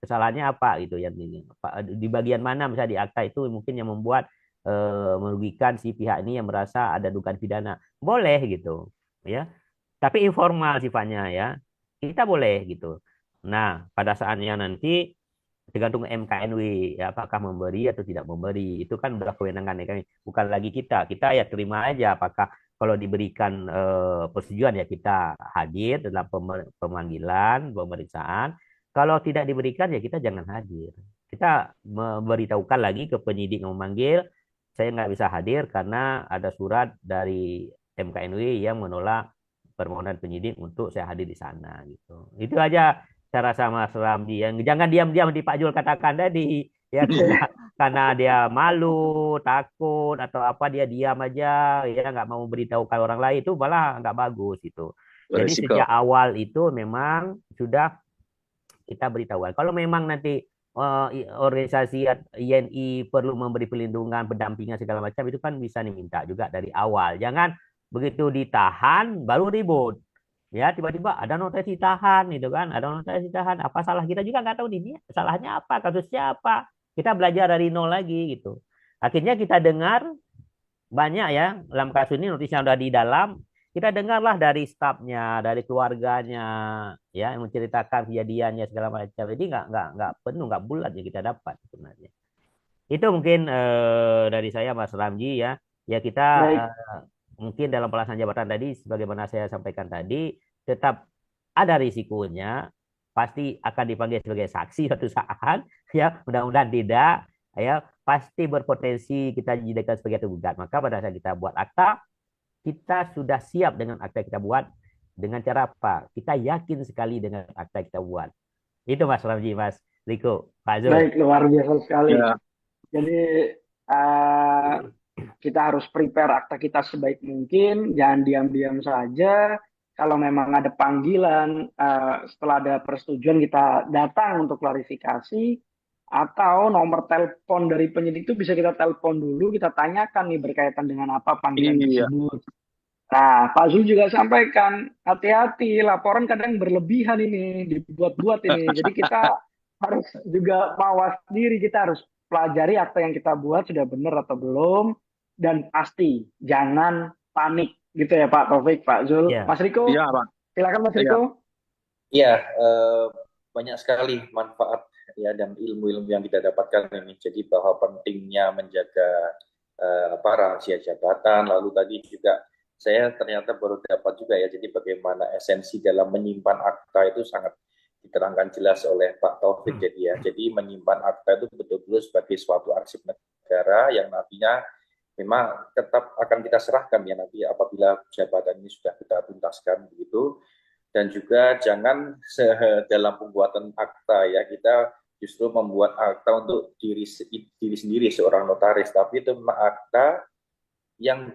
kesalahannya apa gitu ya, di bagian mana misalnya di akta itu mungkin yang membuat merugikan si pihak ini yang merasa ada dugaan pidana. Boleh gitu ya. Tapi informal sifatnya ya. Kita boleh gitu. Nah, pada saatnya nanti tergantung MKNW ya, apakah memberi atau tidak memberi, itu kan udah kewenangan ya, bukan lagi kita ya terima aja. Apakah kalau diberikan persetujuan ya kita hadir dalam pemanggilan pemeriksaan, kalau tidak diberikan ya kita jangan hadir. Kita memberitahukan lagi ke penyidik yang memanggil, saya nggak bisa hadir karena ada surat dari MKNW yang menolak permohonan penyidik untuk saya hadir di sana gitu. Itu aja saya rasa Mas Ramdi. Jangan diam-diam di Pak Jul katakan tadi. Ya, karena dia malu, takut, atau apa dia diam aja, ya nggak mau memberitahukan orang lain, itu malah nggak bagus itu. Jadi Beresiko. sejak awal itu memang sudah kita beritahuan. Kalau memang nanti organisasi INI perlu memberi perlindungan, pendampingan segala macam, itu kan bisa diminta juga dari awal. Jangan begitu ditahan baru ribut. Ya, tiba-tiba ada notasi tahan gitu kan, ada notasi tahan. Apa salah kita juga nggak tahu ini salahnya apa, kasusnya apa. Kita belajar dari nol lagi gitu. Akhirnya kita dengar banyak ya dalam kasus ini notisnya udah di dalam. Kita dengarlah dari stafnya, dari keluarganya, ya yang menceritakan kejadiannya segala macam. Jadi nggak penuh, nggak bulat ya kita dapat sebenarnya. Itu mungkin dari saya Mas Ramji ya. Ya kita Baik. mungkin dalam pelaksanaan jabatan tadi, sebagaimana saya sampaikan tadi, tetap ada risikonya, pasti akan dipanggil sebagai saksi suatu saat, ya mudah-mudahan tidak, ya pasti berpotensi kita dijadikan sebagai tergugat. Maka pada saat kita buat akta, kita sudah siap dengan akta yang kita buat. Dengan cara apa? Kita yakin sekali dengan akta yang kita buat. Itu Mas Ramji, Mas Riko, Pak Zul. Baik, luar biasa sekali. Ya. Jadi kita harus prepare akta kita sebaik mungkin, jangan diam-diam saja. Kalau memang ada panggilan, setelah ada persetujuan kita datang untuk klarifikasi, atau nomor telepon dari penyidik itu bisa kita telepon dulu, kita tanyakan nih berkaitan dengan apa panggilan Iya. tersebut. Nah, Pak Zul juga sampaikan, hati-hati, laporan kadang berlebihan ini, dibuat-buat ini. Jadi kita harus juga mawas diri, kita harus pelajari akta yang kita buat sudah benar atau belum, dan pasti jangan panik, gitu ya Pak Taufik, Pak Zul. Ya. Mas Riko, Iya, Pak. silakan Mas Iya. Riko. Iya, banyak sekali manfaat ya dan ilmu-ilmu yang kita dapatkan ini. Jadi bahwa pentingnya menjaga rahasia jabatan. Lalu tadi juga saya ternyata baru dapat juga ya. Jadi bagaimana esensi dalam menyimpan akta itu sangat diterangkan jelas oleh Pak Taufik. Jadi ya, jadi menyimpan akta itu betul-betul sebagai suatu arsip negara yang nantinya memang tetap akan kita serahkan ya nanti apabila jabatan ini sudah kita tuntaskan begitu. Dan juga jangan dalam pembuatan akta ya kita justru membuat akta untuk diri sendiri seorang notaris, tapi itu memang akta yang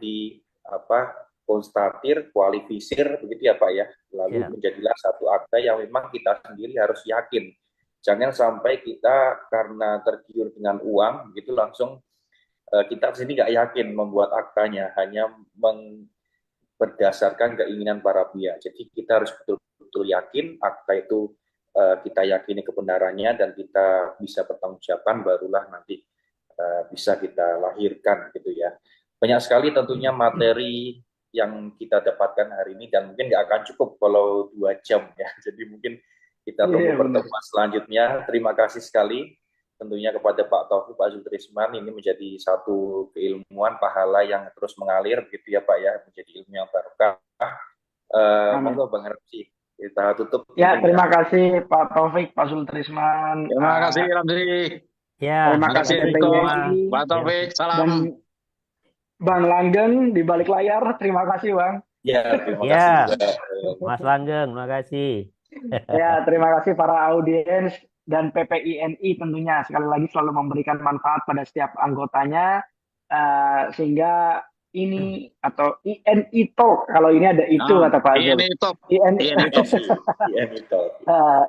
konstatir, kualifisir begitu ya Pak ya. Lalu menjadilah satu akta yang memang kita sendiri harus yakin. Jangan sampai kita karena tergiur dengan uang begitu langsung kita sendiri nggak yakin membuat aktanya, hanya berdasarkan keinginan para pihak. Jadi kita harus betul-betul yakin akta itu kita yakini kebenarannya dan kita bisa bertanggungjawabkan, barulah nanti bisa kita lahirkan gitu ya. Banyak sekali tentunya materi yang kita dapatkan hari ini dan mungkin nggak akan cukup kalau 2 jam ya. Jadi mungkin kita tunggu pertemuan selanjutnya. Terima kasih sekali tentunya kepada Pak Taufik, Pak Zultrisman, ini menjadi satu keilmuan pahala yang terus mengalir begitu ya Pak ya, menjadi ilmu yang barokah. Monggo Bang Ramzi, kita tutup. Ya, terima kasih Pak Taufik, Pak Zultrisman. Terima kasih Ramzi. Ya, terima kasih Pak Taufik, salam. Dan Bang Langgeng di balik layar, terima kasih Bang. Ya, terima kasih juga. Mas Langgeng, terima kasih. Ya, terima kasih para audiens dan PPINI tentunya sekali lagi selalu memberikan manfaat pada setiap anggotanya, sehingga ini atau INI Talk, kalau ini ada itu kata Pak Zul.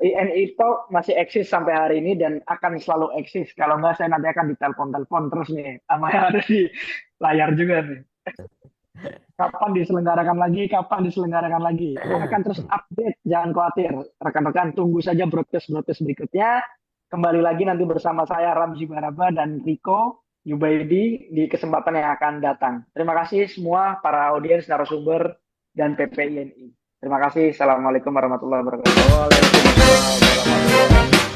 INI Talk masih eksis sampai hari ini dan akan selalu eksis. Kalau enggak saya nanti akan ditelepon-telepon terus nih, sama yang ada di layar juga nih. Kapan diselenggarakan lagi, akan terus update, jangan khawatir rekan-rekan, tunggu saja broadcast berikutnya. Kembali lagi nanti bersama saya Ramzi Baraba dan Riko Yubaidi di kesempatan yang akan datang. Terima kasih semua para audiens, narasumber dan PPINI. Terima kasih. Assalamualaikum warahmatullahi wabarakatuh. Waalaikumsalam warahmatullahi wabarakatuh.